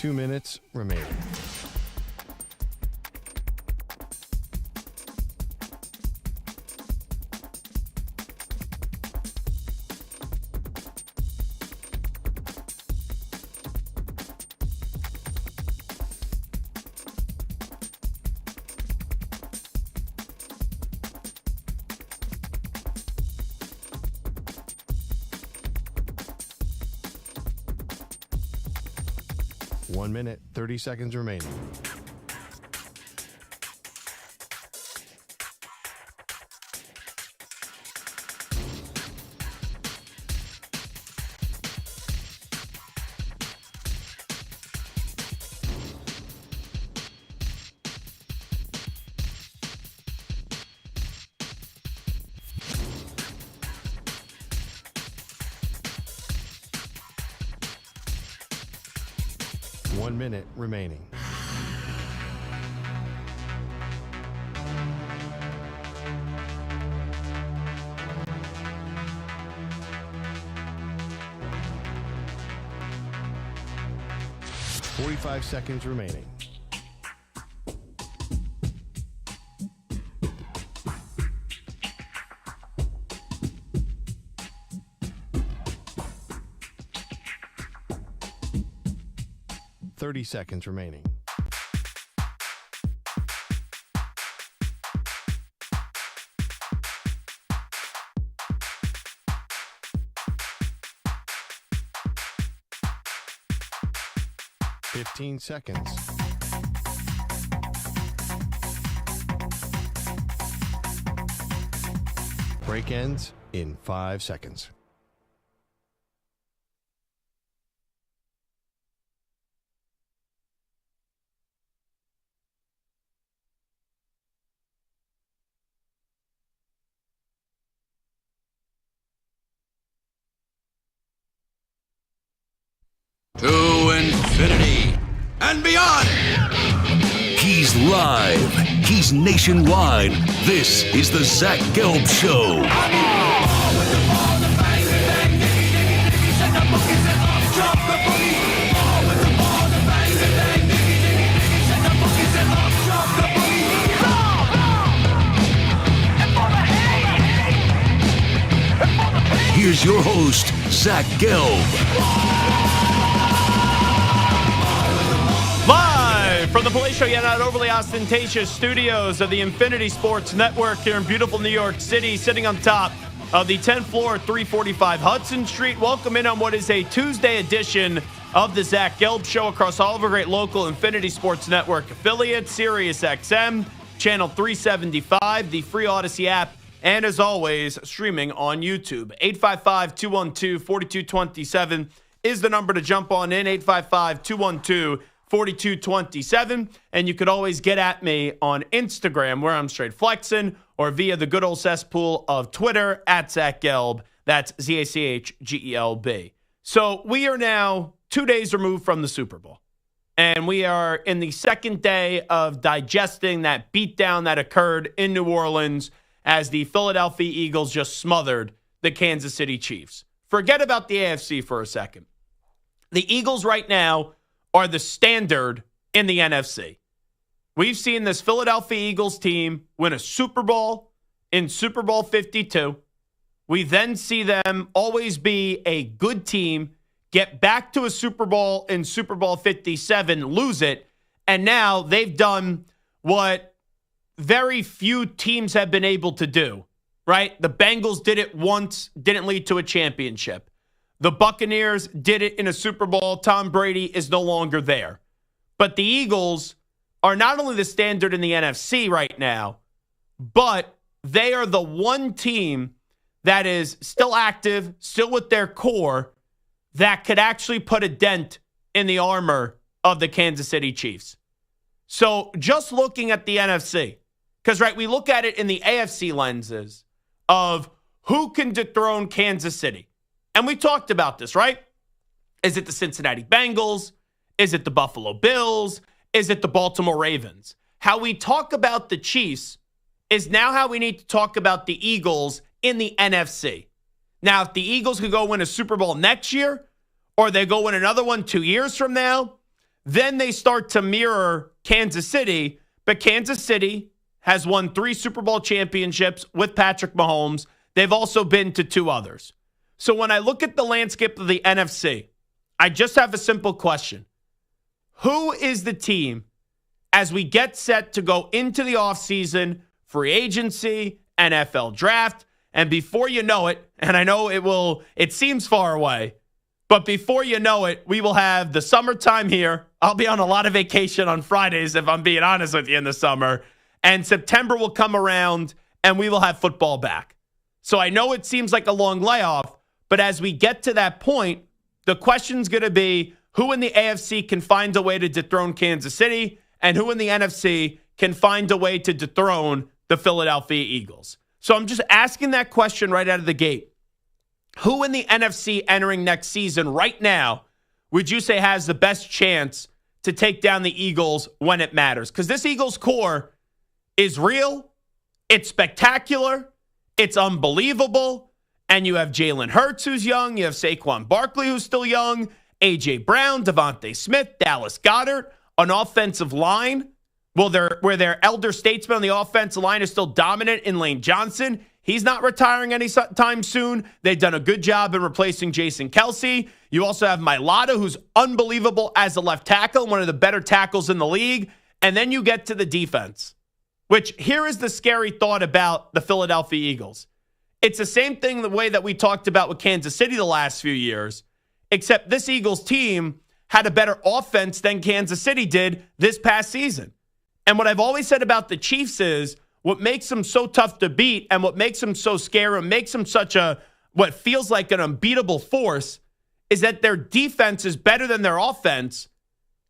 2 minutes remaining. One minute, 30 seconds remaining. One minute remaining. Forty-five seconds remaining. Thirty seconds remaining. Fifteen seconds. Break ends in 5 seconds. To infinity and beyond. He's live. He's nationwide. This is the Zach Gelb Show. Here's your host, Zach Gelb. Live from the Police Show, yet not overly ostentatious studios of the Infinity Sports Network here in beautiful New York City, sitting on top of the 10th floor, 345 Hudson Street. Welcome in on what is a Tuesday edition of the Zach Gelb Show across all of our great local Infinity Sports Network affiliates, Sirius XM, Channel 375, the free Odyssey app, and as always, streaming on YouTube. 855-212-4227 is the number to jump on in, 855-212-4227. And you could always get at me on Instagram, where I'm straight flexing, or via the good old cesspool of Twitter, at Zach Gelb. That's ZACHGELB. So we are now 2 days removed from the Super Bowl. And we are in the second day of digesting that beatdown that occurred in New Orleans as the Philadelphia Eagles just smothered the Kansas City Chiefs. Forget about the AFC for a second. The Eagles right now are the standard in the NFC. We've seen this Philadelphia Eagles team win a Super Bowl in Super Bowl 52. We then see them always be a good team, get back to a Super Bowl in Super Bowl 57, lose it, and now they've done what very few teams have been able to do, right? The Bengals did it once, didn't lead to a championship. The Buccaneers did it in a Super Bowl. Tom Brady is no longer there. But the Eagles are not only the standard in the NFC right now, but they are the one team that is still active, still with their core, that could actually put a dent in the armor of the Kansas City Chiefs. So just looking at the NFC, because, right, we look at it in the AFC lenses of who can dethrone Kansas City. And we talked about this, right? Is it the Cincinnati Bengals? Is it the Buffalo Bills? Is it the Baltimore Ravens? How we talk about the Chiefs is now how we need to talk about the Eagles in the NFC. Now, if the Eagles could go win a Super Bowl next year, or they go win another one 2 years from now, then they start to mirror Kansas City, but Kansas City has won 3 Super Bowl championships with Patrick Mahomes. They've also been to 2 others. So when I look at the landscape of the NFC, I just have a simple question. Who is the team as we get set to go into the offseason, free agency, NFL draft, and before you know it, and I know it seems far away, but before you know it, we will have the summertime here. I'll be on a lot of vacation on Fridays, if I'm being honest with you, in the summer. And September will come around, and we will have football back. So I know it seems like a long layoff, but as we get to that point, the question's going to be who in the AFC can find a way to dethrone Kansas City, and who in the NFC can find a way to dethrone the Philadelphia Eagles. So I'm just asking that question right out of the gate. Who in the NFC entering next season right now would you say has the best chance to take down the Eagles when it matters? Because this Eagles core is real, it's spectacular, it's unbelievable, and you have Jalen Hurts who's young, you have Saquon Barkley who's still young, A.J. Brown, Devontae Smith, Dallas Goedert, an offensive line where their elder statesman on the offensive line is still dominant in Lane Johnson. He's not retiring anytime soon. They've done a good job in replacing Jason Kelce. You also have Mailata, who's unbelievable as a left tackle, one of the better tackles in the league. And then you get to the defense, which here is the scary thought about the Philadelphia Eagles. It's the same thing the way that we talked about with Kansas City the last few years, except this Eagles team had a better offense than Kansas City did this past season. And what I've always said about the Chiefs is what makes them so tough to beat and what makes them so scary and makes them such what feels like an unbeatable force is that their defense is better than their offense.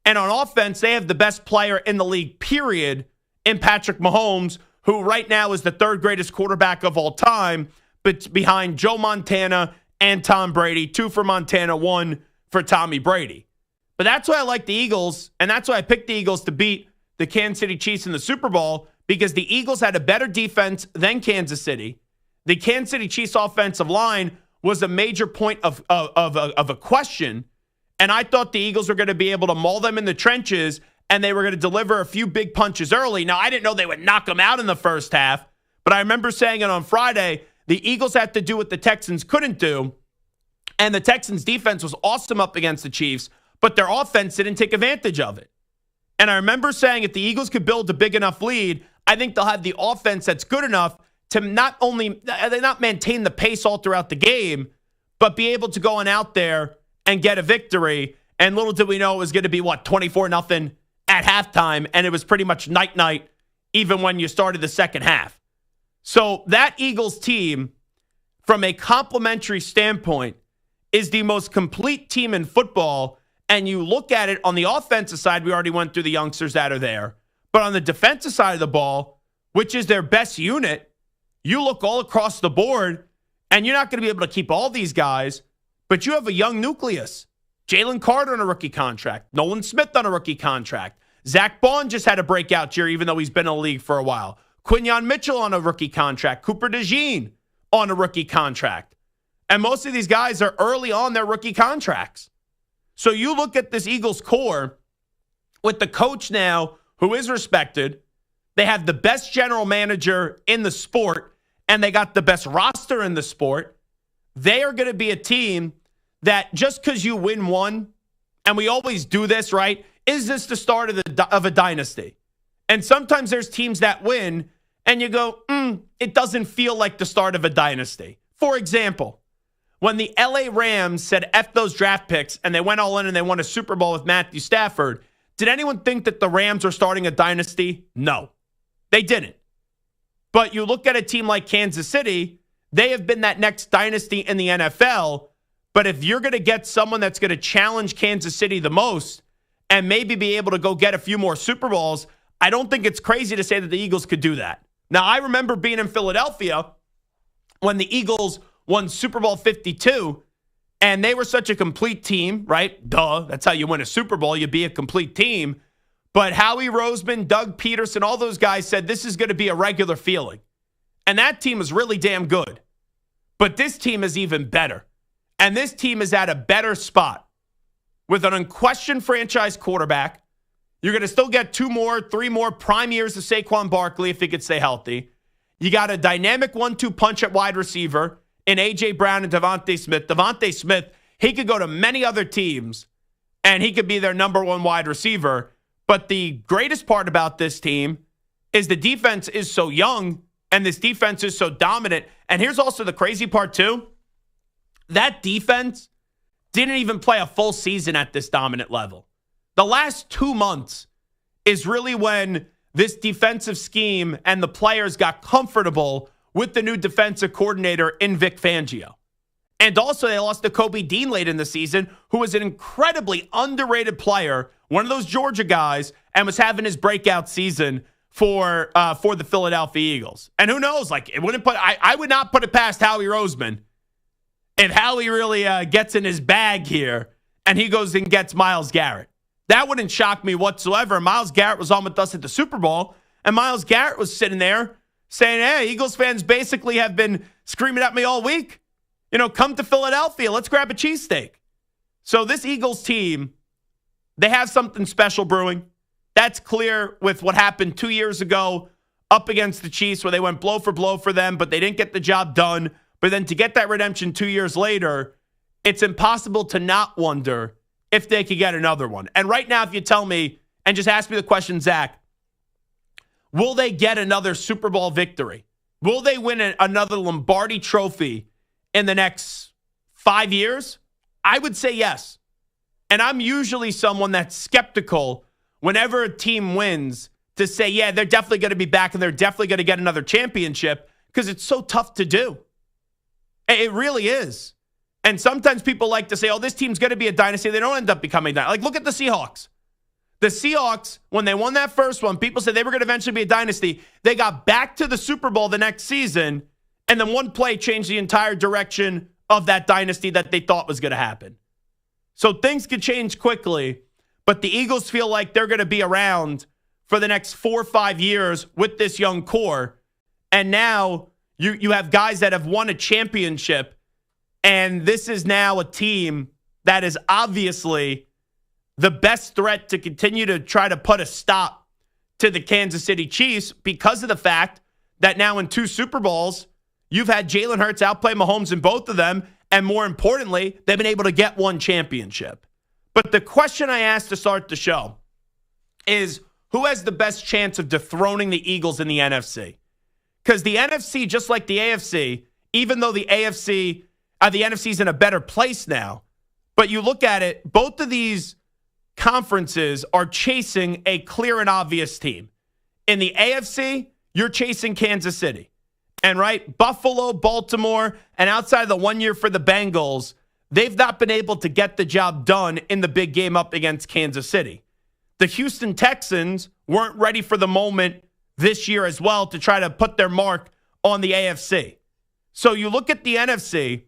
And on offense, they have the best player in the league, period, in Patrick Mahomes, who right now is the 3rd greatest quarterback of all time, but behind Joe Montana and Tom Brady, 2 for Montana, 1 for Tommy Brady. But that's why I like the Eagles, and that's why I picked the Eagles to beat the Kansas City Chiefs in the Super Bowl, because the Eagles had a better defense than Kansas City. The Kansas City Chiefs offensive line was a major point of a question, and I thought the Eagles were going to be able to maul them in the trenches, and they were going to deliver a few big punches early. Now, I didn't know they would knock them out in the first half, but I remember saying it on Friday, the Eagles had to do what the Texans couldn't do, and the Texans' defense was awesome up against the Chiefs, but their offense didn't take advantage of it. And I remember saying if the Eagles could build a big enough lead, I think they'll have the offense that's good enough to not maintain the pace all throughout the game, but be able to go on out there and get a victory. And little did we know it was going to be, 24-0 at halftime, and it was pretty much night-night even when you started the second half. So that Eagles team, from a complementary standpoint, is the most complete team in football. And you look at it on the offensive side, we already went through the youngsters that are there. But on the defensive side of the ball, which is their best unit, you look all across the board, and you're not going to be able to keep all these guys, but you have a young nucleus. Jalen Carter on a rookie contract. Nolan Smith on a rookie contract. Zach Bond just had a breakout year, even though he's been in the league for a while. Quinyon Mitchell on a rookie contract. Cooper DeJean on a rookie contract. And most of these guys are early on their rookie contracts. So you look at this Eagles core with the coach now who is respected. They have the best general manager in the sport, and they got the best roster in the sport. They are going to be a team that just because you win one, and we always do this, right? Is this the start of a dynasty? And sometimes there's teams that win, and you go, it doesn't feel like the start of a dynasty. For example, when the LA Rams said F those draft picks and they went all in and they won a Super Bowl with Matthew Stafford, did anyone think that the Rams were starting a dynasty? No, they didn't. But you look at a team like Kansas City, they have been that next dynasty in the NFL. But if you're going to get someone that's going to challenge Kansas City the most and maybe be able to go get a few more Super Bowls, I don't think it's crazy to say that the Eagles could do that. Now, I remember being in Philadelphia when the Eagles won Super Bowl 52, and they were such a complete team, right? Duh, that's how you win a Super Bowl. You be a complete team. But Howie Roseman, Doug Peterson, all those guys said this is going to be a regular feeling. And that team is really damn good. But this team is even better. And this team is at a better spot with an unquestioned franchise quarterback. You're going to still get 2 more, 3 more prime years of Saquon Barkley if he could stay healthy. You got a dynamic 1-2 punch at wide receiver in A.J. Brown and Devontae Smith. Devontae Smith, he could go to many other teams, and he could be their number 1 wide receiver. But the greatest part about this team is the defense is so young, and this defense is so dominant. And here's also the crazy part, too. That defense didn't even play a full season at this dominant level. The last 2 months is really when this defensive scheme and the players got comfortable with the new defensive coordinator in Vic Fangio. And also they lost to Kobe Dean late in the season, who was an incredibly underrated player, one of those Georgia guys, and was having his breakout season for the Philadelphia Eagles. And who knows, I would not put it past Howie Roseman if Howie really gets in his bag here and he goes and gets Myles Garrett. That wouldn't shock me whatsoever. Myles Garrett was on with us at the Super Bowl, and Myles Garrett was sitting there saying, hey, Eagles fans basically have been screaming at me all week. Come to Philadelphia. Let's grab a cheesesteak. So this Eagles team, they have something special brewing. That's clear with what happened 2 years ago up against the Chiefs, where they went blow for blow for them, but they didn't get the job done. But then to get that redemption 2 years later, it's impossible to not wonder if they could get another one. And right now, if you tell me, and just ask me the question, Zach, will they get another Super Bowl victory? Will they win another Lombardi trophy in the next 5 years? I would say yes. And I'm usually someone that's skeptical whenever a team wins to say, yeah, they're definitely going to be back and they're definitely going to get another championship, because it's so tough to do. It really is. And sometimes people like to say, oh, this team's going to be a dynasty. They don't end up becoming a dynasty. Like, look at the Seahawks. The Seahawks, when they won that first one, people said they were going to eventually be a dynasty. They got back to the Super Bowl the next season, and then one play changed the entire direction of that dynasty that they thought was going to happen. So things could change quickly, but the Eagles feel like they're going to be around for the next 4 or 5 years with this young core. And now you have guys that have won a championship, and this is now a team that is obviously the best threat to continue to try to put a stop to the Kansas City Chiefs, because of the fact that now in 2 Super Bowls, you've had Jalen Hurts outplay Mahomes in both of them, and more importantly, they've been able to get 1 championship. But the question I asked to start the show is, who has the best chance of dethroning the Eagles in the NFC? Because the NFC, just like the AFC, even though the NFC's in a better place now, but you look at it, both of these conferences are chasing a clear and obvious team. In the AFC, you're chasing Kansas City. And right, Buffalo, Baltimore, and outside of the 1 year for the Bengals, they've not been able to get the job done in the big game up against Kansas City. The Houston Texans weren't ready for the moment this year as well to try to put their mark on the AFC. So you look at the NFC,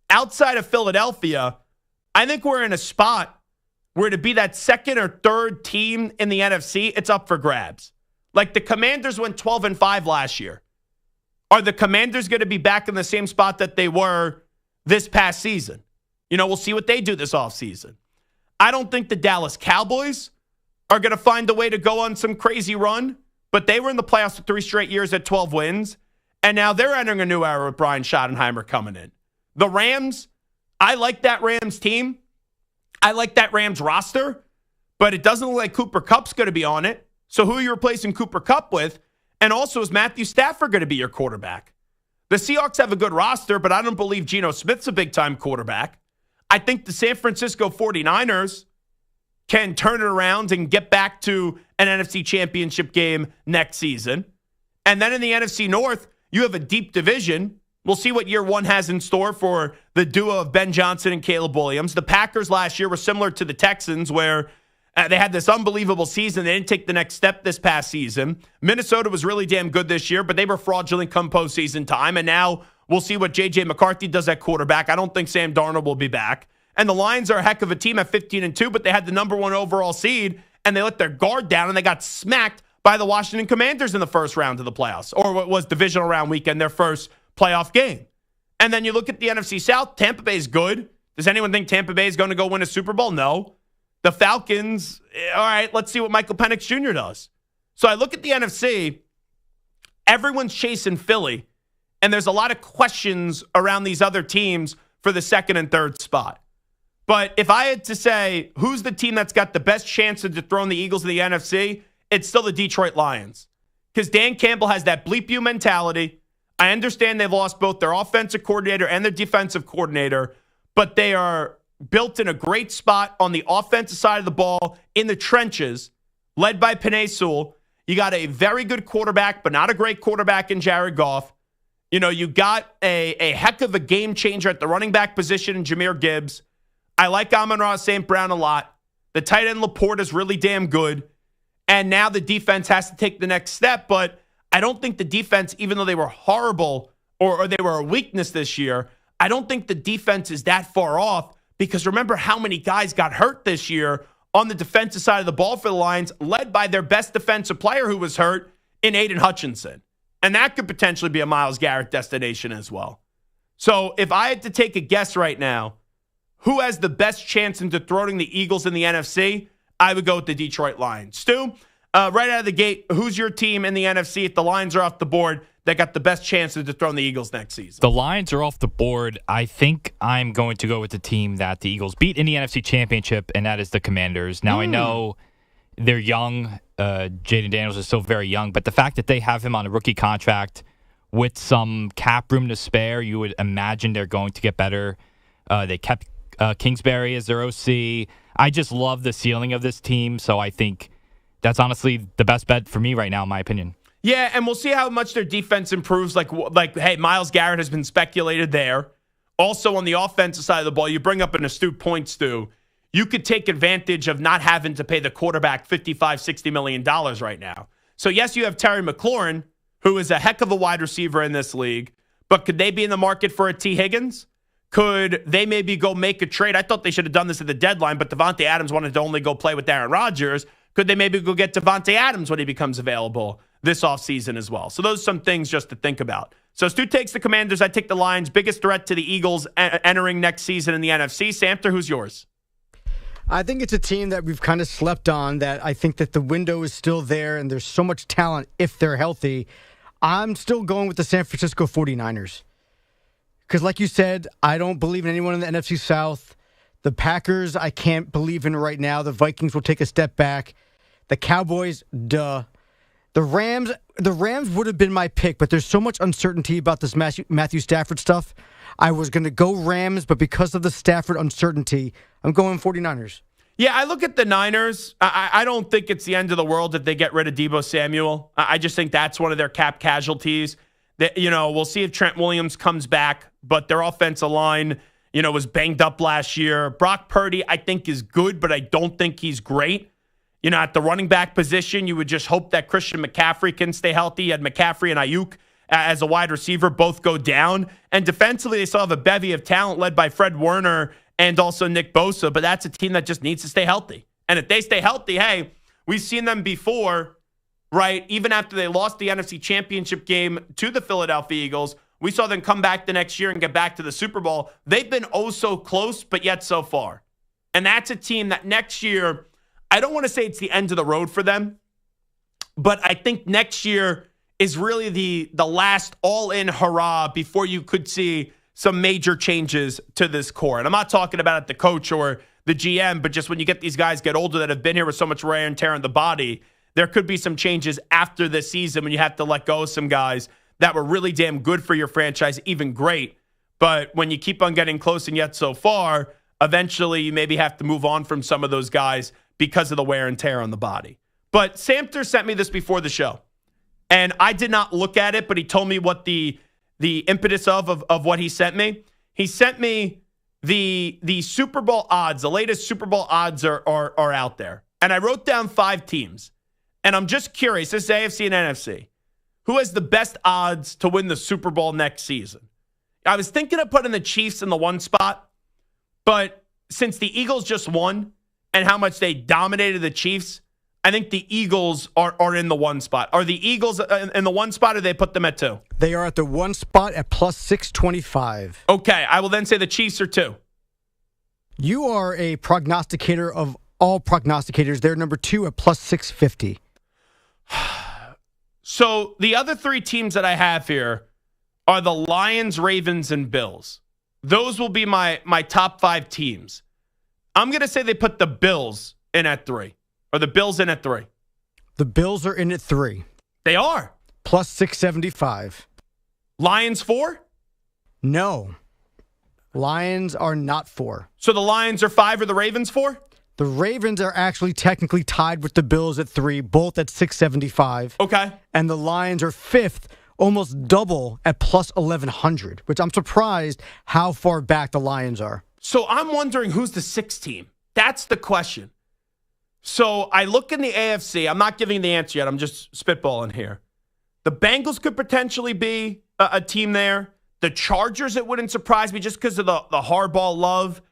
outside of Philadelphia, I think we're in a spot where to be that second or third team in the NFC, it's up for grabs. Like the Commanders went 12-5 last year. Are the Commanders going to be back in the same spot that they were this past season? We'll see what they do this offseason. I don't think the Dallas Cowboys are going to find a way to go on some crazy run, but they were in the playoffs for 3 straight years at 12 wins, and now they're entering a new era with Brian Schottenheimer coming in. The Rams, I like that Rams team. I like that Rams roster, but it doesn't look like Cooper Kupp's going to be on it. So who are you replacing Cooper Kupp with? And also, is Matthew Stafford going to be your quarterback? The Seahawks have a good roster, but I don't believe Geno Smith's a big-time quarterback. I think the San Francisco 49ers can turn it around and get back to an NFC championship game next season. And then in the NFC North, you have a deep division. We'll see what year one has in store for the duo of Ben Johnson and Caleb Williams. The Packers last year were similar to the Texans, where they had this unbelievable season. They didn't take the next step this past season. Minnesota was really damn good this year, but they were fraudulent come postseason time. And now we'll see what J.J. McCarthy does at quarterback. I don't think Sam Darnold will be back. And the Lions are a heck of a team at 15-2, but they had the number 1 overall seed, and they let their guard down, and they got smacked by the Washington Commanders in the first round of the playoffs, or what was divisional round weekend, their first playoff game. And then you look at the NFC South. Tampa Bay is good. Does anyone think Tampa Bay is going to go win a Super Bowl? No. The Falcons, all right, let's see what Michael Penix Jr. does. So I look at the NFC, everyone's chasing Philly, and there's a lot of questions around these other teams for the second and third spot. But if I had to say who's the team that's got the best chance of dethroning the Eagles in the NFC, it's still the Detroit Lions. Because Dan Campbell has that bleep you mentality. I understand they've lost both their offensive coordinator and their defensive coordinator, but they are built in a great spot on the offensive side of the ball in the trenches, led by Penei Sewell. You got a very good quarterback, but not a great quarterback in Jared Goff. You know, you got a heck of a game changer at the running back position in Jahmyr Gibbs. I like Amon-Ra St. Brown a lot. The tight end Laporte is really damn good. And now the defense has to take the next step, but I don't think the defense, even though they were horrible or they were a weakness this year, I don't think the defense is that far off, because remember how many guys got hurt this year on the defensive side of the ball for the Lions, led by their best defensive player who was hurt in Aiden Hutchinson. And that could potentially be a Myles Garrett destination as well. So if I had to take a guess right now, who has the best chance in dethroning the Eagles in the NFC, I would go with the Detroit Lions. Stu, right out of the gate, who's your team in the NFC if the Lions are off the board that got the best chance to dethrone the Eagles next season? The Lions are off the board. I think I'm going to go with the team that the Eagles beat in the NFC Championship, and that is the Commanders. Now, I know they're young. Jaden Daniels is still very young, but the fact that they have him on a rookie contract with some cap room to spare, you would imagine they're going to get better. They kept Kingsbury as their OC. I just love the ceiling of this team, so I think that's honestly the best bet for me right now, in my opinion. Yeah, and we'll see how much their defense improves. Like, hey, Myles Garrett has been speculated there. Also, on the offensive side of the ball, you bring up an astute point, Stu. You could take advantage of not having to pay the quarterback $55, $60 million right now. So, yes, you have Terry McLaurin, who is a heck of a wide receiver in this league, but could they be in the market for a T. Higgins? Could they maybe go make a trade? I thought they should have done this at the deadline, but Devontae Adams wanted to only go play with Aaron Rodgers. Could they maybe go get Devontae Adams when he becomes available this offseason as well? So those are some things just to think about. So Stu takes the Commanders. I take the Lions. Biggest threat to the Eagles entering next season in the NFC. Samter, who's yours? I think it's a team that we've kind of slept on, that I think that the window is still there and there's so much talent if they're healthy. I'm still going with the San Francisco 49ers. Because like you said, I don't believe in anyone in the NFC South. The Packers, I can't believe in right now. The Vikings will take a step back. The Cowboys, duh. The Rams would have been my pick, but there's so much uncertainty about this Matthew Stafford stuff. I was going to go Rams, but because of the Stafford uncertainty, I'm going 49ers. Yeah, I look at the Niners. I don't think it's the end of the world if they get rid of Deebo Samuel. I just think that's one of their cap casualties. That, you know, we'll see if Trent Williams comes back, but their offensive line, you know, was banged up last year. Brock Purdy, I think, is good, but I don't think he's great. You know, at the running back position, you would just hope that Christian McCaffrey can stay healthy. You had McCaffrey and Ayuk as a wide receiver both go down. And defensively, they still have a bevy of talent led by Fred Warner and also Nick Bosa, but that's a team that just needs to stay healthy. And if they stay healthy, hey, we've seen them before, right? Even after they lost the NFC Championship game to the Philadelphia Eagles, we saw them come back the next year and get back to the Super Bowl. They've been oh so close, but yet so far. And that's a team that next year, I don't want to say it's the end of the road for them, but I think next year is really the last all-in hurrah before you could see some major changes to this core. And I'm not talking about the coach or the GM, but just when you get these guys get older that have been here with so much wear and tear in the body, there could be some changes after this season when you have to let go of some guys that were really damn good for your franchise, even great. But when you keep on getting close and yet so far, eventually you maybe have to move on from some of those guys because of the wear and tear on the body. But Samter sent me this before the show, and I did not look at it, but he told me what the impetus of what he sent me. He sent me the Super Bowl odds. The latest Super Bowl odds are out there. And I wrote down 5 teams. And I'm just curious, this is AFC and NFC. Who has the best odds to win the Super Bowl next season? I was thinking of putting the Chiefs in the 1 spot, but since the Eagles just won and how much they dominated the Chiefs, I think the Eagles are in the 1 spot. Are the Eagles in the 1 spot, or they put them at 2? They are at the 1 spot at plus 625. Okay, I will then say the Chiefs are 2. You are a prognosticator of all prognosticators. They're number 2 at plus 650. So the other 3 teams that I have here are the Lions, Ravens, and Bills. Those will be my top 5 teams. I'm going to say they put the Bills in at 3, or the Bills in at 3. The Bills are in at 3. They are. Plus 675. Lions 4? No. Lions are not 4. So the Lions are 5 or the Ravens 4? The Ravens are actually technically tied with the Bills at 3, both at 675. Okay. And the Lions are 5th, almost double at plus 1,100, which I'm surprised how far back the Lions are. So I'm wondering who's the 6th team. That's the question. So I look in the AFC. I'm not giving the answer yet. I'm just spitballing here. The Bengals could potentially be a team there. The Chargers, it wouldn't surprise me just because of the hardball love.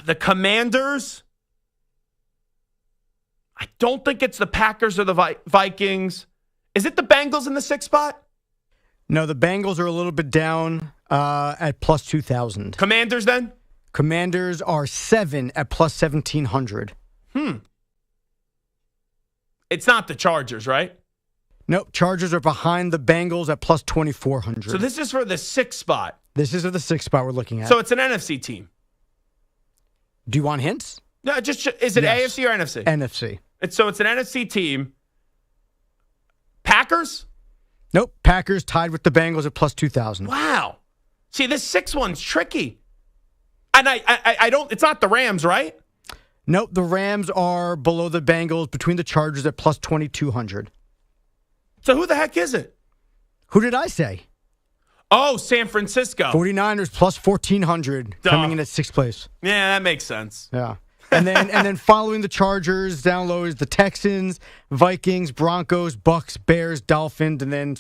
The Commanders. I don't think it's the Packers or the Vikings. Is it the Bengals in the 6th spot? No, the Bengals are a little bit down at plus 2,000. Commanders then? Commanders are 7 at plus 1,700. It's not the Chargers, right? Nope, Chargers are behind the Bengals at plus 2,400. So this is for the 6th spot. This is the 6th spot we're looking at. So it's an NFC team. Do you want hints? No, is it Yes. AFC or NFC? NFC. So it's an NFC team. Packers? Nope, Packers tied with the Bengals at plus 2,000. Wow. See, this 6th one's tricky. And I don't, it's not the Rams, right? Nope, the Rams are below the Bengals between the Chargers at plus 2,200. So who the heck is it? Who did I say? Oh, San Francisco. 49ers plus 1,400 coming in at 6th place. Yeah, that makes sense. Yeah. And then following the Chargers, down low is the Texans, Vikings, Broncos, Bucks, Bears, Dolphins, and then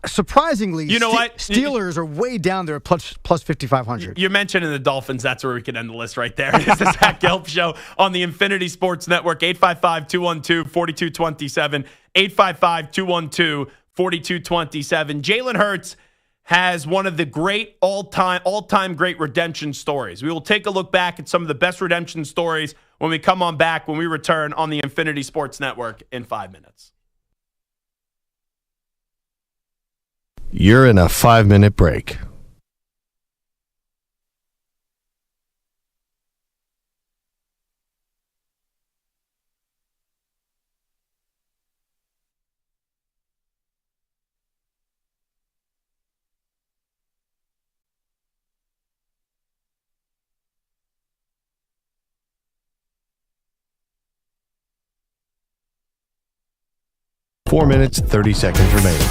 surprisingly, you know what? Steelers are way down there at plus 5,500. You're mentioning the Dolphins. That's where we can end the list right there. It's the Zach Gelb Show on the Infinity Sports Network. 855-212-4227. 855-212-4227. Jalen Hurts has one of the great all-time great redemption stories. We will take a look back at some of the best redemption stories when we come on back, when we return on the Infinity Sports Network in 5 minutes. You're in a 5-minute break. Four minutes, 30 seconds remaining.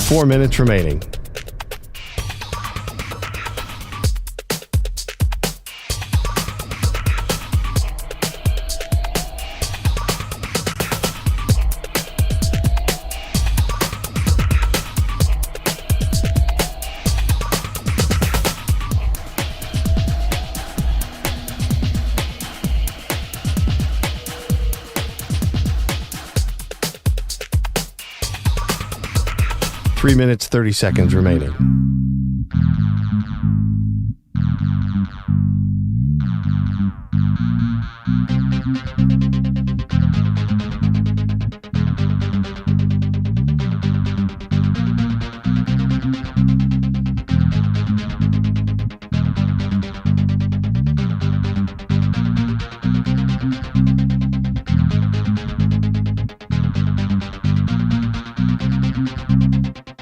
Four minutes remaining. Three minutes, 30 seconds remaining.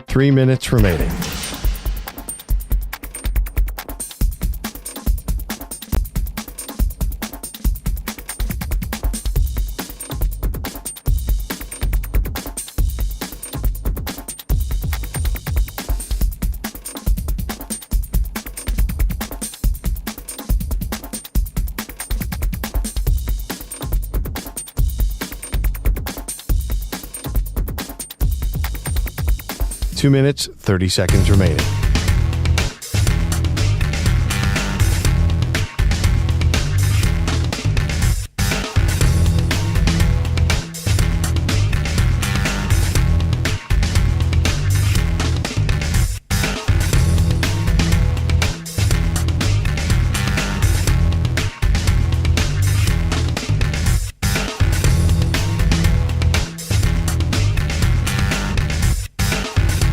Three minutes remaining. 2 minutes, 30 seconds remaining.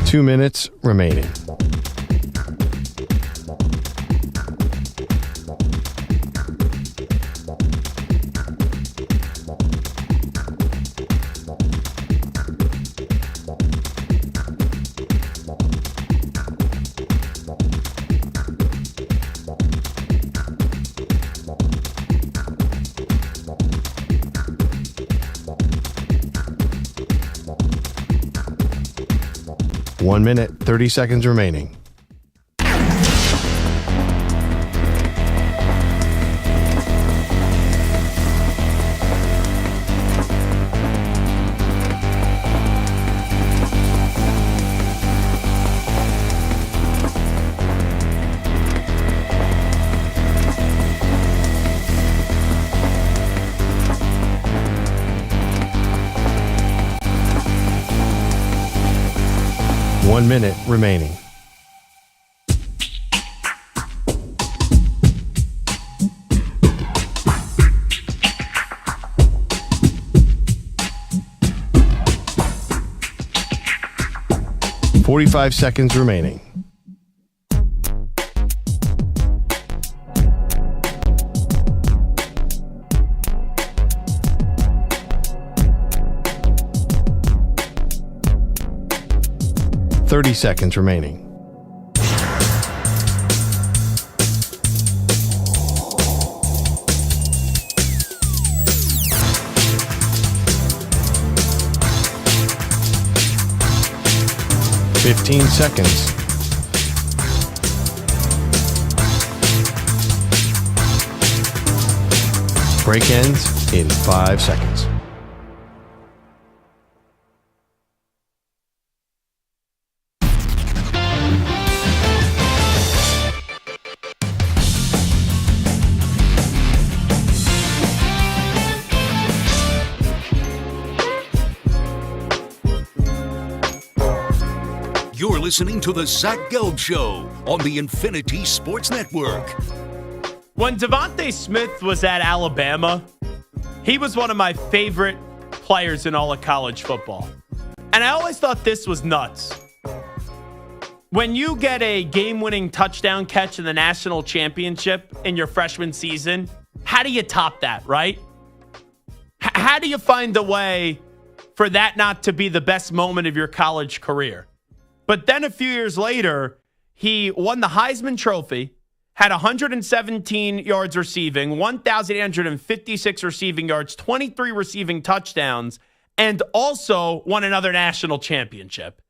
Two minutes remaining. One minute, 30 seconds remaining. One minute remaining. Forty-five seconds remaining. Thirty seconds remaining. Fifteen seconds. Break ends in 5 seconds. You're listening to the Zach Gelb Show on the Infinity Sports Network. When Devontae Smith was at Alabama, he was one of my favorite players in all of college football. And I always thought this was nuts. When you get a game-winning touchdown catch in the national championship in your freshman season, how do you top that, right? How do you find a way for that not to be the best moment of your college career? But then a few years later, he won the Heisman Trophy, had 117 yards receiving, 1,856 receiving yards, 23 receiving touchdowns, and also won another national championship.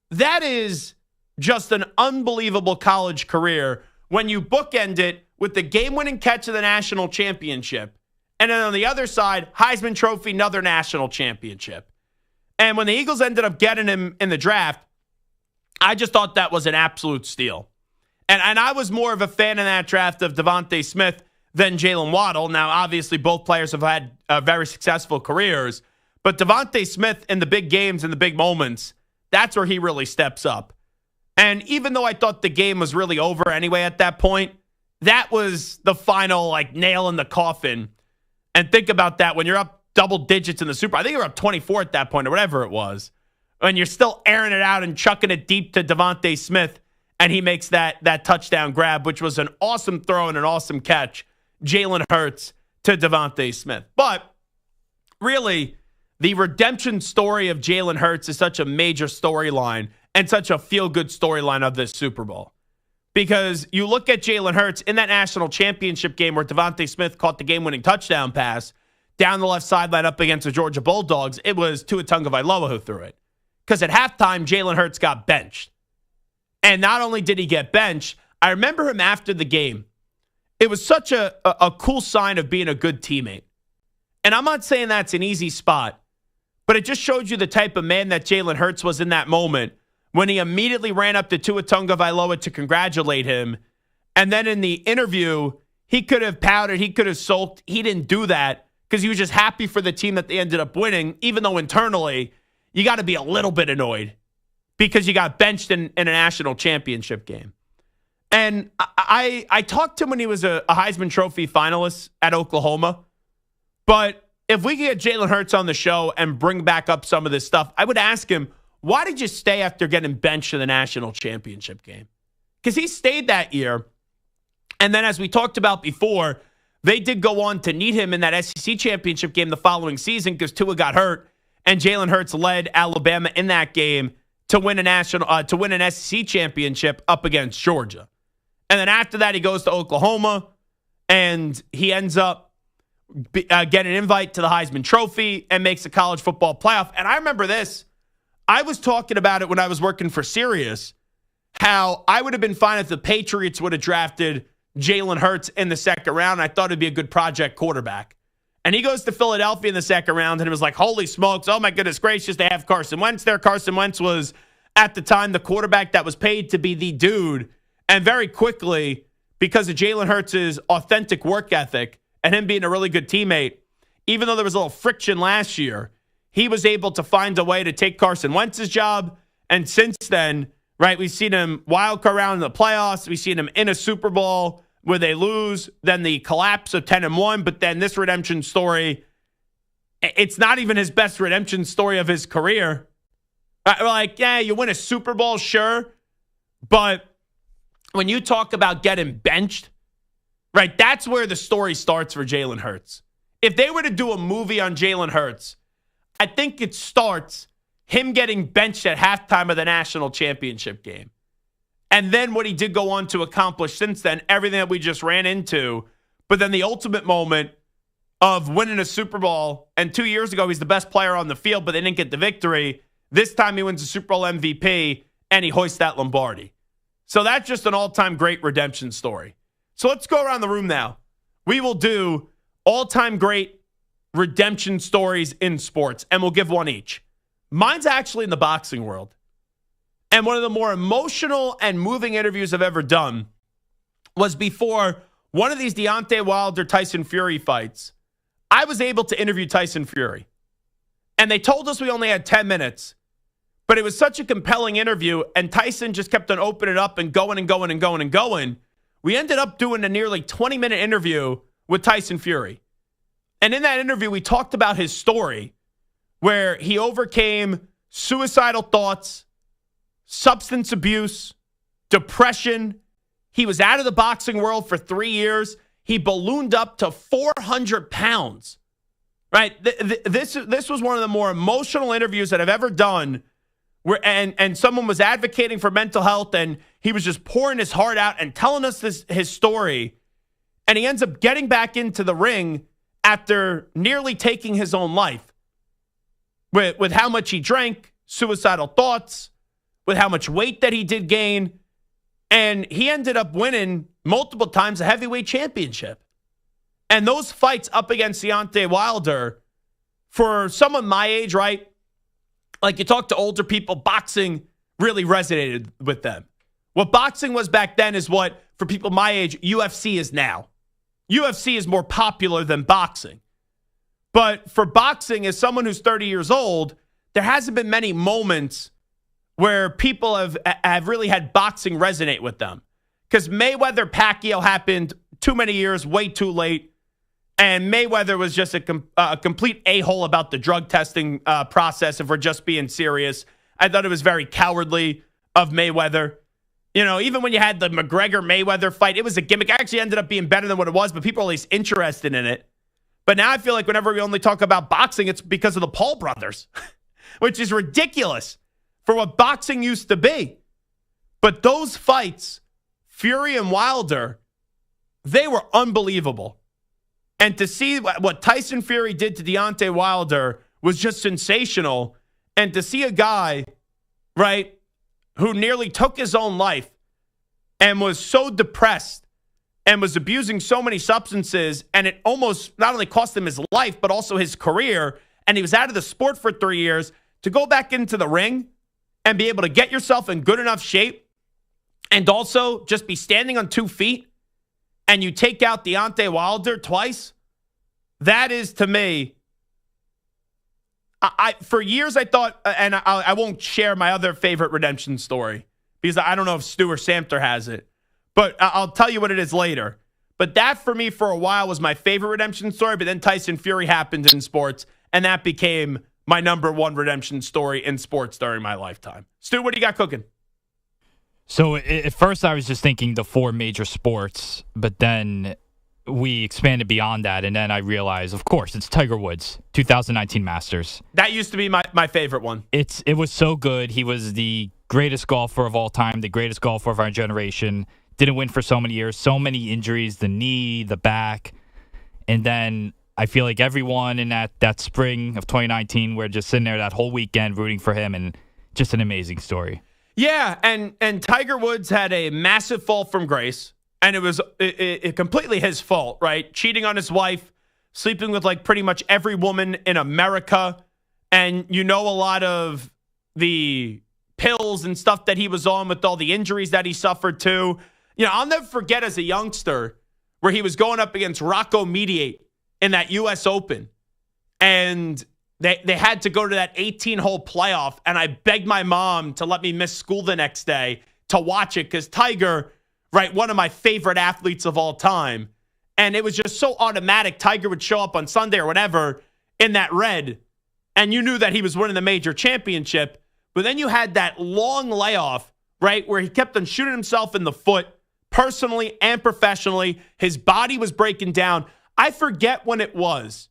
That is just an unbelievable college career when you bookend it with the game-winning catch of the national championship. And then on the other side, Heisman Trophy, another national championship. And when the Eagles ended up getting him in the draft, I just thought that was an absolute steal. And I was more of a fan in that draft of Devontae Smith than Jalen Waddle. Now, obviously, both players have had very successful careers. But Devontae Smith in the big games and the big moments, that's where he really steps up. And even though I thought the game was really over anyway at that point, that was the final nail in the coffin. And think about that when you're up double digits in the Super. I think you're up 24 at that point or whatever it was. And you're still airing it out and chucking it deep to Devontae Smith, and he makes that touchdown grab, which was an awesome throw and an awesome catch. Jalen Hurts to Devontae Smith. But really, the redemption story of Jalen Hurts is such a major storyline and such a feel-good storyline of this Super Bowl. Because you look at Jalen Hurts in that national championship game where Devontae Smith caught the game-winning touchdown pass down the left sideline up against the Georgia Bulldogs. It was Tua Tagovailoa who threw it. Because at halftime, Jalen Hurts got benched. And not only did he get benched, I remember him after the game. It was such a cool sign of being a good teammate. And I'm not saying that's an easy spot, but it just showed you the type of man that Jalen Hurts was in that moment when he immediately ran up to Tua Tagovailoa to congratulate him. And then in the interview, he could have pouted, he could have sulked. He didn't do that because he was just happy for the team that they ended up winning, even though internally you got to be a little bit annoyed because you got benched in a national championship game. And I talked to him when he was a Heisman Trophy finalist at Oklahoma. But if we could get Jalen Hurts on the show and bring back up some of this stuff, I would ask him, why did you stay after getting benched in the national championship game? Because he stayed that year. And then as we talked about before, they did go on to need him in that SEC championship game the following season because Tua got hurt. And Jalen Hurts led Alabama in that game to win an SEC championship up against Georgia. And then after that, he goes to Oklahoma, and he ends up getting an invite to the Heisman Trophy and makes the college football playoff. And I remember this. I was talking about it when I was working for Sirius, how I would have been fine if the Patriots would have drafted Jalen Hurts in the second round. I thought it'd be a good project quarterback. And he goes to Philadelphia in the second round, and it was like, holy smokes, oh my goodness gracious, they have Carson Wentz there. Carson Wentz was, at the time, the quarterback that was paid to be the dude. And very quickly, because of Jalen Hurts' authentic work ethic and him being a really good teammate, even though there was a little friction last year, he was able to find a way to take Carson Wentz's job. And since then, right, we've seen him wild card round in the playoffs. We've seen him in a Super Bowl where they lose, then the collapse of 10-1, but then this redemption story, it's not even his best redemption story of his career. Like, yeah, you win a Super Bowl, sure, but when you talk about getting benched, right, that's where the story starts for Jalen Hurts. If they were to do a movie on Jalen Hurts, I think it starts him getting benched at halftime of the national championship game. And then what he did go on to accomplish since then, everything that we just ran into. But then the ultimate moment of winning a Super Bowl, and 2 years ago, he's the best player on the field, but they didn't get the victory. This time he wins the Super Bowl MVP, and he hoists that Lombardi. So that's just an all-time great redemption story. So let's go around the room now. We will do all-time great redemption stories in sports, and we'll give one each. Mine's actually in the boxing world. And one of the more emotional and moving interviews I've ever done was before one of these Deontay Wilder-Tyson Fury fights. I was able to interview Tyson Fury. And they told us we only had 10 minutes. But it was such a compelling interview, and Tyson just kept on opening it up and going and going and going and going. We ended up doing a nearly 20-minute interview with Tyson Fury. And in that interview, we talked about his story, where he overcame suicidal thoughts, substance abuse, depression. He was out of the boxing world for 3 years. He ballooned up to 400 pounds. Right? This was one of the more emotional interviews that I've ever done. And someone was advocating for mental health, and he was just pouring his heart out and telling us his story. And he ends up getting back into the ring after nearly taking his own life. With how much he drank, suicidal thoughts, with how much weight that he did gain. And he ended up winning multiple times a heavyweight championship. And those fights up against Deontay Wilder, for someone my age, right? Like, you talk to older people, boxing really resonated with them. What boxing was back then is what, for people my age, UFC is now. UFC is more popular than boxing. But for boxing, as someone who's 30 years old, there hasn't been many moments where people have really had boxing resonate with them. Because Mayweather-Pacquiao happened too many years, way too late. And Mayweather was just a complete a-hole about the drug testing process, if we're just being serious. I thought it was very cowardly of Mayweather. You know, even when you had the McGregor-Mayweather fight, it was a gimmick. It actually ended up being better than what it was, but people are at least interested in it. But now I feel like whenever we only talk about boxing, it's because of the Paul brothers, which is ridiculous for what boxing used to be. But those fights, Fury and Wilder, they were unbelievable. And to see what Tyson Fury did to Deontay Wilder was just sensational. And to see a guy, right, who nearly took his own life and was so depressed and was abusing so many substances, and it almost not only cost him his life, but also his career, and he was out of the sport for 3 years, to go back into the ring and be able to get yourself in good enough shape and also just be standing on 2 feet and you take out Deontay Wilder twice, that is, to me, I for years I thought, and I won't share my other favorite redemption story because I don't know if Stu or Samter has it, but I'll tell you what it is later. But that for me for a while was my favorite redemption story, but then Tyson Fury happened in sports, and that became my number one redemption story in sports during my lifetime. Stu, what do you got cooking? So at first I was just thinking the 4 major sports, but then we expanded beyond that, and then I realized, of course, it's Tiger Woods, 2019 Masters. That used to be my favorite one. It was so good. He was the greatest golfer of all time, the greatest golfer of our generation. Didn't win for so many years, so many injuries, the knee, the back. And then I feel like everyone in that spring of 2019, we're just sitting there that whole weekend rooting for him, and just an amazing story. Yeah, and Tiger Woods had a massive fall from grace, and it was completely his fault, right? Cheating on his wife, sleeping with like pretty much every woman in America, and you know a lot of the pills and stuff that he was on with all the injuries that he suffered too. You know, I'll never forget as a youngster where he was going up against Rocco Mediate in that U.S. Open, and they had to go to that 18-hole playoff, and I begged my mom to let me miss school the next day to watch it because Tiger, right, one of my favorite athletes of all time, and it was just so automatic. Tiger would show up on Sunday or whatever in that red, and you knew that he was winning the major championship, but then you had that long layoff, right, where he kept on shooting himself in the foot, personally and professionally. His body was breaking down. I forget when it was,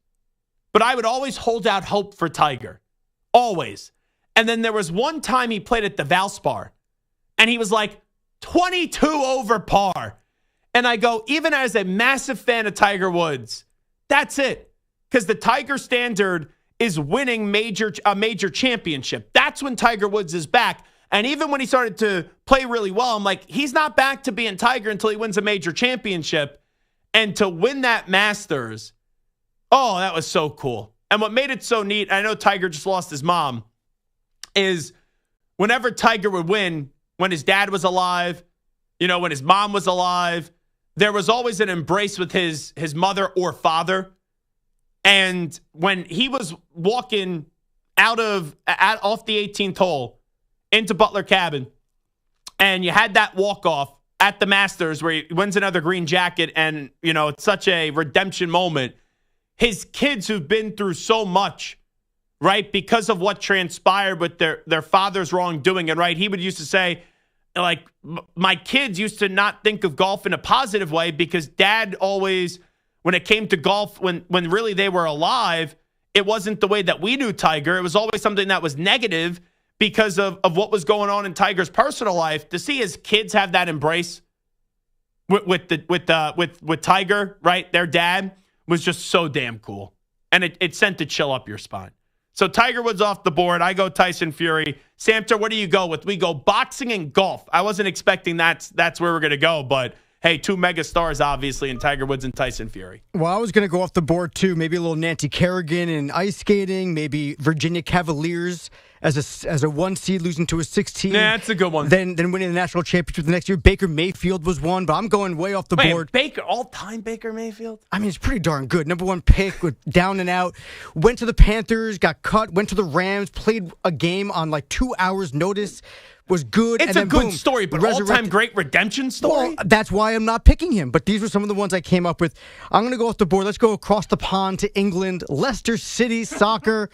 but I would always hold out hope for Tiger. Always. And then there was one time he played at the Valspar, and he was like 22 over par. And I go, even as a massive fan of Tiger Woods, that's it. Because the Tiger standard is winning a major championship. That's when Tiger Woods is back. And even when he started to play really well, I'm like, he's not back to being Tiger until he wins a major championship. And to win that Masters, oh, that was so cool. And what made it so neat, I know Tiger just lost his mom, is whenever Tiger would win, when his dad was alive, you know, when his mom was alive, there was always an embrace with his mother or father. And when he was walking off the 18th hole into Butler Cabin, and you had that walk-off at the Masters where he wins another green jacket, and, you know, it's such a redemption moment. His kids who've been through so much, right, because of what transpired with their father's wrongdoing, and, right, he would used to say, like, my kids used to not think of golf in a positive way because dad always, when it came to golf, when really they were alive, it wasn't the way that we knew Tiger. It was always something that was negative because of what was going on in Tiger's personal life. To see his kids have that embrace with Tiger, right, their dad, was just so damn cool. And it sent a chill up your spine. So Tiger Woods off the board. I go Tyson Fury. Samter, what do you go with? We go boxing and golf. I wasn't expecting that's where we're going to go, but hey, 2 mega stars, obviously, in Tiger Woods and Tyson Fury. Well, I was going to go off the board, too. Maybe a little Nancy Kerrigan in ice skating. Maybe Virginia Cavaliers as a 1 seed losing to a 16. Nah, that's a good one. Then winning the national championship the next year. Baker Mayfield was one, but I'm going way off the board. Baker, all-time Baker Mayfield? I mean, it's pretty darn good. Number 1 pick, with down and out. Went to the Panthers, got cut, went to the Rams, played a game on like 2 hours' notice. Was good. It's and then, a good boom, story, but all-time great redemption story? Well, that's why I'm not picking him. But these were some of the ones I came up with. I'm going to go off the board. Let's go across the pond to England. Leicester City Soccer.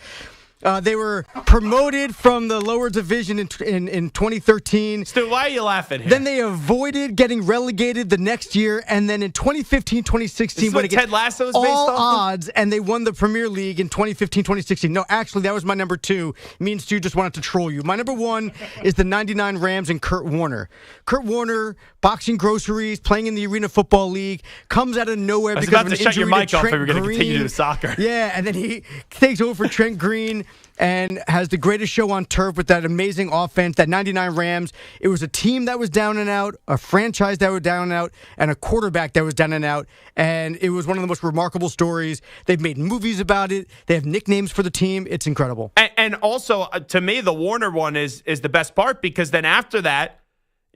They were promoted from the lower division in 2013. Stu, why are you laughing here? Then they avoided getting relegated the next year, and then in 2015, 2016, when Ted Lasso is all based off odds, and they won the Premier League in 2015, 2016. No, actually, that was my number 2. Me and Stu just wanted to troll you. My number 1 is the 99 Rams and Kurt Warner. Kurt Warner, boxing groceries, playing in the Arena Football League, comes out of nowhere because of an injury to Trent Green. Continue to soccer. Yeah, and then he takes over for Trent Green. and has the greatest show on turf with that amazing offense, that 99 Rams. It was a team that was down and out, a franchise that was down and out, and a quarterback that was down and out. And it was one of the most remarkable stories. They've made movies about it. They have nicknames for the team. It's incredible. And also, to me, the Warner one is the best part, because then after that,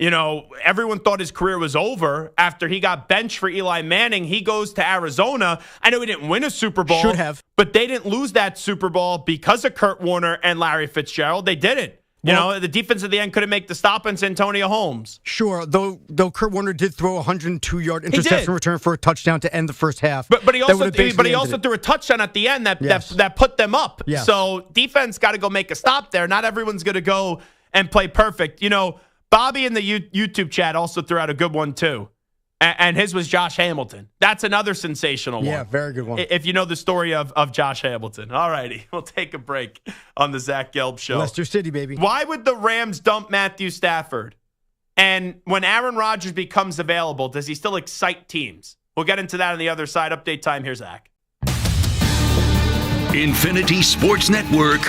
you know, everyone thought his career was over after he got benched for Eli Manning. He goes to Arizona. I know he didn't win a Super Bowl. Should have. But they didn't lose that Super Bowl because of Kurt Warner and Larry Fitzgerald. They didn't. You know, the defense at the end couldn't make the stop on Santonio Holmes. Sure, though Kurt Warner did throw a 102-yard interception return for a touchdown to end the first half. But he also threw a touchdown at the end that put them up. Yes. So defense got to go make a stop there. Not everyone's going to go and play perfect. You know, Bobby in the YouTube chat also threw out a good one, too. And his was Josh Hamilton. That's another sensational one. Yeah, very good one. If you know the story of Josh Hamilton. All righty, we'll take a break on the Zach Gelb Show. Leicester City, baby. Why would the Rams dump Matthew Stafford? And when Aaron Rodgers becomes available, does he still excite teams? We'll get into that on the other side. Update time. Here's Zach. Infinity Sports Network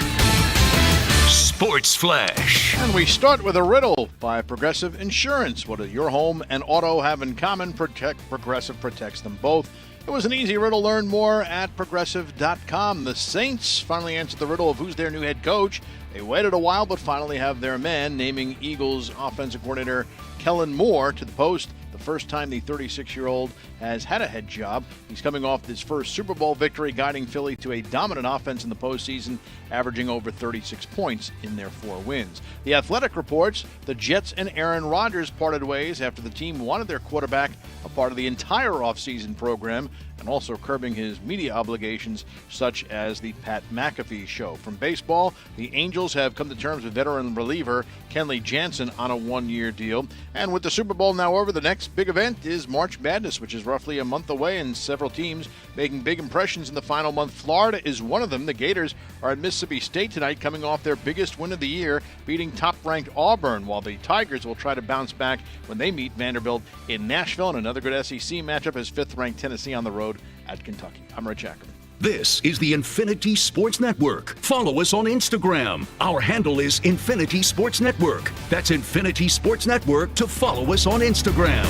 Sports Flash. And we start with a riddle by Progressive Insurance. What do your home and auto have in common? Progressive protects them both. It was an easy riddle. Learn more at Progressive.com. The Saints finally answered the riddle of who's their new head coach. They waited a while, but finally have their man, naming Eagles offensive coordinator Kellen Moore to the post. The first time the 36-year-old has had a head job. He's coming off his first Super Bowl victory, guiding Philly to a dominant offense in the postseason, averaging over 36 points in their 4 wins. The Athletic reports the Jets and Aaron Rodgers parted ways after the team wanted their quarterback a part of the entire offseason program, and also curbing his media obligations, such as the Pat McAfee show. From baseball, the Angels have come to terms with veteran reliever Kenley Jansen on a 1-year deal. And with the Super Bowl now over, the next big event is March Madness, which is roughly a month away, and several teams making big impressions in the final month. Florida is one of them. The Gators are at Mississippi State tonight, coming off their biggest win of the year, beating top-ranked Auburn, while the Tigers will try to bounce back when they meet Vanderbilt in Nashville. And another good SEC matchup is 5th-ranked Tennessee on the road at Kentucky. I'm Rich Ackerman. This is the Infinity Sports Network. Follow us on Instagram. Our handle is Infinity Sports Network. That's Infinity Sports Network to follow us on Instagram.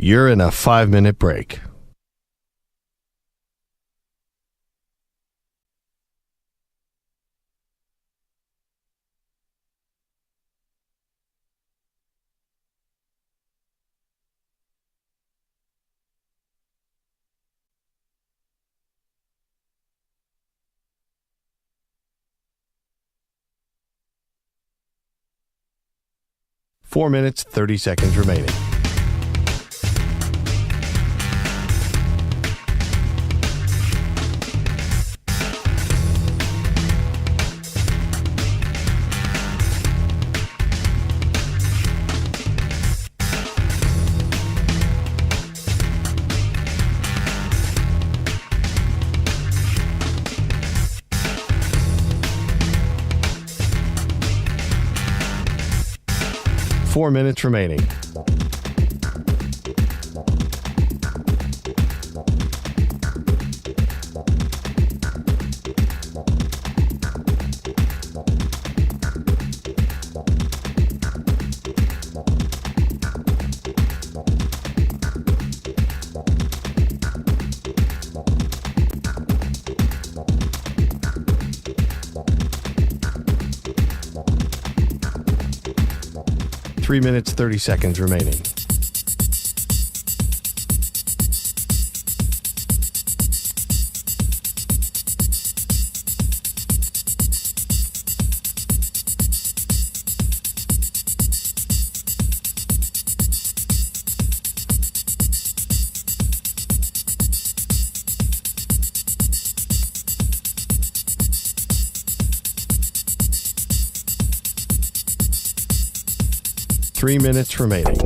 You're in a 5-minute break. Four minutes, 30 seconds remaining. Four minutes remaining. Three minutes, 30 seconds remaining. Three minutes remaining.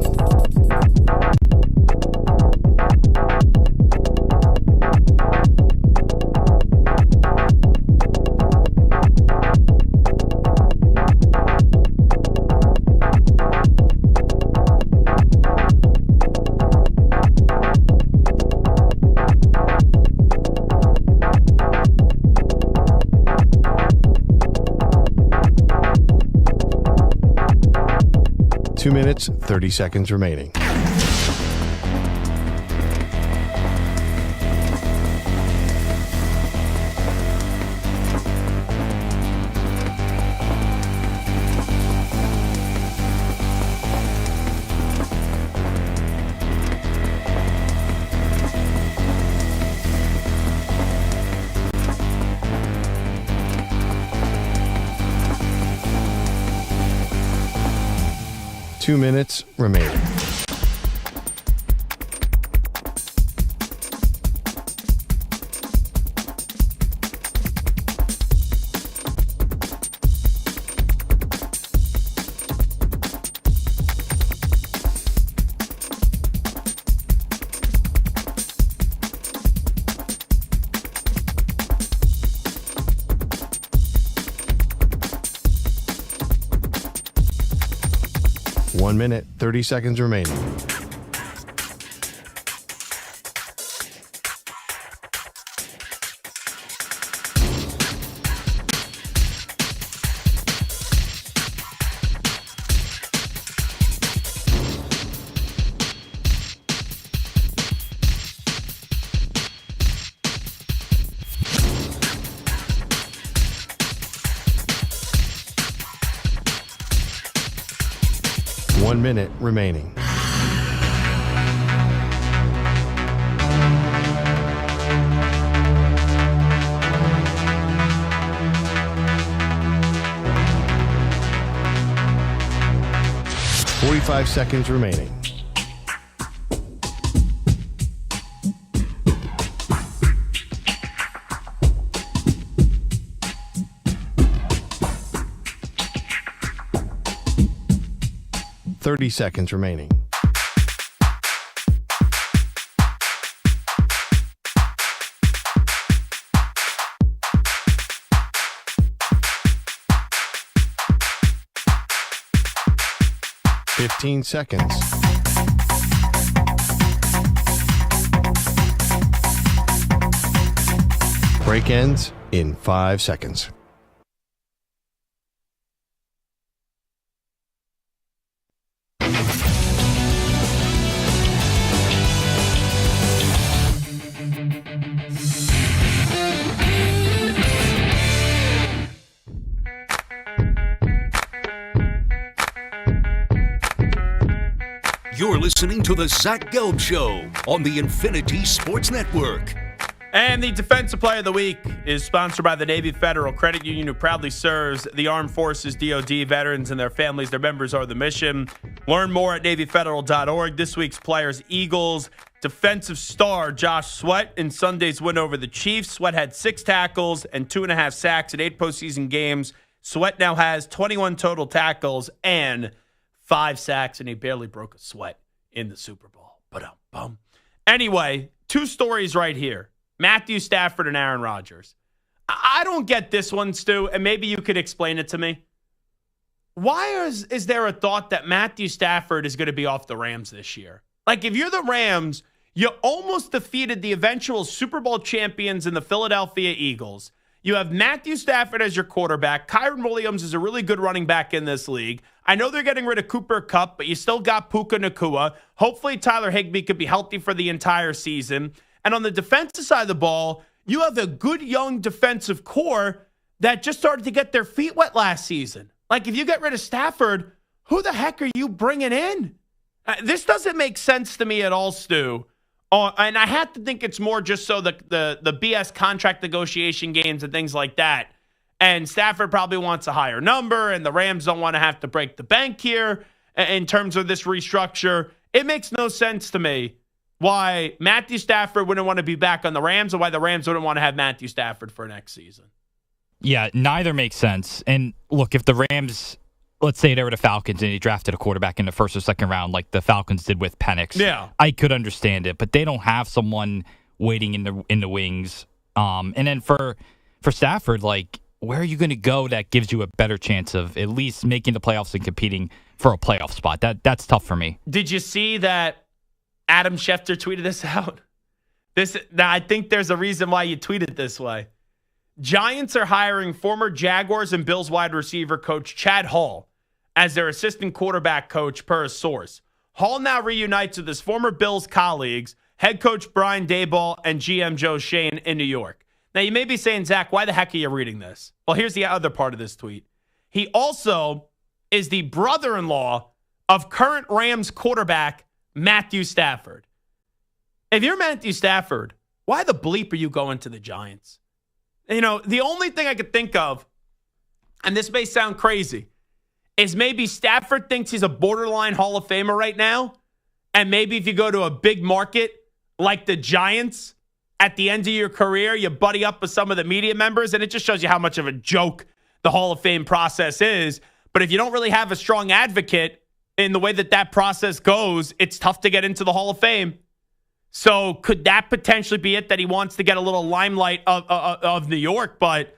2 minutes, 30 seconds remaining. Two minutes remaining. One minute, 30 seconds remaining. One minute remaining. Forty-five seconds remaining. Thirty seconds remaining. Fifteen seconds. Break ends in 5 seconds. You're listening to the Zach Gelb Show on the Infinity Sports Network. And the Defensive Player of the Week is sponsored by the Navy Federal Credit Union, who proudly serves the Armed Forces, DoD, veterans, and their families. Their members are the mission. Learn more at NavyFederal.org. This week's players, Eagles defensive star Josh Sweat in Sunday's win over the Chiefs. Sweat had 6 tackles and 2.5 sacks in 8 postseason games. Sweat now has 21 total tackles and 5 sacks, and he barely broke a sweat in the Super Bowl. Ba-dum-bum. Anyway, 2 stories right here. Matthew Stafford and Aaron Rodgers. I don't get this one, Stu, and maybe you could explain it to me. Why is there a thought that Matthew Stafford is going to be off the Rams this year? Like, if you're the Rams, you almost defeated the eventual Super Bowl champions in the Philadelphia Eagles. You have Matthew Stafford as your quarterback. Kyron Williams is a really good running back in this league. I know they're getting rid of Cooper Kupp, but you still got Puka Nacua. Hopefully Tyler Higbee could be healthy for the entire season. And on the defensive side of the ball, you have a good young defensive core that just started to get their feet wet last season. Like, if you get rid of Stafford, who the heck are you bringing in? This doesn't make sense to me at all, Stu. And I have to think it's more just so the BS contract negotiation games and things like that. And Stafford probably wants a higher number, and the Rams don't want to have to break the bank here in terms of this restructure. It makes no sense to me why Matthew Stafford wouldn't want to be back on the Rams, or why the Rams wouldn't want to have Matthew Stafford for next season. Yeah, neither makes sense. And look, if the Rams, let's say they were the Falcons and they drafted a quarterback in the first or second round like the Falcons did with Penix, yeah, I could understand it. But they don't have someone waiting in the wings. And then for Stafford, like, where are you going to go that gives you a better chance of at least making the playoffs and competing for a playoff spot? That's tough for me. Did you see that Adam Schefter tweeted this out? Now, I think there's a reason why you tweeted this way. Giants are hiring former Jaguars and Bills wide receiver coach Chad Hall as their assistant quarterback coach per a source. Hall now reunites with his former Bills colleagues, head coach Brian Daboll and GM Joe Schoen in New York. Now, you may be saying, Zach, why the heck are you reading this? Well, here's the other part of this tweet. He also is the brother-in-law of current Rams quarterback Matthew Stafford. If you're Matthew Stafford, why the bleep are you going to the Giants? The only thing I could think of, and this may sound crazy, is maybe Stafford thinks he's a borderline Hall of Famer right now, and maybe if you go to a big market like the Giants at the end of your career, you buddy up with some of the media members, and it just shows you how much of a joke the Hall of Fame process is. But if you don't really have a strong advocate in the way that process goes, it's tough to get into the Hall of Fame. So could that potentially be it, that he wants to get a little limelight of New York? But,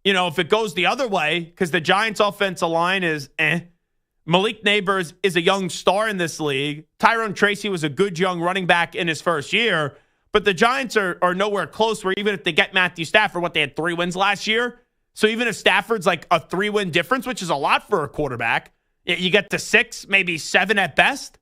if it goes the other way, because the Giants' offensive line is Malik Neighbors is a young star in this league. Tyrone Tracy was a good young running back in his first year. But the Giants are nowhere close where even if they get Matthew Stafford, they had 3 wins last year. So even if Stafford's like a 3-win difference, which is a lot for a quarterback, you get to 6, maybe 7 at best.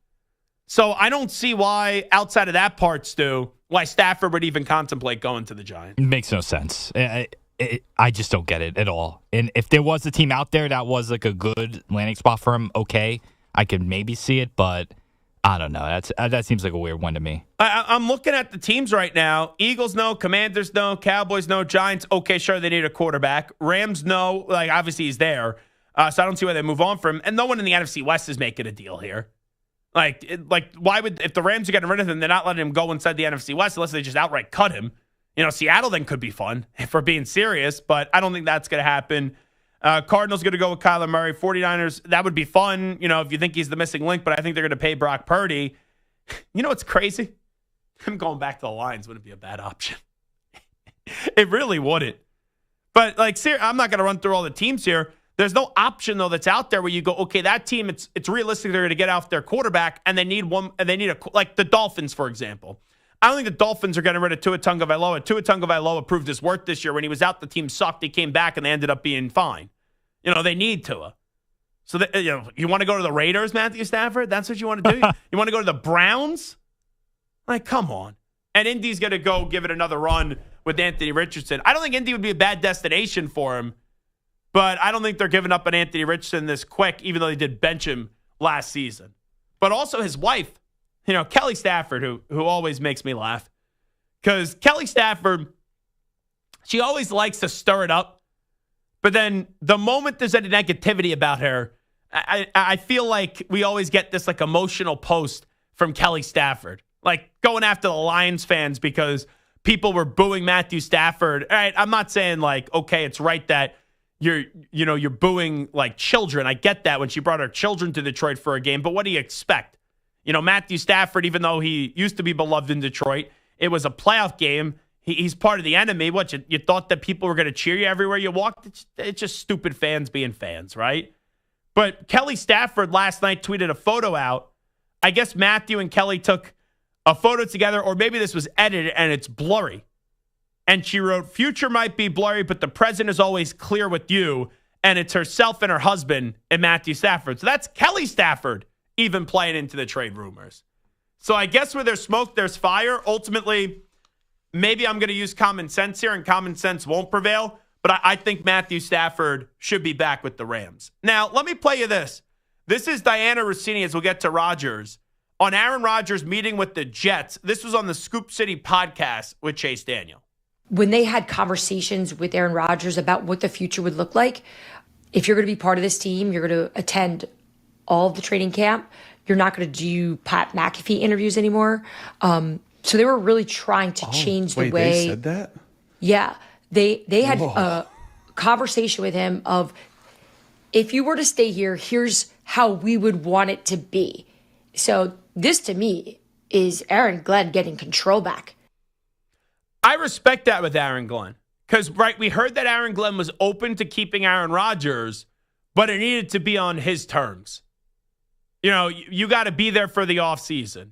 So I don't see why, outside of that part, Stu, why Stafford would even contemplate going to the Giants. It makes no sense. I just don't get it at all. And if there was a team out there that was like a good landing spot for him, okay, I could maybe see it, but I don't know. That seems like a weird one to me. I'm looking at the teams right now. Eagles, no. Commanders, no. Cowboys, no. Giants, okay, sure, they need a quarterback. Rams, no. Obviously he's there. So I don't see why they move on from him. And no one in the NFC West is making a deal here. Why would, if the Rams are getting rid of him, they're not letting him go inside the NFC West unless they just outright cut him. Seattle then could be fun if we're being serious, but I don't think that's going to happen. Cardinals going to go with Kyler Murray. 49ers, that would be fun, if you think he's the missing link, but I think they're going to pay Brock Purdy. You know what's crazy? Him going back to the Lions wouldn't be a bad option. It really wouldn't. But, I'm not going to run through all the teams here. There's no option, though, that's out there where you go, okay, that team, it's realistic they're going to get off their quarterback, and they need the Dolphins, for example. I don't think the Dolphins are getting rid of Tua Tagovailoa. Tua Tagovailoa proved his worth this year. When he was out, the team sucked. He came back, and they ended up being fine. They need Tua. So, you want to go to the Raiders, Matthew Stafford? That's what you want to do? You want to go to the Browns? Come on. And Indy's going to go give it another run with Anthony Richardson. I don't think Indy would be a bad destination for him, but I don't think they're giving up on Anthony Richardson this quick, even though they did bench him last season. But also his wife, Kelly Stafford, who always makes me laugh. Because Kelly Stafford, she always likes to stir it up. But then the moment there's any negativity about her, I feel like we always get this emotional post from Kelly Stafford. Going after the Lions fans because people were booing Matthew Stafford. All right, I'm not saying okay, it's right that you're booing children. I get that when she brought her children to Detroit for a game, but what do you expect? Matthew Stafford, even though he used to be beloved in Detroit, it was a playoff game. He's part of the enemy. What, you thought that people were going to cheer you everywhere you walked? It's just stupid fans being fans, right? But Kelly Stafford last night tweeted a photo out. I guess Matthew and Kelly took a photo together, or maybe this was edited and it's blurry. And she wrote, "Future might be blurry, but the present is always clear with you." And it's herself and her husband and Matthew Stafford. So that's Kelly Stafford even playing into the trade rumors. So I guess where there's smoke, there's fire. Ultimately, maybe I'm going to use common sense here, and common sense won't prevail. But I think Matthew Stafford should be back with the Rams. Now, let me play you this. This is Diana Rossini, as we'll get to Rodgers, on Aaron Rodgers meeting with the Jets. This was on the Scoop City podcast with Chase Daniel. When they had conversations with Aaron Rodgers about what the future would look like, if you're going to be part of this team, you're going to attend all of the training camp. You're not going to do Pat McAfee interviews anymore. So they were really trying to change the way. They said that? Yeah. They had a conversation with him of, if you were to stay here, here's how we would want it to be. So this, to me, is Aaron Glenn getting control back. I respect that with Aaron Glenn. Because, right, we heard that Aaron Glenn was open to keeping Aaron Rodgers, but it needed to be on his terms. You got to be there for the offseason.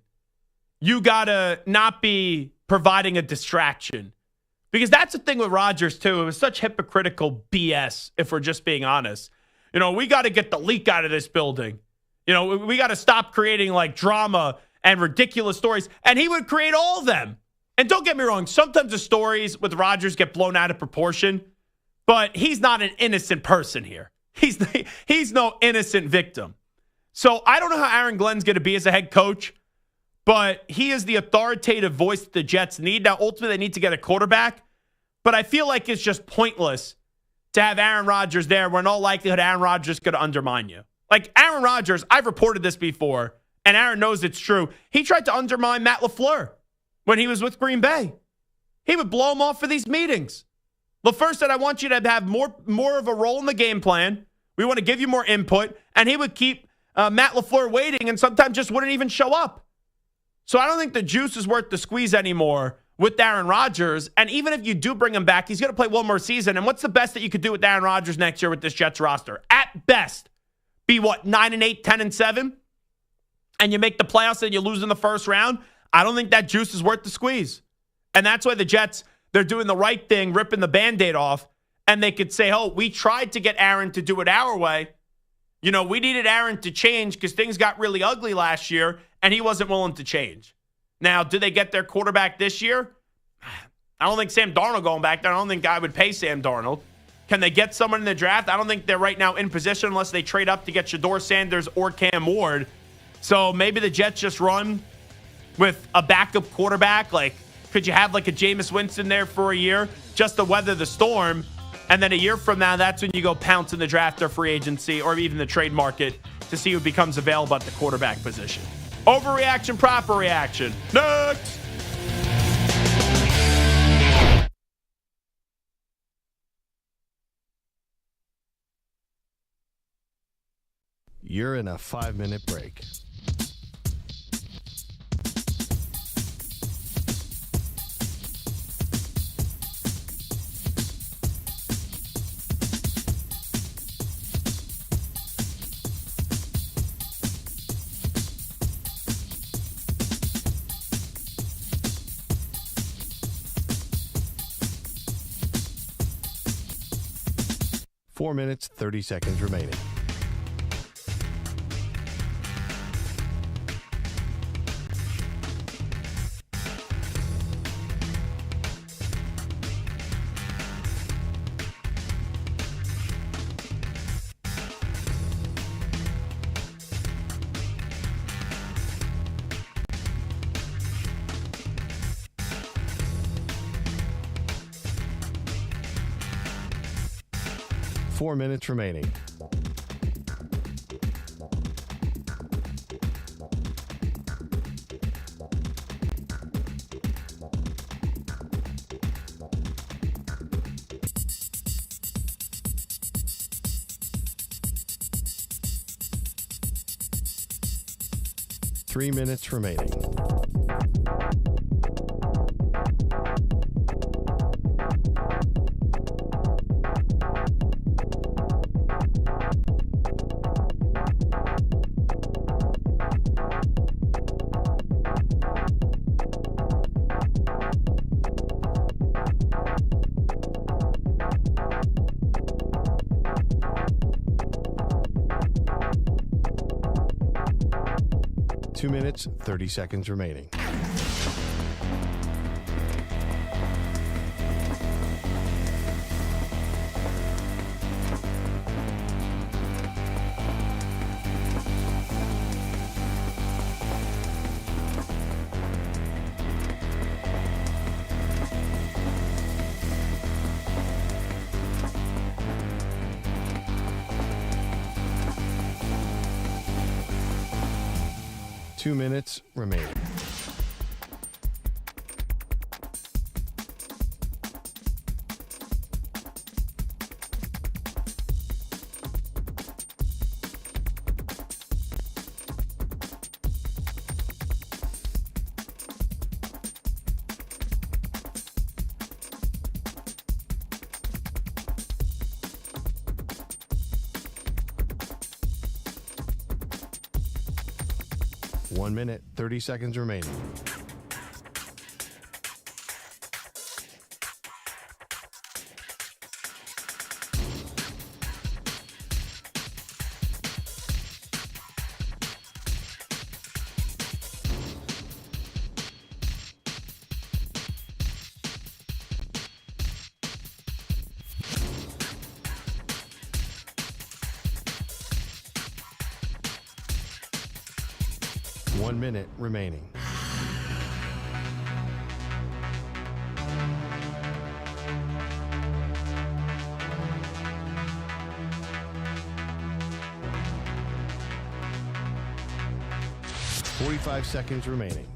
You got to not be providing a distraction. Because that's the thing with Rodgers, too. It was such hypocritical BS, if we're just being honest. We got to get the leak out of this building. We got to stop creating like drama and ridiculous stories. And he would create all of them. And don't get me wrong, sometimes the stories with Rodgers get blown out of proportion, but he's not an innocent person here. He's no innocent victim. So I don't know how Aaron Glenn's going to be as a head coach, but he is the authoritative voice that the Jets need. Now, ultimately, they need to get a quarterback, but I feel like it's just pointless to have Aaron Rodgers there when in all likelihood Aaron Rodgers is going to undermine you. Like Aaron Rodgers, I've reported this before, and Aaron knows it's true. He tried to undermine Matt LaFleur when he was with Green Bay. He would blow him off for these meetings. LaFleur said, I want you to have more of a role in the game plan. We want to give you more input. And he would keep Matt LaFleur waiting and sometimes just wouldn't even show up. So I don't think the juice is worth the squeeze anymore with Aaron Rodgers. And even if you do bring him back, he's going to play one more season. And what's the best that you could do with Aaron Rodgers next year with this Jets roster? At best, be 9-8, 10-7? And you make the playoffs and you lose in the first round? I don't think that juice is worth the squeeze. And that's why the Jets, they're doing the right thing, ripping the Band-Aid off. And they could say, oh, we tried to get Aaron to do it our way. We needed Aaron to change because things got really ugly last year, and he wasn't willing to change. Now, do they get their quarterback this year? I don't think Sam Darnold going back there. I don't think I would pay Sam Darnold. Can they get someone in the draft? I don't think they're right now in position unless they trade up to get Shedeur Sanders or Cam Ward. So maybe the Jets just run with a backup quarterback. Like, could you have like a Jameis Winston there for a year just to weather the storm? And then a year from now, that's when you go pounce in the draft or free agency or even the trade market to see who becomes available at the quarterback position. Overreaction, proper reaction. Next. You're in a 5-minute break. Four minutes, 30 seconds remaining. Four minutes remaining. Three minutes remaining. Two minutes, 30 seconds remaining. Two minutes remaining. One minute, 30 seconds remaining. 1 minute remaining. $45 seconds remaining.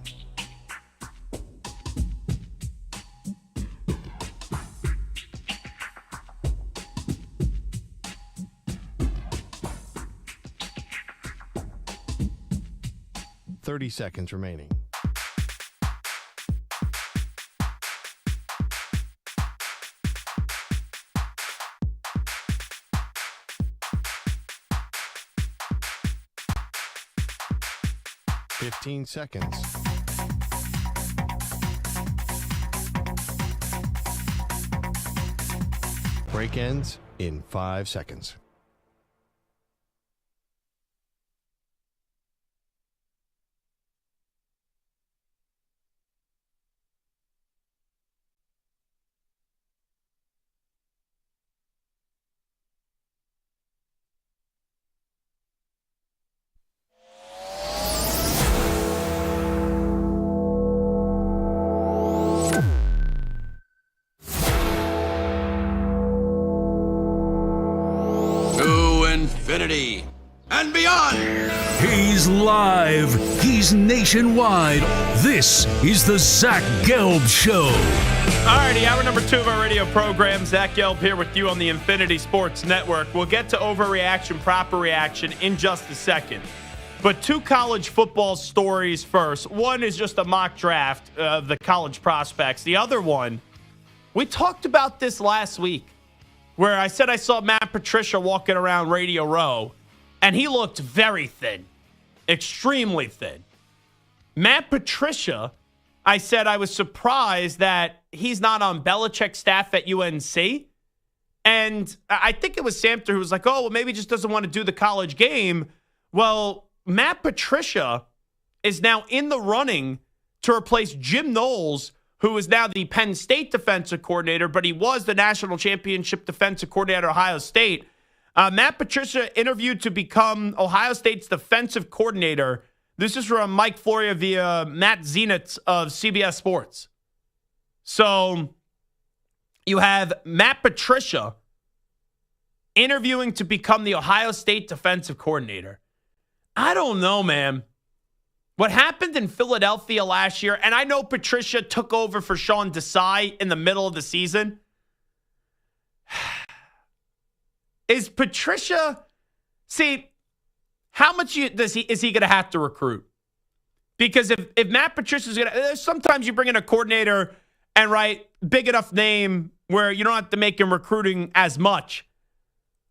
$30 seconds remaining. $15 seconds. Break ends in 5 seconds. Infinity and beyond. He's live. He's nationwide. This is the Zach Gelb Show. Alrighty, hour number 2 of our radio program. Zach Gelb here with you on the Infinity Sports Network. We'll get to overreaction, proper reaction in just a second. But 2 college football stories first. One is just a mock draft of the college prospects. The other one, we talked about this last week, where I said I saw Matt Patricia walking around Radio Row, and he looked very thin, extremely thin. Matt Patricia, I said I was surprised that he's not on Belichick's staff at UNC. And I think it was Samter who was like, oh, well, maybe he just doesn't want to do the college game. Well, Matt Patricia is now in the running to replace Jim Knowles, who is now the Penn State defensive coordinator, but he was the national championship defensive coordinator at Ohio State. Matt Patricia interviewed to become Ohio State's defensive coordinator. This is from Mike Floria via Matt Zenitz of CBS Sports. So you have Matt Patricia interviewing to become the Ohio State defensive coordinator. I don't know, man. What happened in Philadelphia last year, and I know Patricia took over for Sean Desai in the middle of the season. Is Patricia, see, how much is he going to have to recruit? Because if Matt Patricia's going to, sometimes you bring in a coordinator and, right, big enough name where you don't have to make him recruiting as much.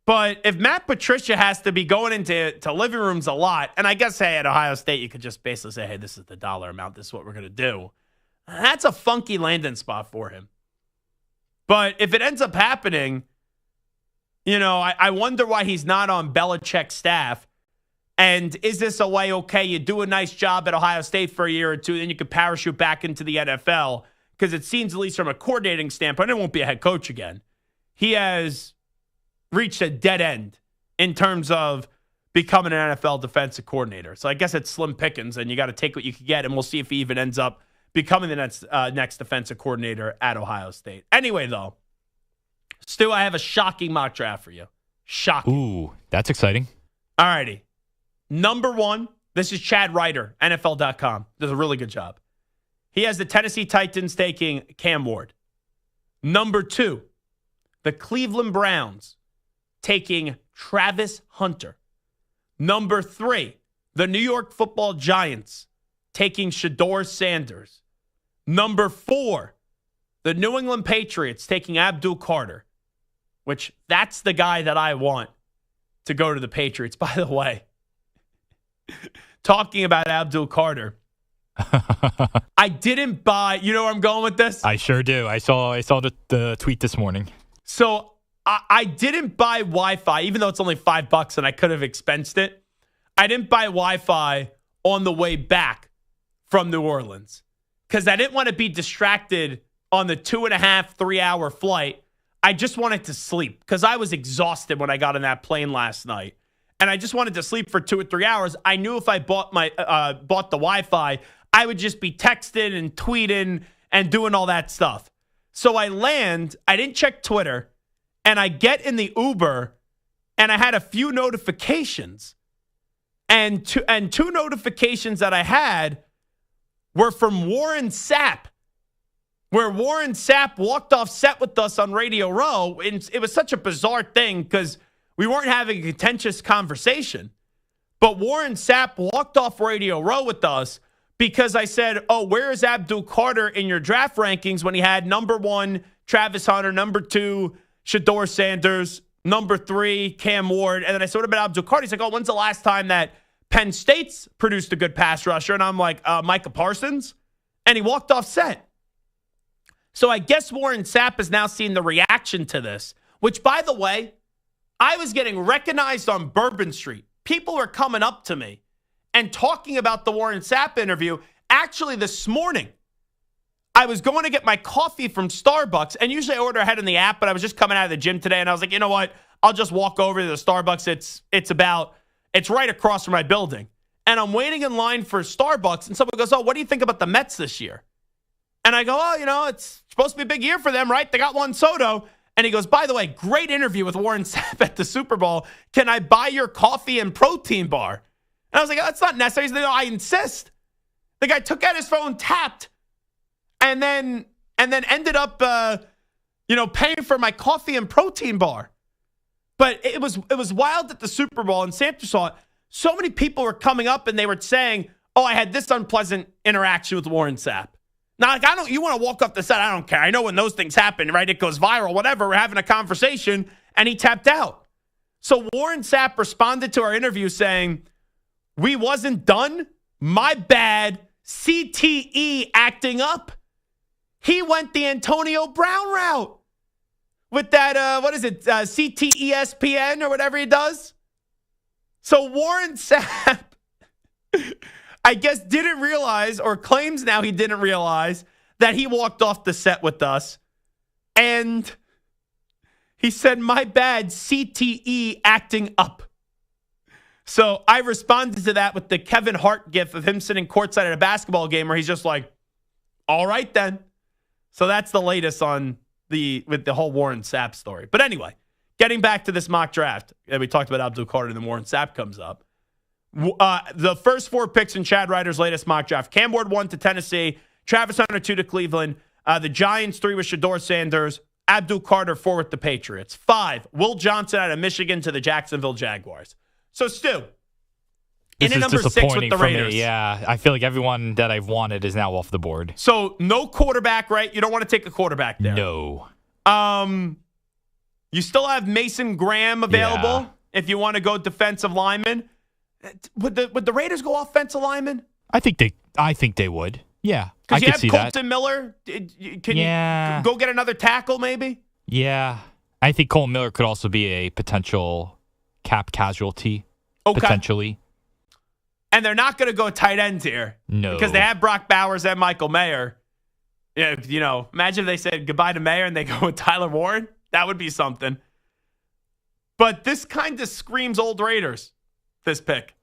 But if Matt Patricia has to be going into living rooms a lot, and I guess, hey, at Ohio State, you could just basically say, hey, this is the dollar amount. This is what we're going to do. That's a funky landing spot for him. But if it ends up happening, you know, I wonder why he's not on Belichick's staff. And is this a way, okay, you do a nice job at Ohio State for a year or two, then you could parachute back into the NFL? Because it seems, at least from a coordinating standpoint, it won't be a head coach again. He has reached a dead end in terms of becoming an NFL defensive coordinator. So I guess it's slim pickings, and you got to take what you can get, and we'll see if he even ends up becoming the next defensive coordinator at Ohio State. Anyway, though, Stu, I have a shocking mock draft for you. Shocking. Ooh, that's exciting. All righty. Number 1, this is Chad Ryder, NFL.com. Does a really good job. He has the Tennessee Titans taking Cam Ward. Number 2, the Cleveland Browns taking Travis Hunter. Number 3, the New York Football Giants taking Shedeur Sanders. Number 4, the New England Patriots taking Abdul Carter, which that's the guy that I want to go to the Patriots. By the way, talking about Abdul Carter, I didn't buy, you know where I'm going with this? I sure do. I saw the tweet this morning. So I didn't buy Wi-Fi, even though it's only $5 and I could have expensed it. I didn't buy Wi-Fi on the way back from New Orleans because I didn't want to be distracted on the 2.5, 3 hour flight. I just wanted to sleep because I was exhausted when I got on that plane last night. and I just wanted to sleep for 2 or 3 hours, I knew if I bought the Wi-Fi, I would just be texting and tweeting and doing all that stuff. So I didn't check Twitter, and I get in the Uber, and I had a few notifications. And two notifications that I had were from Warren Sapp, where Warren Sapp walked off set with us on Radio Row. And it was such a bizarre thing because we weren't having a contentious conversation. But Warren Sapp walked off Radio Row with us because I said, where is Abdul Carter in your draft rankings when he had number 1, Travis Hunter, number 2, Shedeur Sanders, number 3, Cam Ward. And then I said, what about Abdul Carter? He's like, when's the last time that Penn State's produced a good pass rusher? And I'm like, Micah Parsons. And he walked off set. So I guess Warren Sapp has now seen the reaction to this, which, by the way, I was getting recognized on Bourbon Street. People were coming up to me and talking about the Warren Sapp interview. Actually, this morning, I was going to get my coffee from Starbucks, and usually I order ahead in the app, but I was just coming out of the gym today, and I was like, you know what? I'll just walk over to the Starbucks. It's right across from my building. And I'm waiting in line for Starbucks, and someone goes, what do you think about the Mets this year? And I go, it's supposed to be a big year for them, right? They got Juan Soto. And he goes, by the way, great interview with Warren Sapp at the Super Bowl. Can I buy your coffee and protein bar? And I was like, that's not necessary. He said, no, I insist. The guy took out his phone, tapped, and then ended up, paying for my coffee and protein bar. But it was wild at the Super Bowl, and Santa saw it. So many people were coming up, and they were saying, I had this unpleasant interaction with Warren Sapp. Now, you want to walk up the set, I don't care. I know when those things happen, right? It goes viral, whatever. We're having a conversation, and he tapped out. So Warren Sapp responded to our interview saying, we wasn't done. My bad. CTE acting up. He went the Antonio Brown route with that, CTESPN or whatever he does. So Warren Sapp, I guess, didn't realize, or claims now he didn't realize, that he walked off the set with us. And he said, my bad, CTE acting up. So I responded to that with the Kevin Hart gif of him sitting courtside at a basketball game where he's just like, all right then. So that's the latest with the whole Warren Sapp story. But anyway, getting back to this mock draft, and we talked about Abdul Carter, and then Warren Sapp comes up. The first 4 picks in Chad Ryder's latest mock draft: Cam Ward 1 to Tennessee, Travis Hunter 2 to Cleveland, the Giants 3 with Shedeur Sanders, Abdul Carter 4 with the Patriots. 5, Will Johnson out of Michigan to the Jacksonville Jaguars. So, Stu, in at number 6 with the Raiders. Me. Yeah, I feel like everyone that I've wanted is now off the board. So, no quarterback, right? You don't want to take a quarterback there. No. You still have Mason Graham available if you want to go defensive lineman. Would the Raiders go offensive lineman? I think they would. Yeah, I could see that. Because you have Colton Miller. Can you go get another tackle maybe? Yeah. I think Colton Miller could also be a potential cap casualty. Okay. Potentially. And they're not going to go tight ends here. No. Because they have Brock Bowers and Michael Mayer. Yeah, imagine if they said goodbye to Mayer and they go with Tyler Warren. That would be something. But this kind of screams old Raiders, this pick.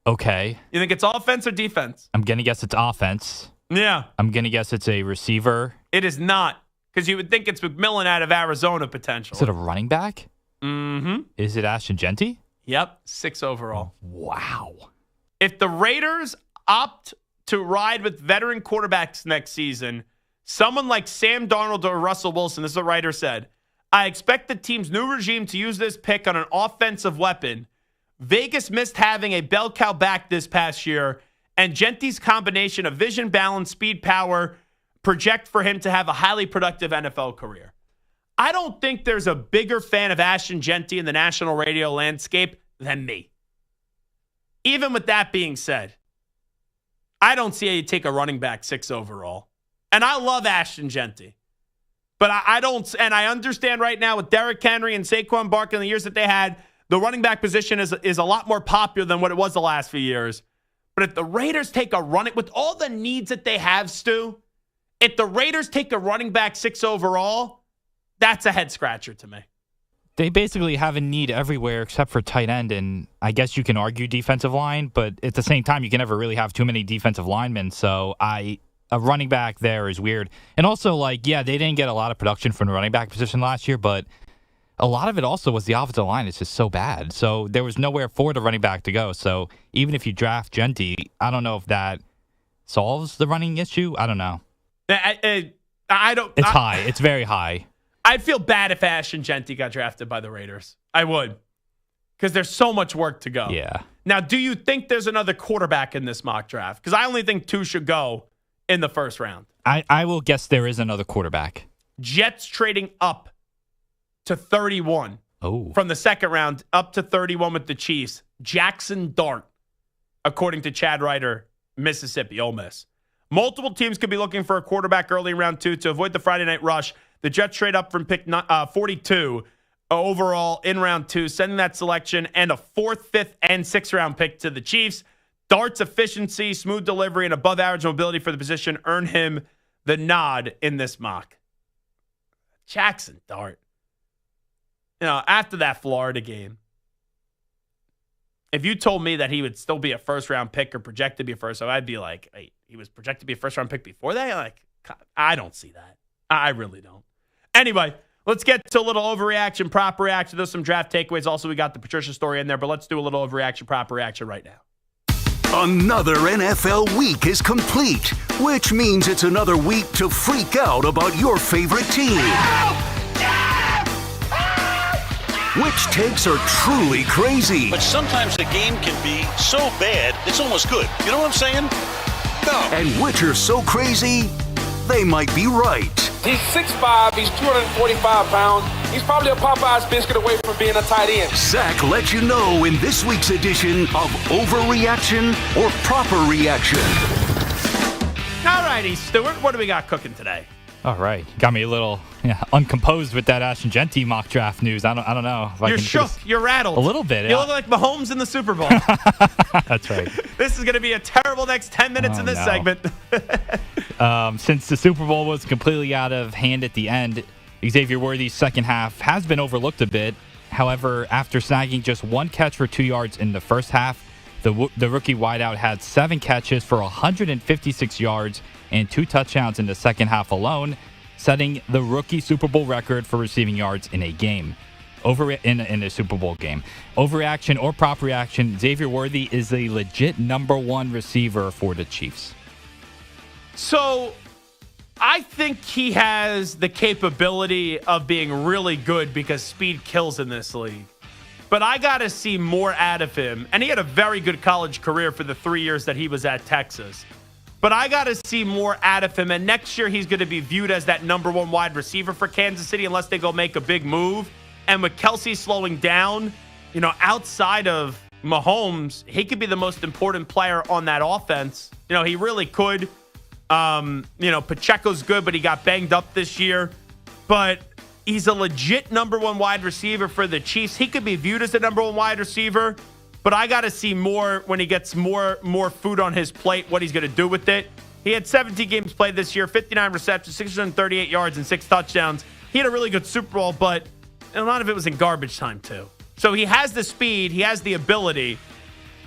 Okay. You think it's offense or defense? I'm going to guess it's offense. Yeah. I'm going to guess it's a receiver. It is not. Because you would think it's McMillan out of Arizona, potentially. Is it a running back? Mm-hmm. Is it Ashton Genty? Yep. 6 overall. Wow. If the Raiders opt to ride with veteran quarterbacks next season, someone like Sam Darnold or Russell Wilson, this is what Ryder said, I expect the team's new regime to use this pick on an offensive weapon. Vegas missed having a bell cow back this past year, and Genty's combination of vision, balance, speed, power project for him to have a highly productive NFL career. I don't think there's a bigger fan of Ashton Genty in the national radio landscape than me. Even with that being said, I don't see how you take a running back 6 overall. And I love Ashton Genty. But I don't, and I understand right now with Derrick Henry and Saquon Barkley in the years that they had, the running back position is a lot more popular than what it was the last few years. But if the Raiders take a running, with all the needs that they have, Stu, if the Raiders take a running back 6 overall, that's a head scratcher to me. they basically have a need everywhere except for tight end, and I guess you can argue defensive line, but at the same time, you can never really have too many defensive linemen, so a running back there is weird. And also, like, yeah, they didn't get a lot of production from the running back position last year, but a lot of it also was the offensive line is just so bad. So there was nowhere for the running back to go. So even if you draft Genty, I don't know if that solves the running issue. I don't know. I don't. It's high. It's very high. I'd feel bad if Ashton Genty got drafted by the Raiders. I would. Because there's so much work to go. Yeah. Now, do you think there's another quarterback in this mock draft? Because I only think 2 should go in the first round. I will guess there is another quarterback. Jets trading up to 31. Oh. From the second round up to 31 with the Chiefs. Jackson Dart, according to Chad Ryder, Mississippi, Ole Miss. Multiple teams could be looking for a quarterback early in round 2 to avoid the Friday night rush. The Jets trade up from pick 42 overall in round 2, sending that selection and a 4th, 5th, and 6th round pick to the Chiefs. Dart's efficiency, smooth delivery, and above-average mobility for the position earn him the nod in this mock. Jackson Dart. You know, after that Florida game, if you told me that he would still be a first-round pick or projected to be a first, I'd be like, hey, he was projected to be a first-round pick before that? Like, I don't see that. I really don't. Anyway, let's get to a little overreaction, proper reaction. There's some draft takeaways. Also, we got the Patricia story in there, but let's do a little overreaction, proper reaction right now. Another NFL week is complete, which means it's another week to freak out about your favorite team. Which takes are truly crazy. But sometimes the game can be so bad, it's almost good. You know what I'm saying? No. And which are so crazy, they might be right. He's 6'5", he's 245 pounds. He's probably a Popeye's biscuit away from being a tight end. Zach lets you know in this week's edition of Overreaction or Proper Reaction. All righty, Stuart, what do we got cooking today? All right. Got me a little uncomposed with that Ashton Genty mock draft news. I don't know. If You're shook. You're rattled. A little bit. You look like Mahomes in the Super Bowl. That's right. This is going to be a terrible next 10 minutes in this segment. Since the Super Bowl was completely out of hand at the end, Xavier Worthy's second half has been overlooked a bit. However, after snagging just 1 catch for 2 yards in the first half, the rookie wideout had 7 catches for 156 yards and 2 touchdowns in the second half alone, setting the rookie Super Bowl record for receiving yards in a game. In a Super Bowl game. Overreaction or proper reaction, Xavier Worthy is a legit number 1 receiver for the Chiefs. So, I think he has the capability of being really good because speed kills in this league. But I got to see more out of him. And he had a very good college career for the 3 years that he was at Texas. But I got to see more out of him. And next year, he's going to be viewed as that number 1 wide receiver for Kansas City unless they go make a big move. And with Kelsey slowing down, you know, outside of Mahomes, he could be the most important player on that offense. You know, he really could. Pacheco's good, but he got banged up this year. But he's a legit number 1 wide receiver for the Chiefs. He could be viewed as the number 1 wide receiver. But I got to see more when he gets more food on his plate, what he's going to do with it. He had 17 games played this year, 59 receptions, 638 yards, and 6 touchdowns. He had a really good Super Bowl, but a lot of it was in garbage time, too. So he has the speed. He has the ability.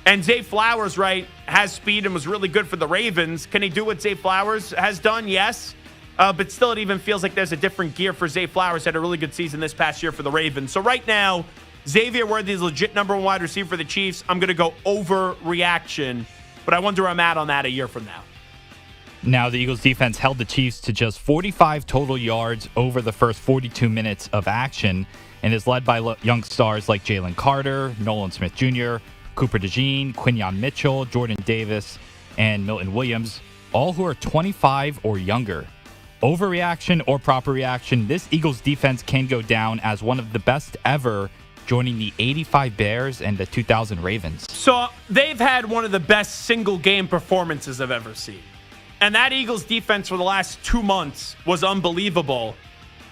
And Zay Flowers, right, has speed and was really good for the Ravens. Can he do what Zay Flowers has done? Yes. But still, it even feels like there's a different gear for Zay Flowers. Had a really good season this past year for the Ravens. So right now, Xavier Worthy is legit number 1 wide receiver for the Chiefs. I'm going to go overreaction, but I wonder where I'm at on that a year from now. Now, the Eagles defense held the Chiefs to just 45 total yards over the first 42 minutes of action and is led by young stars like Jalen Carter, Nolan Smith Jr., Cooper DeJean, Quinyon Mitchell, Jordan Davis, and Milton Williams, all who are 25 or younger. Overreaction or proper reaction, this Eagles defense can go down as one of the best ever, joining the 85 Bears and the 2000 Ravens. So they've had one of the best single-game performances I've ever seen. And that Eagles defense for the last 2 months was unbelievable.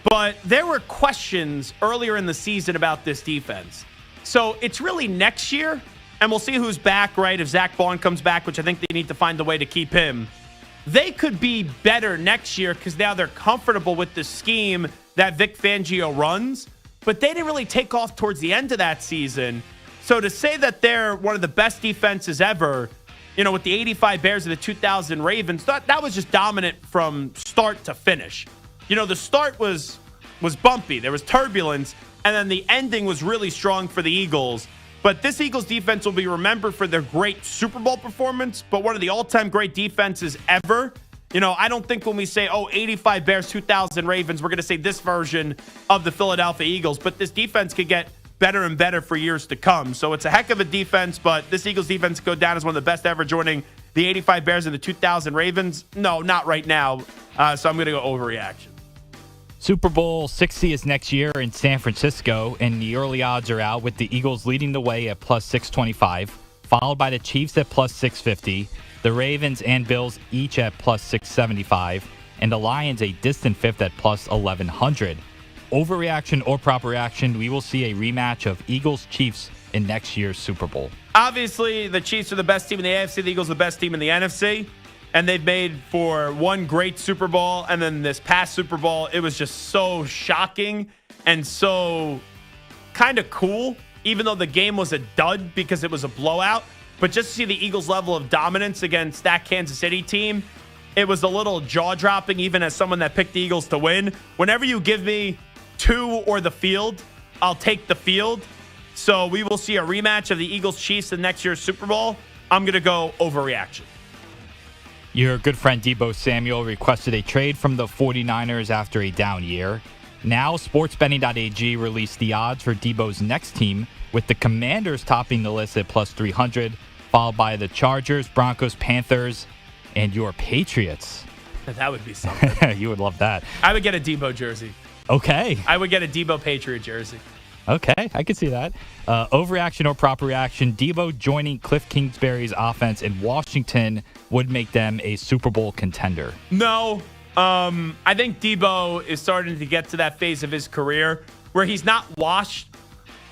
But there were questions earlier in the season about this defense. So it's really next year, and we'll see who's back, right? If Zach Bond comes back, which I think they need to find a way to keep him. They could be better next year because now they're comfortable with the scheme that Vic Fangio runs. but they didn't really take off towards the end of that season. So to say that they're one of the best defenses ever, with the 85 Bears and the 2000 Ravens, that was just dominant from start to finish. The start was bumpy. There was turbulence, and then the ending was really strong for the Eagles. But this Eagles defense will be remembered for their great Super Bowl performance, but one of the all-time great defenses ever. I don't think when we say, 85 Bears, 2000 Ravens, we're going to say this version of the Philadelphia Eagles. But this defense could get better and better for years to come. So it's a heck of a defense, but this Eagles defense go down as one of the best ever, joining the 85 Bears and the 2000 Ravens. No, not right now. So I'm going to go overreaction. Super Bowl 60 is next year in San Francisco, and the early odds are out with the Eagles leading the way at plus 625, followed by the Chiefs at plus 650, the Ravens and Bills each at plus 675, and the Lions a distant fifth at plus 1100. Overreaction or proper reaction, we will see a rematch of Eagles-Chiefs in next year's Super Bowl. Obviously, the Chiefs are the best team in the AFC, the Eagles are the best team in the NFC. And they've made for one great Super Bowl. And then this past Super Bowl, it was just so shocking and so kind of cool, even though the game was a dud because it was a blowout. But just to see the Eagles' level of dominance against that Kansas City team, it was a little jaw-dropping, even as someone that picked the Eagles to win. Whenever you give me 2 or the field, I'll take the field. So we will see a rematch of the Eagles-Chiefs in next year's Super Bowl. I'm going to go overreaction. Your good friend Deebo Samuel requested a trade from the 49ers after a down year. Now, sportsbetting.ag released the odds for Deebo's next team, with the Commanders topping the list at plus 300, followed by the Chargers, Broncos, Panthers, and your Patriots. That would be something. You would love that. I would get a Deebo jersey. Okay. I would get a Deebo Patriot jersey. Okay, I can see that. Overreaction or proper reaction, Deebo joining Cliff Kingsbury's offense in Washington would make them a Super Bowl contender. No. I think Deebo is starting to get to that phase of his career where he's not washed,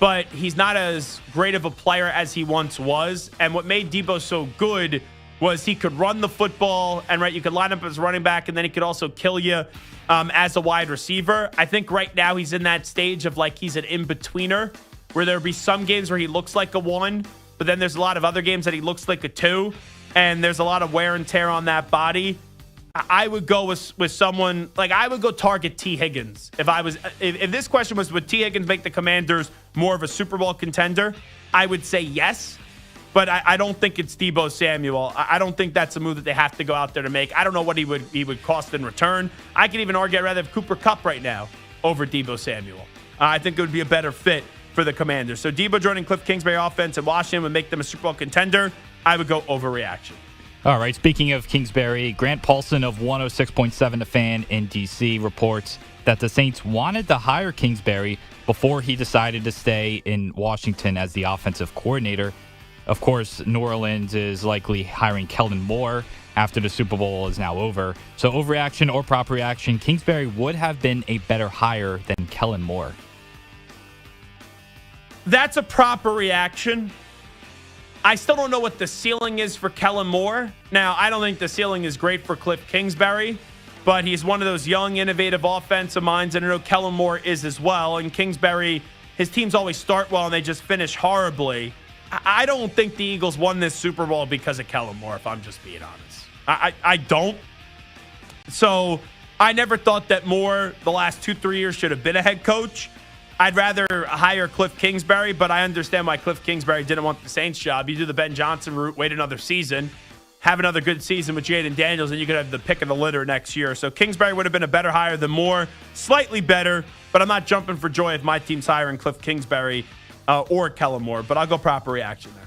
but he's not as great of a player as he once was. And what made Deebo so good was he could run the football, and you could line up as running back, and then he could also kill you as a wide receiver. I think right now he's in that stage of he's an in-betweener, where there'll be some games where he looks like a 1, but then there's a lot of other games that he looks like a 2, and there's a lot of wear and tear on that body. I would go with someone, I would go target T. Higgins. If this question was, would T. Higgins make the Commanders more of a Super Bowl contender? I would say yes. But I don't think it's Deebo Samuel. I don't think that's a move that they have to go out there to make. I don't know what he would cost in return. I could even argue I'd rather have Cooper Kupp right now over Deebo Samuel. I think it would be a better fit for the Commanders. So Deebo joining Cliff Kingsbury offense in Washington would make them a Super Bowl contender. I would go overreaction. All right, speaking of Kingsbury, Grant Paulson of 106.7 The Fan in D.C. reports that the Saints wanted to hire Kingsbury before he decided to stay in Washington as the offensive coordinator. Of course, New Orleans is likely hiring Kellen Moore after the Super Bowl is now over. So overreaction or proper reaction, Kingsbury would have been a better hire than Kellen Moore. That's a proper reaction. I still don't know what the ceiling is for Kellen Moore. Now, I don't think the ceiling is great for Cliff Kingsbury, but he's one of those young, innovative offensive minds, and I know Kellen Moore is as well. And Kingsbury, his teams always start well and they just finish horribly. I don't think the Eagles won this Super Bowl because of Kellen Moore, if I'm just being honest. I don't. So I never thought that Moore the last 2-3 years should have been a head coach. I'd rather hire Cliff Kingsbury, but I understand why Cliff Kingsbury didn't want the Saints job. You do the Ben Johnson route, wait another season, have another good season with Jaden Daniels, and you could have the pick of the litter next year. So Kingsbury would have been a better hire than Moore, slightly better, but I'm not jumping for joy if my team's hiring Cliff Kingsbury or Kellen Moore, but I'll go proper reaction there.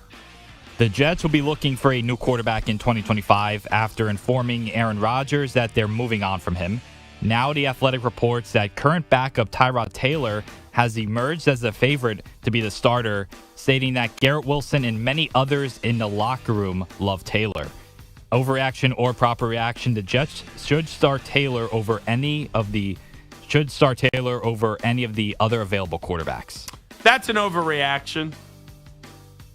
The Jets will be looking for a new quarterback in 2025 after informing Aaron Rodgers that they're moving on from him. Now The Athletic reports that current backup Tyrod Taylor has emerged as the favorite to be the starter, stating that Garrett Wilson and many others in the locker room love Taylor. Overreaction or proper reaction, the Jets should start Taylor over any of the other available quarterbacks. That's an overreaction.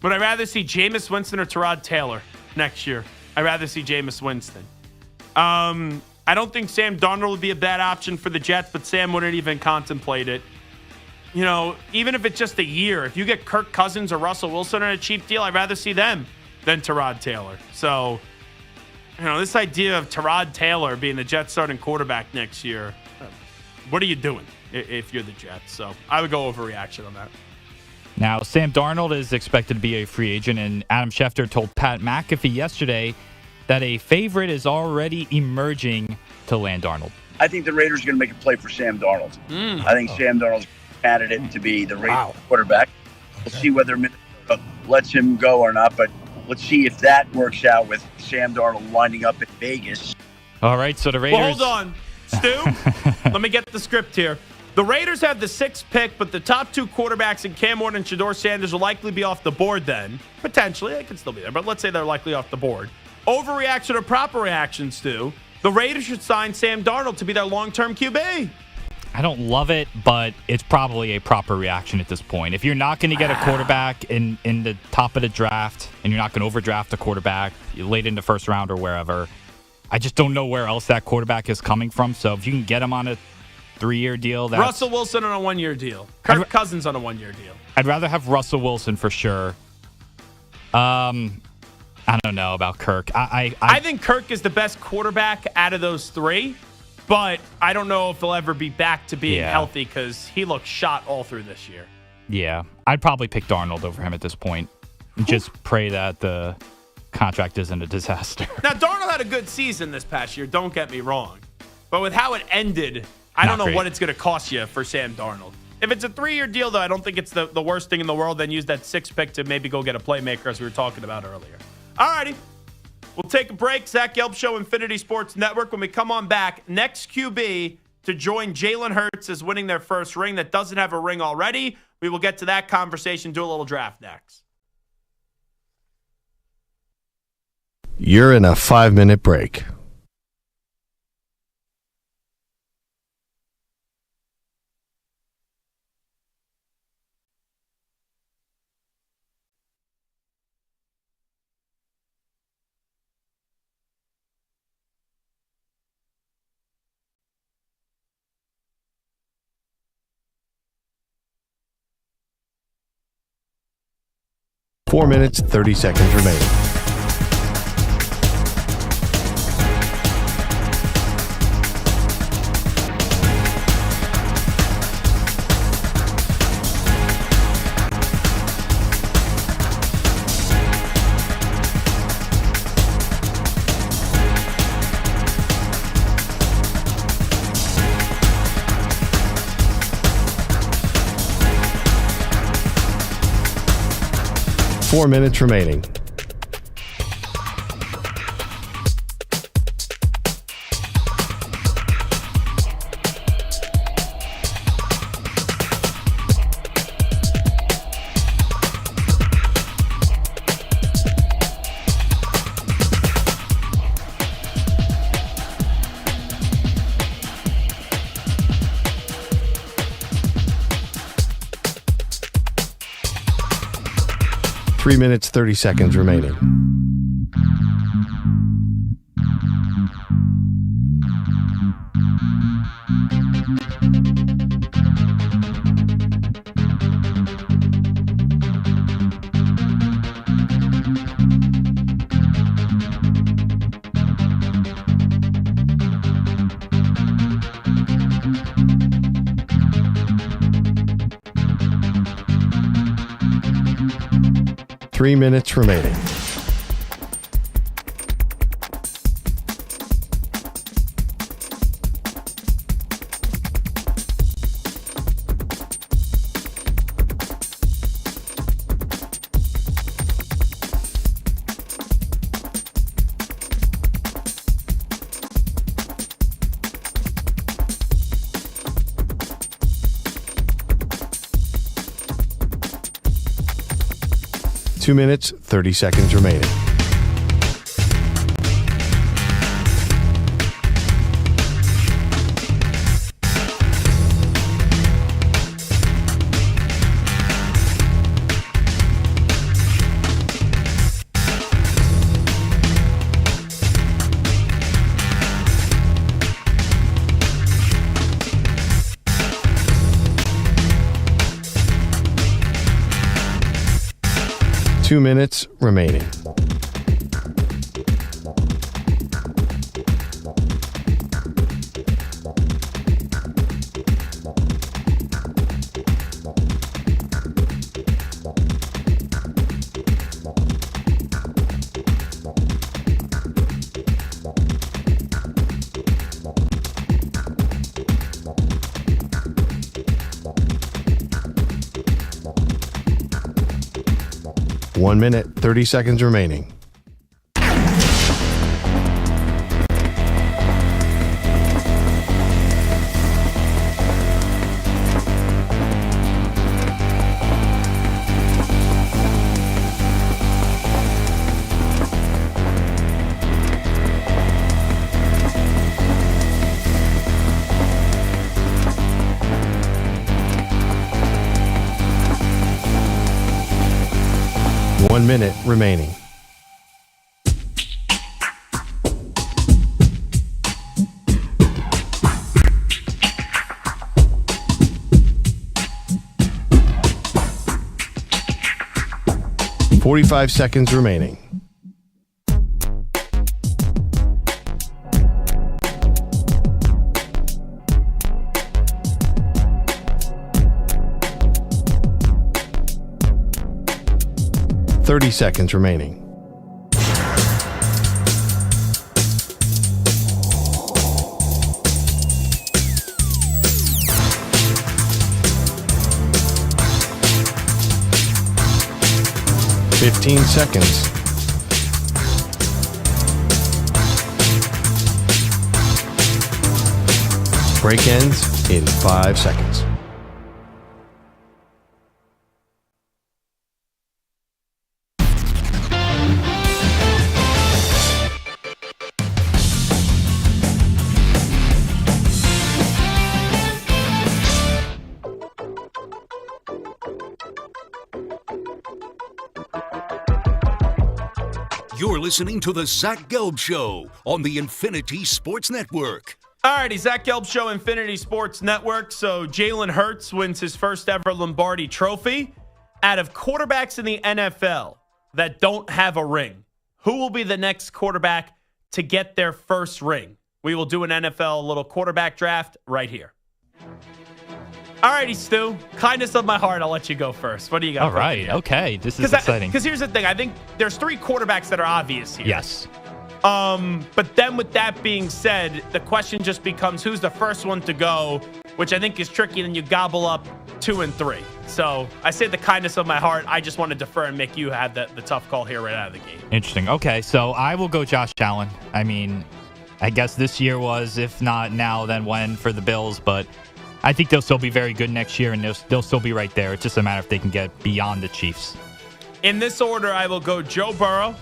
Would I rather see Jameis Winston or Tyrod Taylor next year? I'd rather see Jameis Winston. I don't think Sam Darnold would be a bad option for the Jets, but Sam wouldn't even contemplate it. even if it's just a year, if you get Kirk Cousins or Russell Wilson on a cheap deal, I'd rather see them than Tyrod Taylor. So, this idea of Tyrod Taylor being the Jets starting quarterback next year, what are you doing if you're the Jets? So I would go overreaction on that. Now, Sam Darnold is expected to be a free agent, and Adam Schefter told Pat McAfee yesterday that a favorite is already emerging to land Darnold. I think the Raiders are going to make a play for Sam Darnold. I think Sam Darnold's a candidate to be the Raiders quarterback. We'll see whether Minnesota lets him go or not, but let's see if that works out with Sam Darnold winding up in Vegas. All right, so the Raiders... Well, hold on. Stu, let me get the script here. The Raiders have the 6th pick, but the top 2 quarterbacks in Cam Ward and Shedeur Sanders will likely be off the board then. Potentially. They could still be there, but let's say they're likely off the board. Overreaction or proper reaction, Stu? The Raiders should sign Sam Darnold to be their long-term QB. I don't love it, but it's probably a proper reaction at this point. If you're not going to get a quarterback in the top of the draft, and you're not going to overdraft a quarterback late in the first round or wherever, I just don't know where else that quarterback is coming from. So if you can get him on a 3-year deal, that's... Russell Wilson on a 1-year deal. Kirk Cousins on a 1-year deal. I'd rather have Russell Wilson for sure. I don't know about Kirk. I think Kirk is the best quarterback out of those 3, but I don't know if he'll ever be back to being healthy because he looks shot all through this year. Yeah, I'd probably pick Darnold over him at this point. And just pray that the contract isn't a disaster. Now, Darnold had a good season this past year, don't get me wrong. But with how it ended, I don't know what it's going to cost you for Sam Darnold. If it's a 3-year deal, though, I don't think it's the worst thing in the world. Then use that 6th pick to maybe go get a playmaker, as we were talking about earlier. All righty. We'll take a break. Zach Gelb Show, Infinity Sports Network. When we come on back, next QB to join Jalen Hurts as winning their first ring that doesn't have a ring already. We will get to that conversation, do a little draft next. You're in a 5-minute break. Four minutes, 30 seconds remaining. Four minutes remaining. Three minutes, 30 seconds remaining. Three minutes remaining. 2 minutes, 30 seconds remaining. 2 minutes remaining. One minute, 30 seconds remaining. One minute remaining. .45 seconds remaining. .30 seconds remaining. .15 seconds. Break ends in 5 seconds. You're listening to the Zach Gelb Show on the Infinity Sports Network. Alrighty, Zach Gelb Show, Infinity Sports Network. So Jalen Hurts wins his first ever Lombardi Trophy. Out of quarterbacks in the NFL that don't have a ring, who will be the next quarterback to get their first ring? We will do an NFL little quarterback draft right here. Alrighty, Stu. Kindness of my heart, I'll let you go first. What do you got? All right. Okay. This is exciting. Because here's the thing. I think there's 3 quarterbacks that are obvious here. Yes. But then with that being said, the question just becomes who's the first one to go, which I think is tricky, and then you gobble up 2 and 3. So I say the kindness of my heart. I just want to defer and make you have the tough call here right out of the gate. Interesting. Okay, so I will go Josh Allen. I mean, I guess this year was, if not now, then when for the Bills, but I think they'll still be very good next year, and they'll still be right there. It's just a matter if they can get beyond the Chiefs. In this order, I will go Joe Burrow.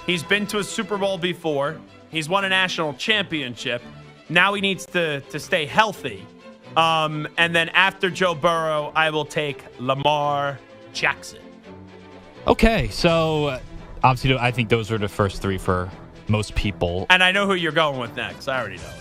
He's been to a Super Bowl before. He's won a national championship. Now he needs to stay healthy. And then after Joe Burrow, I will take Lamar Jackson. Okay, so obviously I think those are the first 3 for most people. And I know who you're going with next. I already know it.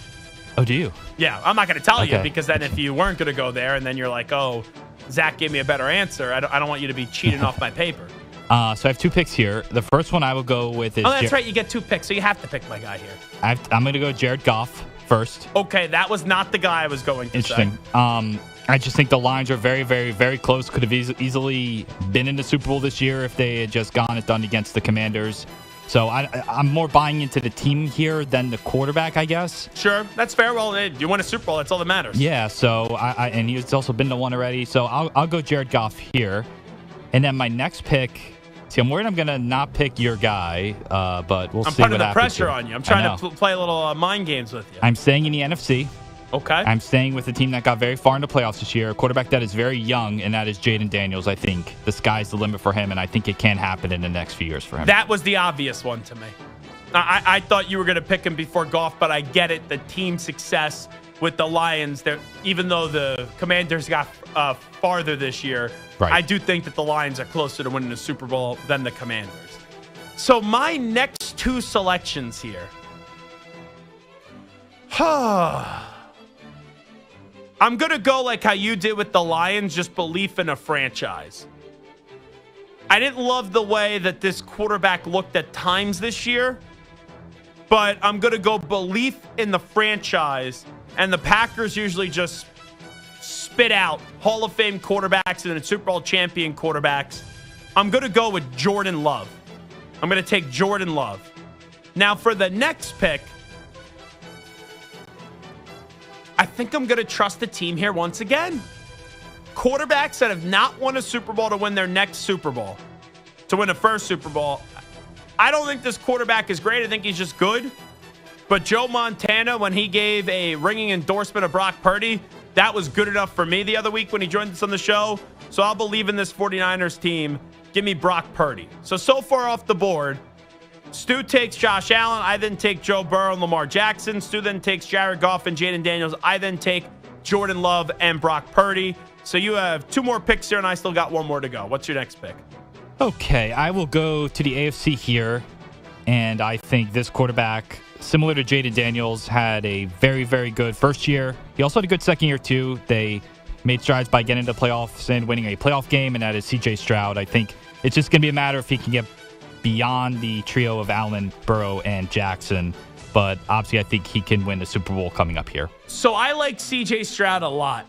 Oh, do you? Yeah, I'm not going to tell you, because then if you weren't going to go there and then you're like, oh, Zach gave me a better answer, I don't want you to be cheating off my paper. So I have 2 picks here. The first one I will go with is... Oh, that's right. You get 2 picks, so you have to pick my guy here. I'm going to go Jared Goff first. Okay, that was not the guy I was going to Interesting. say. I just think the lines are very, very, very close. Could have easily been in the Super Bowl this year if they had just gone and done against the Commanders. So I'm more buying into the team here than the quarterback, I guess. Sure, that's fair. Well, you won a Super Bowl. That's all that matters. Yeah, so and he's also been to one already. So I'll go Jared Goff here. And then my next pick, see, I'm worried I'm going to not pick your guy, but we'll see what happens. I'm putting the pressure on you. I'm trying to play a little mind games with you. I'm staying in the NFC. Okay. I'm staying with the team that got very far in the playoffs this year, a quarterback that is very young, and that is Jaden Daniels. I think the sky's the limit for him, and I think it can happen in the next few years for him. That was the obvious one to me. I thought you were going to pick him before Goff, but I get it. The team success with the Lions, even though the Commanders got farther this year, right. I do think that the Lions are closer to winning the Super Bowl than the Commanders. So my next 2 selections here. I'm going to go like how you did with the Lions, just belief in a franchise. I didn't love the way that this quarterback looked at times this year, but I'm going to go belief in the franchise, and the Packers usually just spit out Hall of Fame quarterbacks and then Super Bowl champion quarterbacks. I'm going to go with Jordan Love. I'm going to take Jordan Love. Now, for the next pick, I think I'm going to trust the team here once again. Quarterbacks that have not won a Super Bowl to win their next Super Bowl, to win a first Super Bowl. I don't think this quarterback is great. I think he's just good. But Joe Montana, when he gave a ringing endorsement of Brock Purdy, that was good enough for me the other week when he joined us on the show. So I'll believe in this 49ers team. Give me Brock Purdy. So far off the board, Stu takes Josh Allen. I then take Joe Burrow and Lamar Jackson. Stu then takes Jared Goff and Jaden Daniels. I then take Jordan Love and Brock Purdy. So you have 2 more picks here, and I still got 1 more to go. What's your next pick? Okay, I will go to the AFC here, and I think this quarterback, similar to Jaden Daniels, had a very, very good first year. He also had a good second year, too. They made strides by getting to the playoffs and winning a playoff game, and that is C.J. Stroud. I think it's just going to be a matter if he can get beyond the trio of Allen, Burrow, and Jackson. But obviously, I think he can win the Super Bowl coming up here. So I like C.J. Stroud a lot.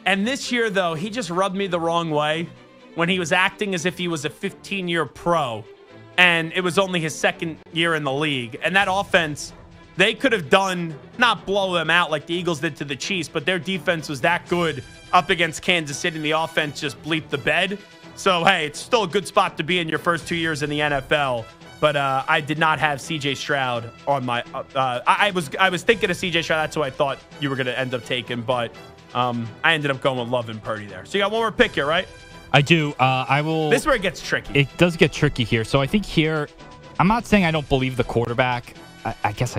And this year, though, he just rubbed me the wrong way when he was acting as if he was a 15-year pro, and it was only his second year in the league. And that offense, they could have done, not blow them out like the Eagles did to the Chiefs, but their defense was that good up against Kansas City, and the offense just bleeped the bed. So, hey, it's still a good spot to be in your first 2 years in the NFL. But I did not have C.J. Stroud on my I was thinking of C.J. Stroud. That's who I thought you were going to end up taking, but I ended up going with Love and Purdy there. So you got 1 more pick here, right? I do. I will. This is where it gets tricky. It does get tricky here. So I think here, I'm not saying I don't believe the quarterback. I guess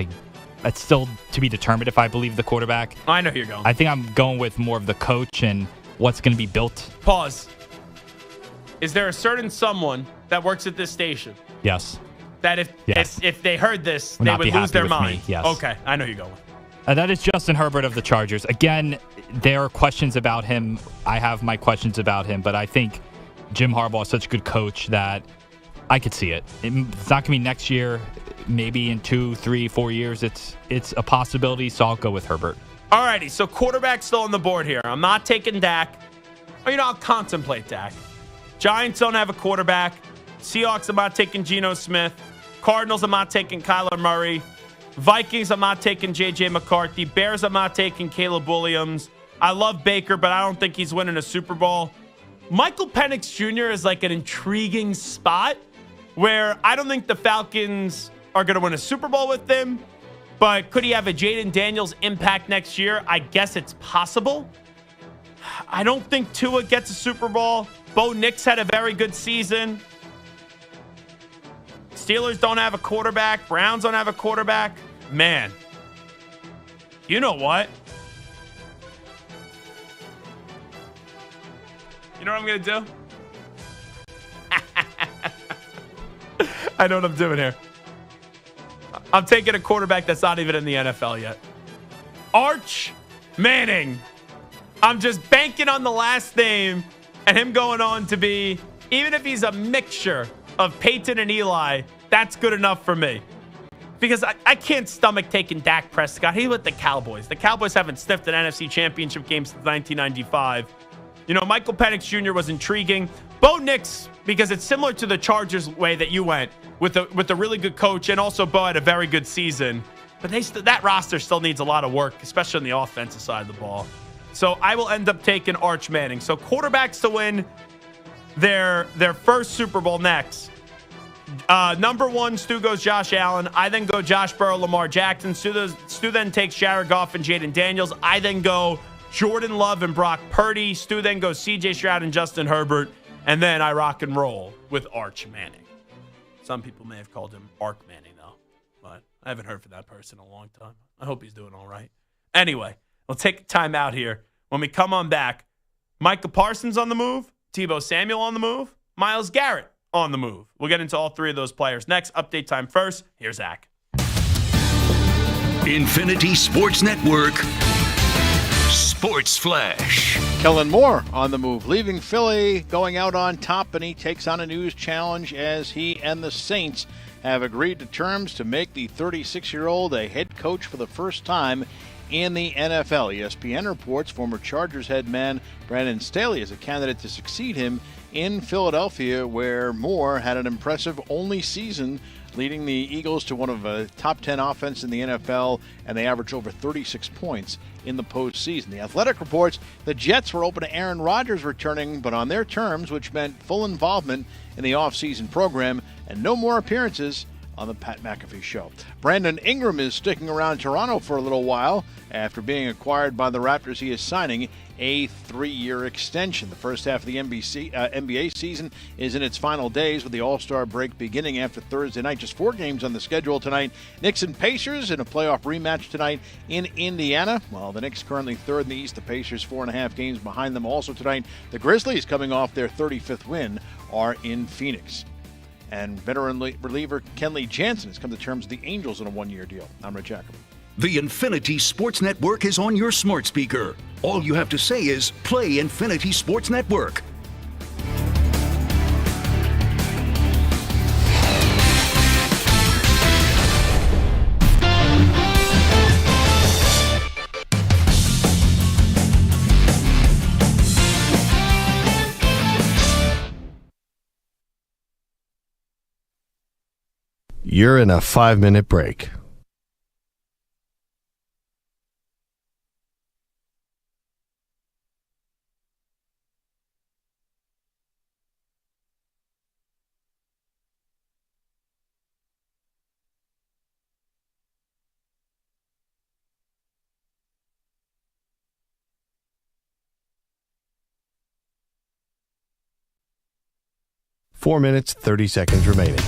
it's still to be determined if I believe the quarterback. I know who you're going. I think I'm going with more of the coach and what's going to be built. Pause. Is there a certain someone that works at this station? Yes. That if they heard this, Would they not would be lose happy their with mind. me, yes. Okay, I know who you're going with. That is Justin Herbert of the Chargers. Again, there are questions about him. I have my questions about him, but I think Jim Harbaugh is such a good coach that I could see it. It's not going to be next year, maybe in 2, 3, 4 years. It's a possibility, so I'll go with Herbert. All righty, so quarterback still on the board here. I'm not taking Dak. Or, I'll contemplate Dak. Giants don't have a quarterback. Seahawks, I'm not taking Geno Smith. Cardinals, I'm not taking Kyler Murray. Vikings, I'm not taking J.J. McCarthy. Bears, I'm not taking Caleb Williams. I love Baker, but I don't think he's winning a Super Bowl. Michael Penix Jr. is like an intriguing spot where I don't think the Falcons are going to win a Super Bowl with him, but could he have a Jaden Daniels impact next year? I guess it's possible. I don't think Tua gets a Super Bowl. Bo Nix had a very good season. Steelers don't have a quarterback. Browns don't have a quarterback. Man, you know what? You know what I'm going to do? I know what I'm doing here. I'm taking a quarterback that's not even in the NFL yet. Arch Manning. I'm just banking on the last name and him going on to be, even if he's a mixture of Peyton and Eli, that's good enough for me. Because I can't stomach taking Dak Prescott. He's with the Cowboys. The Cowboys haven't sniffed an NFC championship game since 1995. Michael Penix Jr. was intriguing. Bo Nix, because it's similar to the Chargers way that you went with a really good coach, and also Bo had a very good season. But that roster still needs a lot of work, especially on the offensive side of the ball. So I will end up taking Arch Manning. So quarterbacks to win their first Super Bowl next. Number 1, Stu goes Josh Allen. I then go Josh Burrow, Lamar Jackson. Stu then takes Jared Goff and Jaden Daniels. I then go Jordan Love and Brock Purdy. Stu then goes C.J. Stroud and Justin Herbert. And then I rock and roll with Arch Manning. Some people may have called him Ark Manning, though. But I haven't heard from that person in a long time. I hope he's doing all right. Anyway, we'll take a time out here. When we come on back, Micah Parsons on the move, Tebow Samuel on the move, Myles Garrett on the move. We'll get into all 3 of those players next. Update time first. Here's Zach. Infinity Sports Network Sports Flash. Kellen Moore on the move, leaving Philly, going out on top, and he takes on a news challenge as he and the Saints have agreed to terms to make the 36-year-old a head coach for the first time in the NFL. ESPN reports former Chargers head man Brandon Staley is a candidate to succeed him in Philadelphia, where Moore had an impressive only season, leading the Eagles to one of a top 10 offense in the NFL, and they averaged over 36 points in the postseason. The Athletic reports the Jets were open to Aaron Rodgers returning, but on their terms, which meant full involvement in the offseason program and no more appearances on the Pat McAfee Show. Brandon Ingram is sticking around Toronto for a little while. After being acquired by the Raptors, he is signing a 3-year extension. The first half of the NBA season is in its final days, with the All-Star break beginning after Thursday night. Just 4 games on the schedule tonight. Knicks and Pacers in a playoff rematch tonight in Indiana. While the Knicks currently third in the East, the Pacers 4.5 games behind them. Also tonight, the Grizzlies, coming off their 35th win, are in Phoenix. And veteran reliever Kenley Jansen has come to terms with the Angels in a 1-year deal. I'm Rich Ackerman. The Infinity Sports Network is on your smart speaker. All you have to say is play Infinity Sports Network. You're in a 5-minute break. Four minutes, 30 seconds remaining.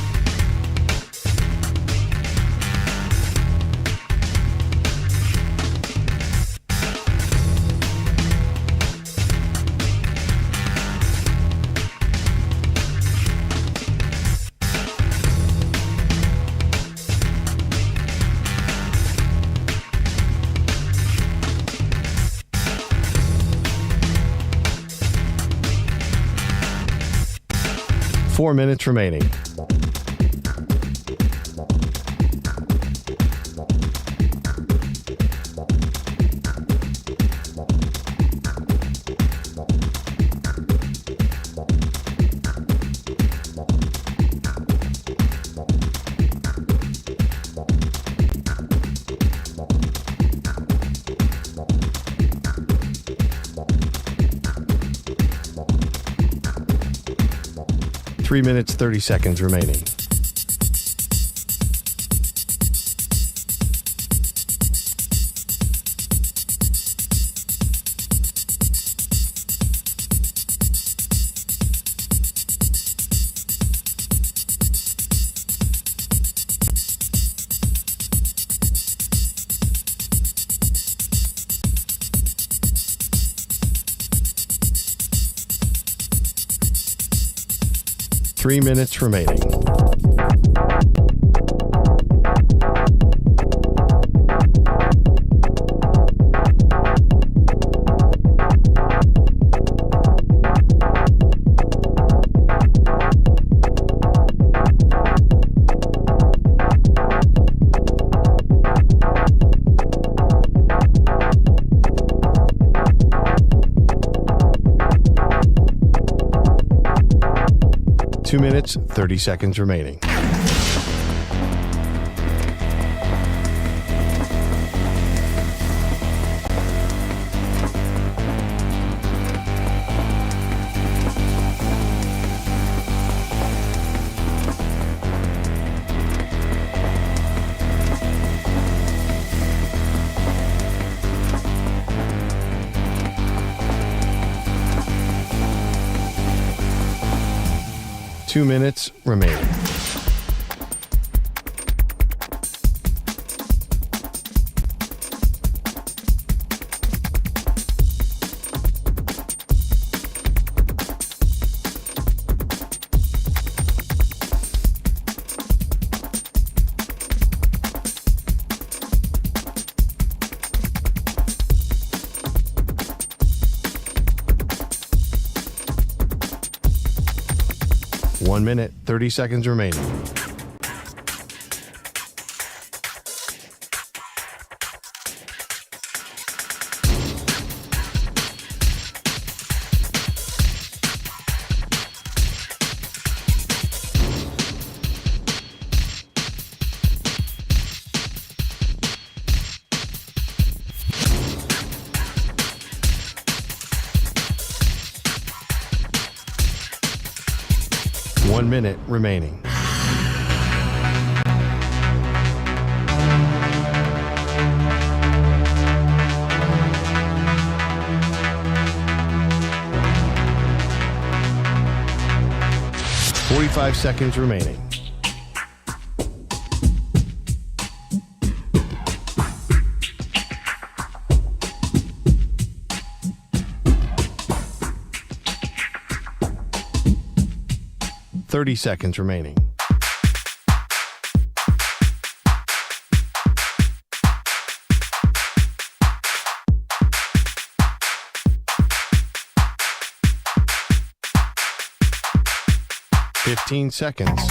Four minutes remaining. Three minutes, 30 seconds remaining. Three minutes remaining. Two minutes, 30 seconds remaining. Two minutes remaining. 1 minute, 30 seconds remaining. One minute remaining. Forty-five seconds remaining. Thirty seconds remaining. Fifteen seconds.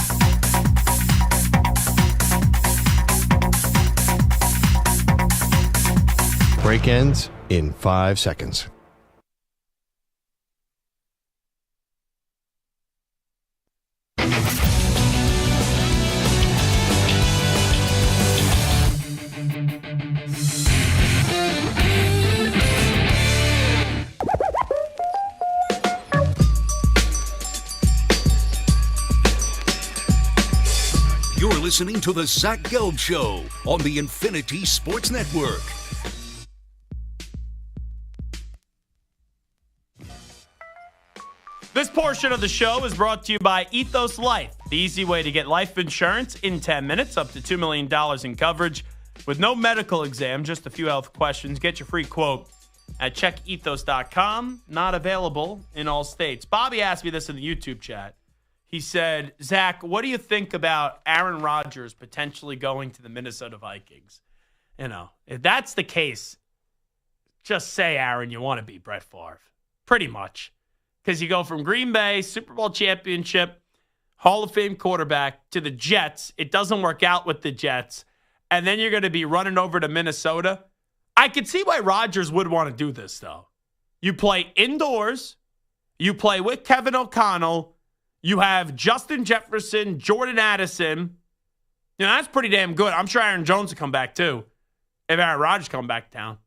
Break ends in 5 seconds. You're listening to the Zach Gelb Show on the Infinity Sports Network. This portion of the show is brought to you by Ethos Life, the easy way to get life insurance in 10 minutes, up to $2 million in coverage with no medical exam, just a few health questions. Get your free quote at checkethos.com. Not available in all states. Bobby asked me this in the YouTube chat. He said, Zach, what do you think about Aaron Rodgers potentially going to the Minnesota Vikings? You know, if that's the case, just say, Aaron, you want to be Brett Favre. Pretty much. Because you go from Green Bay, Super Bowl championship, Hall of Fame quarterback, to the Jets. It doesn't work out with the Jets. And then you're going to be running over to Minnesota. I could see why Rodgers would want to do this, though. You play indoors. You play with Kevin O'Connell. You have Justin Jefferson, Jordan Addison. You know, that's pretty damn good. I'm sure Aaron Jones will come back, too, if Aaron Rodgers come back down.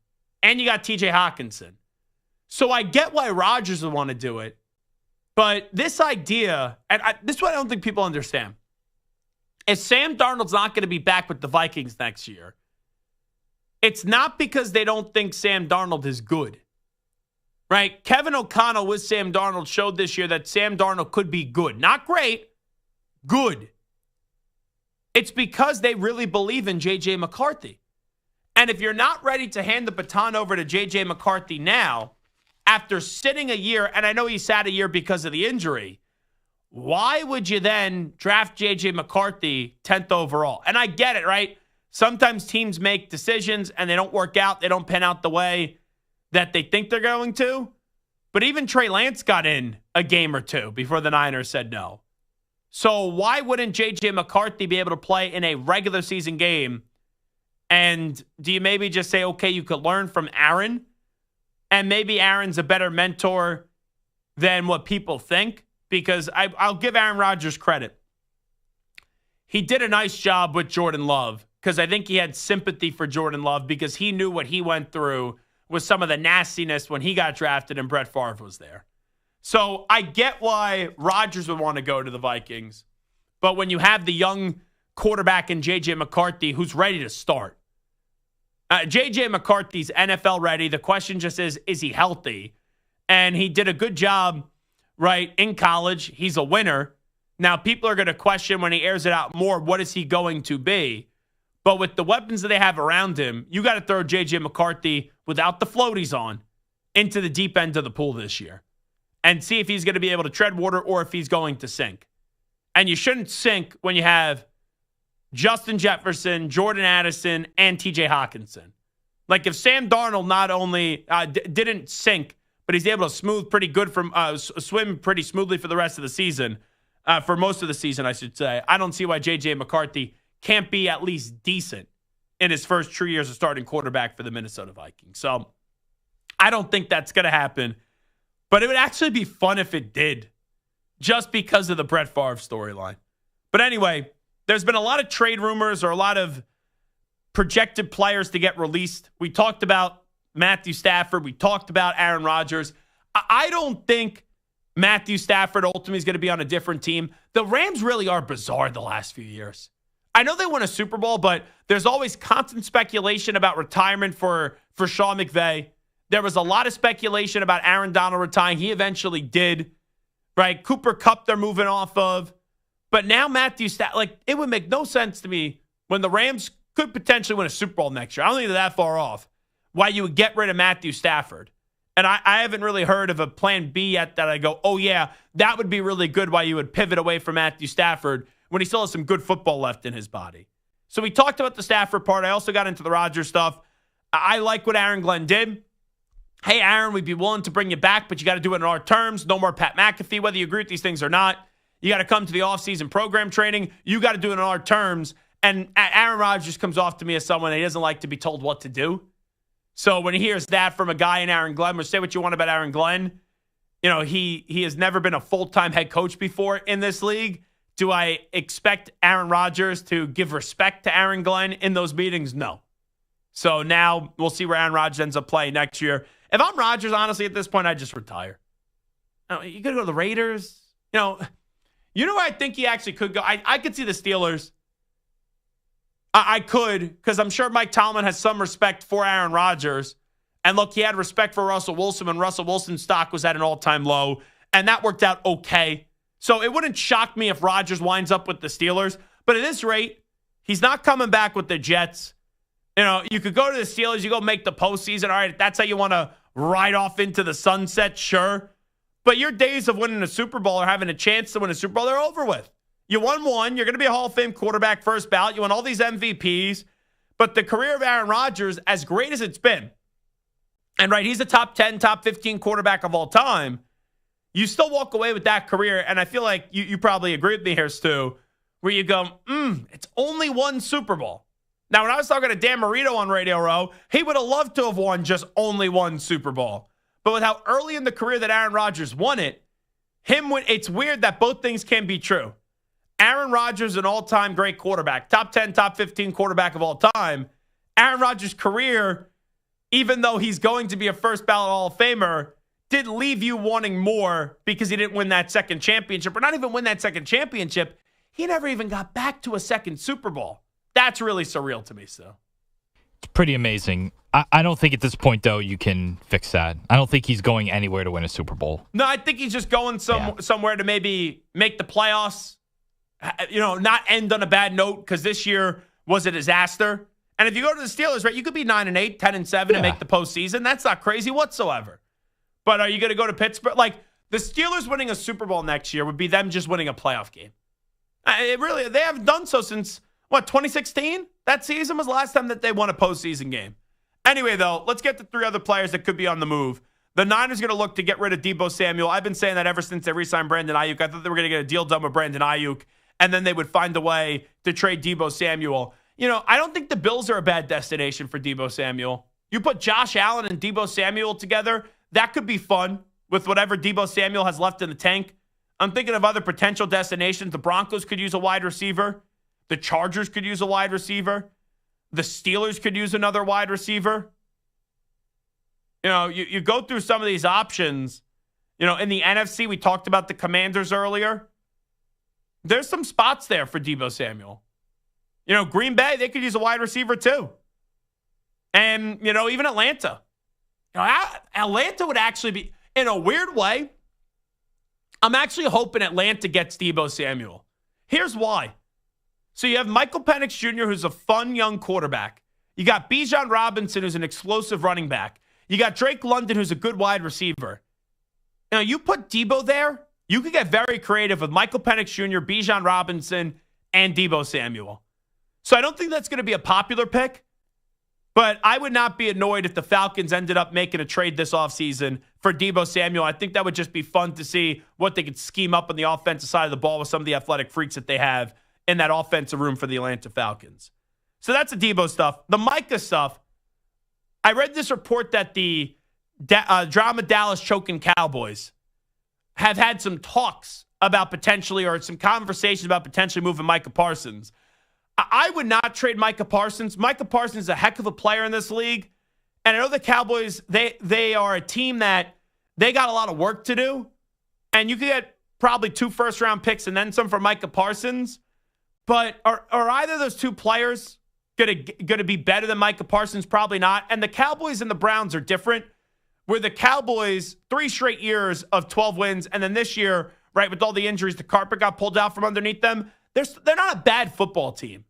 And you got TJ Hawkinson. So I get why Rodgers would want to do it. But this idea, and this is what I don't think people understand. If Sam Darnold's not going to be back with the Vikings next year, it's not because they don't think Sam Darnold is good. Right? Kevin O'Connell with Sam Darnold showed this year that Sam Darnold could be good. Not great, good. It's because they really believe in J.J. McCarthy. And if you're not ready to hand the baton over to J.J. McCarthy now, after sitting a year, and I know he sat a year because of the injury, why would you then draft J.J. McCarthy 10th overall? And I get it, right? Sometimes teams make decisions and they don't work out. They don't pan out the way that they think they're going to. But even Trey Lance got in a game or two before the Niners said no. So why wouldn't J.J. McCarthy be able to play in a regular season game? And do you maybe just say, okay, you could learn from Aaron? And maybe Aaron's a better mentor than what people think? Because I'll give Aaron Rodgers credit. He did a nice job with Jordan Love because I think he had sympathy for Jordan Love because he knew what he went through with some of the nastiness when he got drafted and Brett Favre was there. So I get why Rodgers would want to go to the Vikings. But when you have the young quarterback in J.J. McCarthy who's ready to start, J.J. McCarthy's NFL ready. The question just is he healthy? And he did a good job, right, in college. He's a winner. Now, people are going to question when he airs it out more, what is he going to be? But with the weapons that they have around him, you got to throw J.J. McCarthy without the floaties on into the deep end of the pool this year and see if he's going to be able to tread water or if he's going to sink. And you shouldn't sink when you have Justin Jefferson, Jordan Addison, and TJ Hawkinson. Like if Sam Darnold not only didn't sink, but he's able to swim pretty smoothly for the rest of the season, for most of the season, I should say. I don't see why J.J. McCarthy can't be at least decent in his first 2 years of starting quarterback for the Minnesota Vikings. So I don't think that's going to happen. But it would actually be fun if it did, just because of the Brett Favre storyline. But anyway, there's been a lot of trade rumors or a lot of projected players to get released. We talked about Matthew Stafford. We talked about Aaron Rodgers. I don't think Matthew Stafford ultimately is going to be on a different team. The Rams really are bizarre the last few years. I know they won a Super Bowl, but there's always constant speculation about retirement for Sean McVay. There was a lot of speculation about Aaron Donald retiring. He eventually did, right? Cooper Kupp they're moving off of. But now Matthew Stafford, it would make no sense to me when the Rams could potentially win a Super Bowl next year. I don't think they're that far off. Why you would get rid of Matthew Stafford. And I haven't really heard of a plan B yet that I go, oh yeah, that would be really good why you would pivot away from Matthew Stafford when he still has some good football left in his body. So we talked about the Stafford part. I also got into the Rodgers stuff. I like what Aaron Glenn did. Hey, Aaron, we'd be willing to bring you back, but you got to do it in our terms. No more Pat McAfee, whether you agree with these things or not. You got to come to the offseason program training. You got to do it in our terms. And Aaron Rodgers comes off to me as someone that he doesn't like to be told what to do. So when he hears that from a guy in Aaron Glenn, which say what you want about Aaron Glenn, he has never been a full-time head coach before in this league. Do I expect Aaron Rodgers to give respect to Aaron Glenn in those meetings? No. So now we'll see where Aaron Rodgers ends up playing next year. If I'm Rodgers, honestly, at this point, I'd just retire. You got to go to the Raiders. You know where I think he actually could go? I could see the Steelers. I could, because I'm sure Mike Tomlin has some respect for Aaron Rodgers. And look, he had respect for Russell Wilson when Russell Wilson's stock was at an all-time low. And that worked out okay. So it wouldn't shock me if Rodgers winds up with the Steelers. But at this rate, he's not coming back with the Jets. You could go to the Steelers, you go make the postseason. All right, if that's how you want to ride off into the sunset, sure. But your days of winning a Super Bowl or having a chance to win a Super Bowl, they're over with. You won one. You're going to be a Hall of Fame quarterback first ballot. You won all these MVPs. But the career of Aaron Rodgers, as great as it's been, and right, he's a top 10, top 15 quarterback of all time, you still walk away with that career. And I feel like you probably agree with me here, Stu, where you go, it's only one Super Bowl. Now, when I was talking to Dan Marino on Radio Row, he would have loved to have won just only one Super Bowl. But with how early in the career that Aaron Rodgers won it, it's weird that both things can be true. Aaron Rodgers, an all-time great quarterback, top 10, top 15 quarterback of all time. Aaron Rodgers' career, even though he's going to be a first ballot Hall of Famer, did leave you wanting more because he didn't win that second championship. Or not even win that second championship. He never even got back to a second Super Bowl. That's really surreal to me, so. It's pretty amazing. I don't think at this point, though, you can fix that. I don't think he's going anywhere to win a Super Bowl. No, I think he's just going somewhere to maybe make the playoffs, not end on a bad note, because this year was a disaster. And if you go to the Steelers, right, you could be 9-8, 10-7 and make the postseason. That's not crazy whatsoever. But are you going to go to Pittsburgh? The Steelers winning a Super Bowl next year would be them just winning a playoff game. They haven't done so since, 2016? That season was the last time that they won a postseason game. Anyway, though, let's get to three other players that could be on the move. The Niners are going to look to get rid of Deebo Samuel. I've been saying that ever since they re-signed Brandon Ayuk. I thought they were going to get a deal done with Brandon Ayuk, and then they would find a way to trade Deebo Samuel. I don't think the Bills are a bad destination for Deebo Samuel. You put Josh Allen and Deebo Samuel together, that could be fun with whatever Deebo Samuel has left in the tank. I'm thinking of other potential destinations. The Broncos could use a wide receiver. The Chargers could use a wide receiver. The Steelers could use another wide receiver. You go through some of these options. In the NFC, we talked about the Commanders earlier. There's some spots there for Deebo Samuel. Green Bay, they could use a wide receiver too. And, even Atlanta. Atlanta would actually be, in a weird way, I'm actually hoping Atlanta gets Deebo Samuel. Here's why. So you have Michael Penix Jr., who's a fun young quarterback. You got Bijan Robinson, who's an explosive running back. You got Drake London, who's a good wide receiver. You put Deebo there, you could get very creative with Michael Penix Jr., Bijan Robinson, and Deebo Samuel. So I don't think that's going to be a popular pick. But I would not be annoyed if the Falcons ended up making a trade this offseason for Deebo Samuel. I think that would just be fun to see what they could scheme up on the offensive side of the ball with some of the athletic freaks that they have in that offensive room for the Atlanta Falcons. So that's the Deebo stuff. The Micah stuff, I read this report that the Drama Dallas choking Cowboys have had some talks about potentially, or some conversations about potentially moving Micah Parsons. I would not trade Micah Parsons. Micah Parsons is a heck of a player in this league. And I know the Cowboys, they are a team that they got a lot of work to do. And you could get probably 2 first-round picks and then some for Micah Parsons. But are either of those two players going to be better than Micah Parsons? Probably not. And the Cowboys and the Browns are different, where the Cowboys, 3 straight years of 12 wins, and then this year, right, with all the injuries, the carpet got pulled out from underneath them. They're not a bad football team.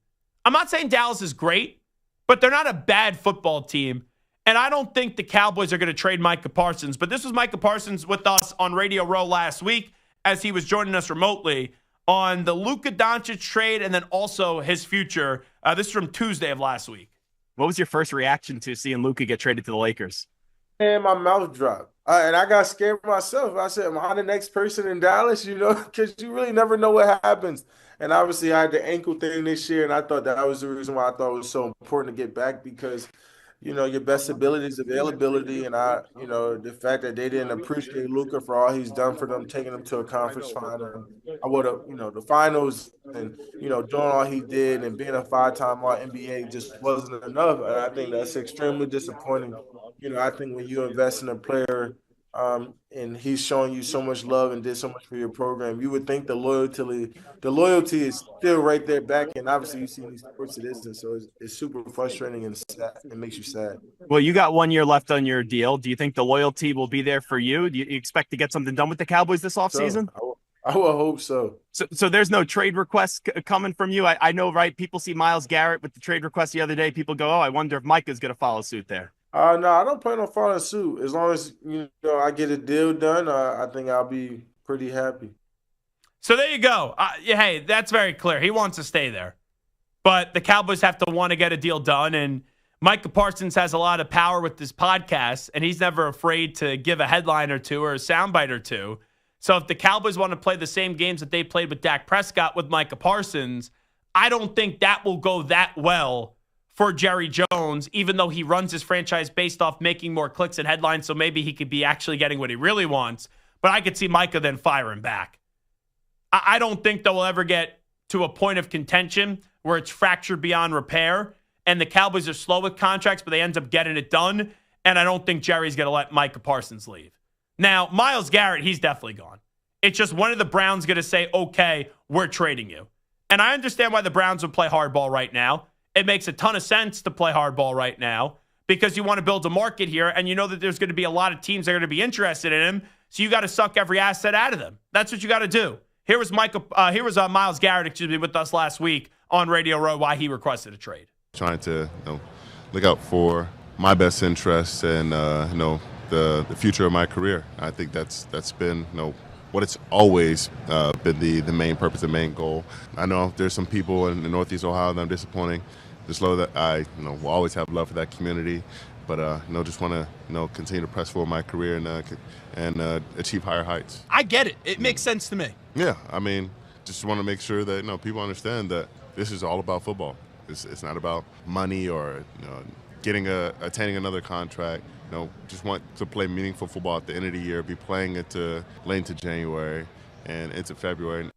I'm not saying Dallas is great, but they're not a bad football team. And I don't think the Cowboys are going to trade Micah Parsons. But this was Micah Parsons with us on Radio Row last week as he was joining us remotely on the Luka Doncic trade and then also his future. This is from Tuesday of last week. What was your first reaction to seeing Luka get traded to the Lakers? And my mouth dropped. And I got scared myself. I said, am I the next person in Dallas? Because you really never know what happens. And obviously, I had the ankle thing this year, and I thought that was the reason why I thought it was so important to get back because, your best ability is availability. And, the fact that they didn't appreciate Luka for all he's done for them, taking them to a conference final. I would have, the finals and, doing all he did and being a 5-time All-NBA just wasn't enough. And I think that's extremely disappointing. I think when you invest in a player and he's showing you so much love and did so much for your program, you would think the loyalty is still right there back. And obviously you see these sports it isn't. So it's super frustrating and sad. It makes you sad. Well, you got 1 year left on your deal. Do you think the loyalty will be there for you? Do you expect to get something done with the Cowboys this offseason? I will hope so. So there's no trade request coming from you? I know, right? People see Myles Garrett with the trade request the other day. People go, I wonder if Micah's going to follow suit there. No, I don't plan on following suit. As long as I get a deal done, I think I'll be pretty happy. So there you go. Hey, that's very clear. He wants to stay there, but the Cowboys have to want to get a deal done. And Micah Parsons has a lot of power with this podcast, and he's never afraid to give a headline or two or a soundbite or two. So if the Cowboys want to play the same games that they played with Dak Prescott with Micah Parsons, I don't think that will go that well for Jerry Jones, even though he runs his franchise based off making more clicks and headlines, so maybe he could be actually getting what he really wants. But I could see Micah then firing back. I don't think that we'll ever get to a point of contention where it's fractured beyond repair, and the Cowboys are slow with contracts, but they end up getting it done, and I don't think Jerry's going to let Micah Parsons leave. Now, Myles Garrett, he's definitely gone. It's just one of the Browns going to say, okay, we're trading you. And I understand why the Browns would play hardball right now. It makes a ton of sense to play hardball right now because you want to build a market here, and you know that there's going to be a lot of teams that are going to be interested in him, so you got to suck every asset out of them. That's what you got to do. Here was Myles Garrett, with us last week on Radio Row why he requested a trade. Trying to look out for my best interests and the future of my career. I think that's been what it's always been the main purpose, the main goal. I know there's some people in Northeast Ohio that I'm disappointing. Just know that I will always have love for that community, but just want to continue to press forward my career and achieve higher heights. I get it. It makes sense to me. Yeah, I mean, just want to make sure that people understand that this is all about football. It's not about money or attaining another contract. Just want to play meaningful football at the end of the year, be playing it late into January and into February.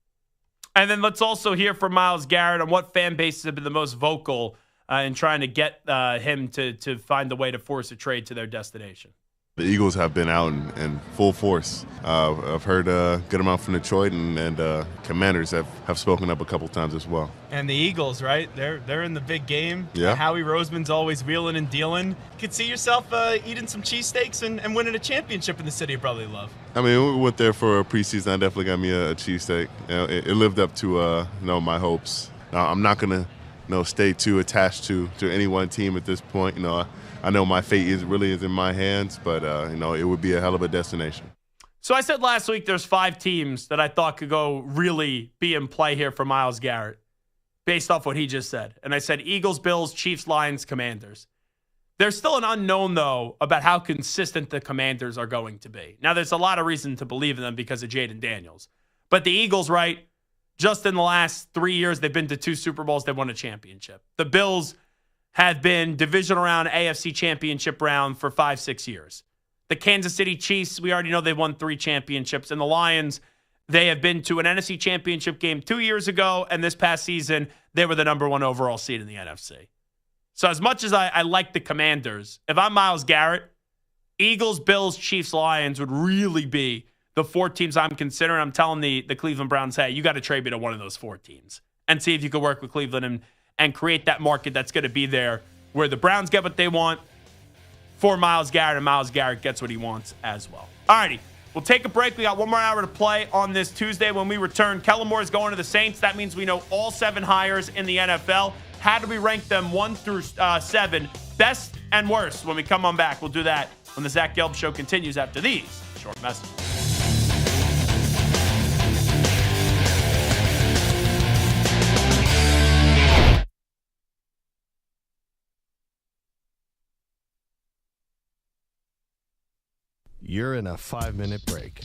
And then let's also hear from Myles Garrett on what fan bases have been the most vocal in trying to get him to find a way to force a trade to their destination. The Eagles have been out in full force. I've heard a good amount from Detroit, and Commanders have spoken up a couple times as well. And the Eagles, right? They're in the big game. Yeah. Howie Roseman's always wheeling and dealing. Could see yourself eating some cheesesteaks and winning a championship in the city of brotherly love. I mean, we went there for a preseason. I definitely got me a cheesesteak. It lived up to my hopes. I'm not gonna stay too attached to any one team at this point. I know my fate is in my hands, but it would be a hell of a destination. So I said last week there's 5 teams that I thought could go really be in play here for Myles Garrett based off what he just said. And I said Eagles, Bills, Chiefs, Lions, Commanders. There's still an unknown, though, about how consistent the Commanders are going to be. Now, there's a lot of reason to believe in them because of Jaden Daniels. But the Eagles, right, just in the last 3 years, they've been to 2 Super Bowls. They've won a championship. The Bills have been divisional round, AFC championship round for 5-6 years. The Kansas City Chiefs, we already know they've won 3 championships. And the Lions, they have been to an NFC championship game 2 years ago. And this past season, they were the number 1 overall seed in the NFC. So as much as I like the Commanders, if I'm Myles Garrett, Eagles, Bills, Chiefs, Lions would really be the 4 teams I'm considering. I'm telling the Cleveland Browns, hey, you got to trade me to one of those 4 teams and see if you could work with Cleveland and create that market that's going to be there where the Browns get what they want for Myles Garrett, and Myles Garrett gets what he wants as well. All righty, we'll take a break. We got 1 more hour to play on this Tuesday. When we return, Kellen Moore is going to the Saints. That means we know all 7 hires in the NFL. How do we rank them 1 through 7, best and worst? When we come on back, we'll do that when the Zach Gelb Show continues after these short messages. You're in a 5-minute break.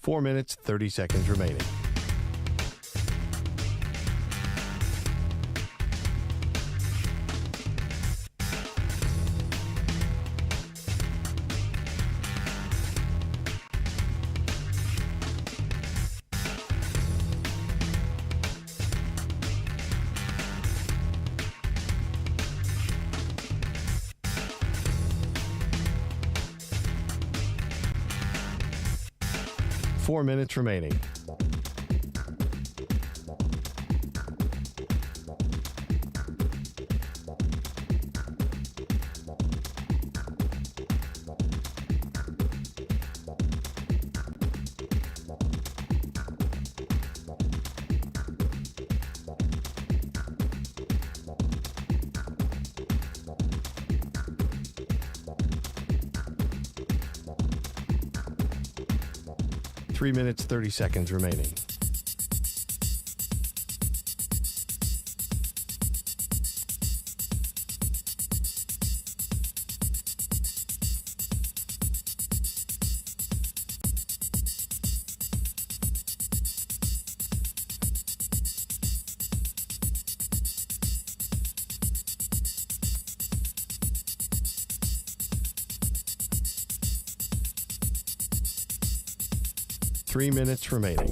Four minutes, 30 seconds remaining. Four minutes remaining. Three minutes, 30 seconds remaining. Three minutes remaining.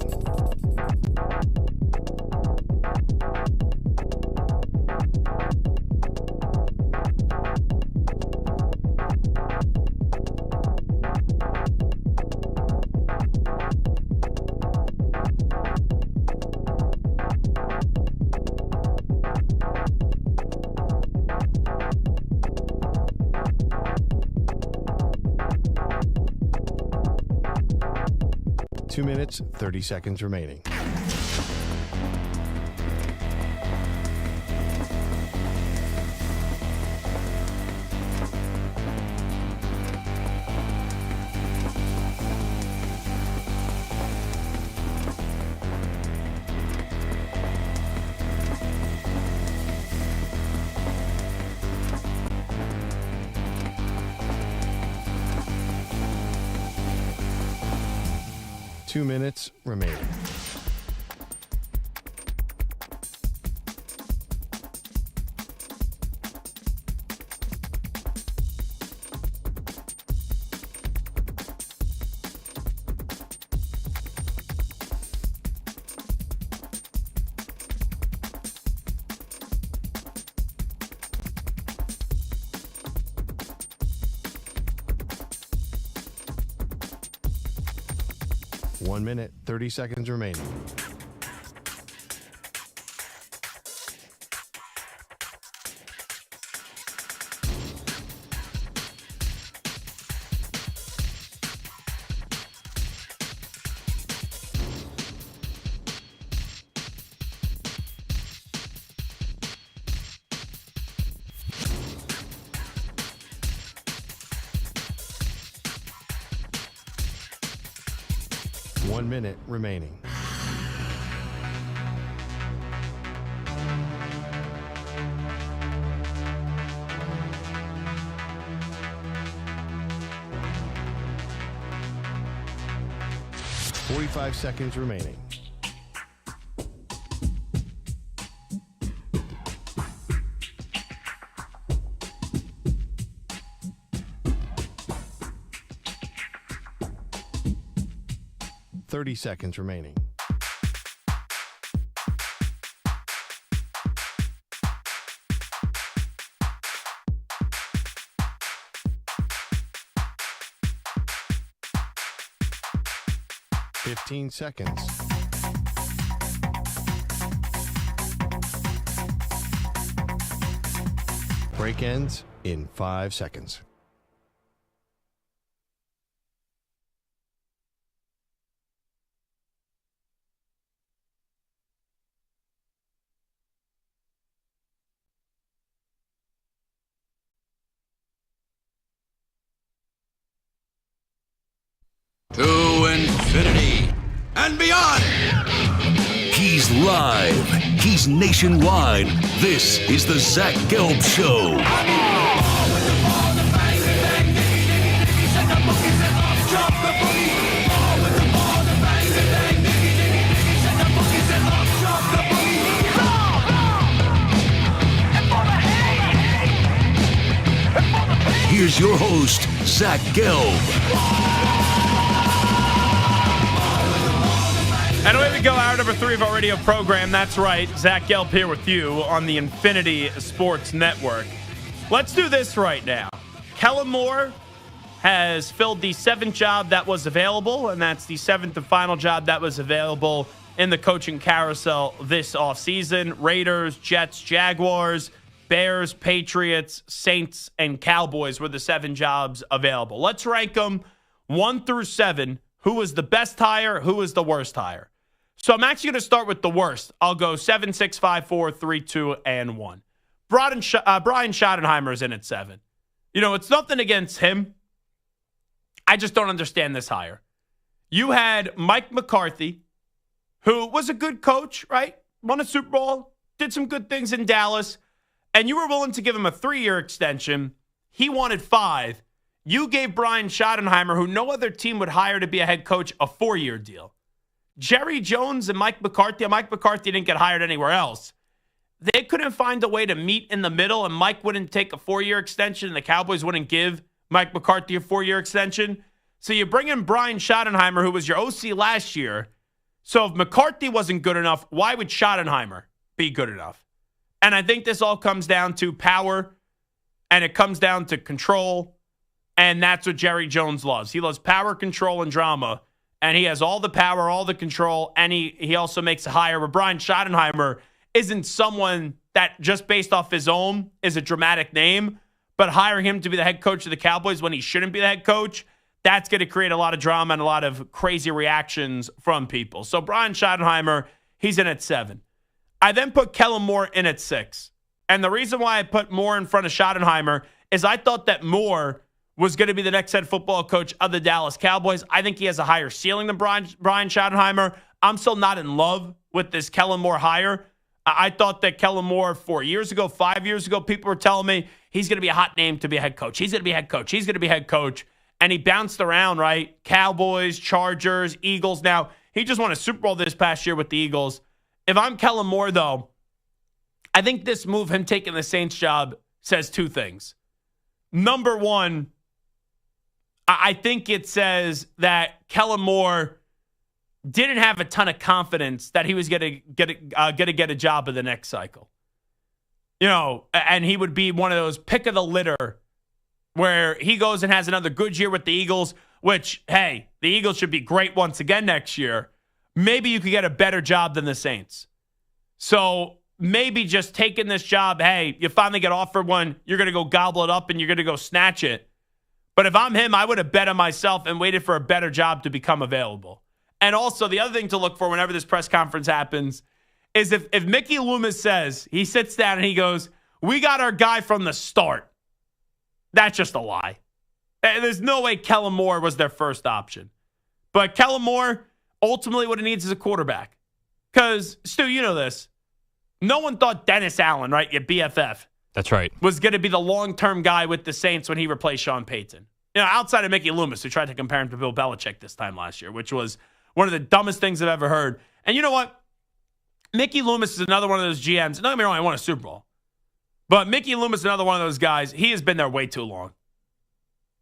Two minutes, 30 seconds remaining. Two minutes remaining. One minute, 30 seconds remaining. 1 minute remaining. $45 seconds remaining. $30 seconds remaining. $15 seconds. Break ends in 5 seconds. To infinity and beyond. He's live. He's nationwide. This is the Zach Gelb Show. Here's your host, Zach Gelb. And away we go, hour number 3 of our radio program. That's right, Zach Gelb here with you on the Infinity Sports Network. Let's do this right now. Kellen Moore has filled the 7th job that was available, and that's the 7th and final job that was available in the coaching carousel this offseason. Raiders, Jets, Jaguars, Bears, Patriots, Saints, and Cowboys were the 7 jobs available. Let's rank them 1 through 7. Who was the best hire? Who was the worst hire? So I'm actually going to start with the worst. I'll go 7, 6, 5, 4, 3, 2, and 1. Brian Schottenheimer is in at 7. You know, it's nothing against him. I just don't understand this hire. You had Mike McCarthy, who was a good coach, right? Won a Super Bowl, did some good things in Dallas, and you were willing to give him a 3-year extension. He wanted 5. You gave Brian Schottenheimer, who no other team would hire to be a head coach, a 4-year deal. Jerry Jones and Mike McCarthy didn't get hired anywhere else. They couldn't find a way to meet in the middle, and Mike wouldn't take a 4-year extension, and the Cowboys wouldn't give Mike McCarthy a 4-year extension. So you bring in Brian Schottenheimer, who was your OC last year. So if McCarthy wasn't good enough, why would Schottenheimer be good enough? And I think this all comes down to power, and it comes down to control, and that's what Jerry Jones loves. He loves power, control, and drama. And he has all the power, all the control, and he also makes a hire. But Brian Schottenheimer isn't someone that just based off his own is a dramatic name, but hiring him to be the head coach of the Cowboys when he shouldn't be the head coach, that's going to create a lot of drama and a lot of crazy reactions from people. So Brian Schottenheimer, he's in at 7. I then put Kellen Moore in at 6. And the reason why I put Moore in front of Schottenheimer is I thought that Moore was going to be the next head football coach of the Dallas Cowboys. I think he has a higher ceiling than Brian Schottenheimer. I'm still not in love with this Kellen Moore hire. I thought that Kellen Moore 4 years ago, 5 years ago, people were telling me he's going to be a hot name to be a head coach. He's going to be a head coach. He's going to be head coach. And he bounced around, right? Cowboys, Chargers, Eagles. Now, he just won a Super Bowl this past year with the Eagles. If I'm Kellen Moore, though, I think this move, him taking the Saints job, says 2 things. Number 1, I think it says that Kellen Moore didn't have a ton of confidence that he was going to get a job in the next cycle. You know, and he would be one of those pick of the litter where he goes and has another good year with the Eagles, which, hey, the Eagles should be great once again next year. Maybe you could get a better job than the Saints. So maybe just taking this job, hey, you finally get offered one, you're going to go gobble it up and you're going to go snatch it. But if I'm him, I would have bet on myself and waited for a better job to become available. And also, the other thing to look for whenever this press conference happens is if Mickey Loomis says, he sits down and he goes, we got our guy from the start. That's just a lie. There's no way Kellen Moore was their first option. But Kellen Moore, ultimately what it needs is a quarterback. Because, Stu, you know this. No one thought Dennis Allen, right, your BFF, That's right, was going to be the long-term guy with the Saints when he replaced Sean Payton. You know, outside of Mickey Loomis, who tried to compare him to Bill Belichick this time last year, which was one of the dumbest things I've ever heard. And you know what? Mickey Loomis is another one of those GMs. Don't get me wrong, I won a Super Bowl. But Mickey Loomis is another one of those guys. He has been there way too long.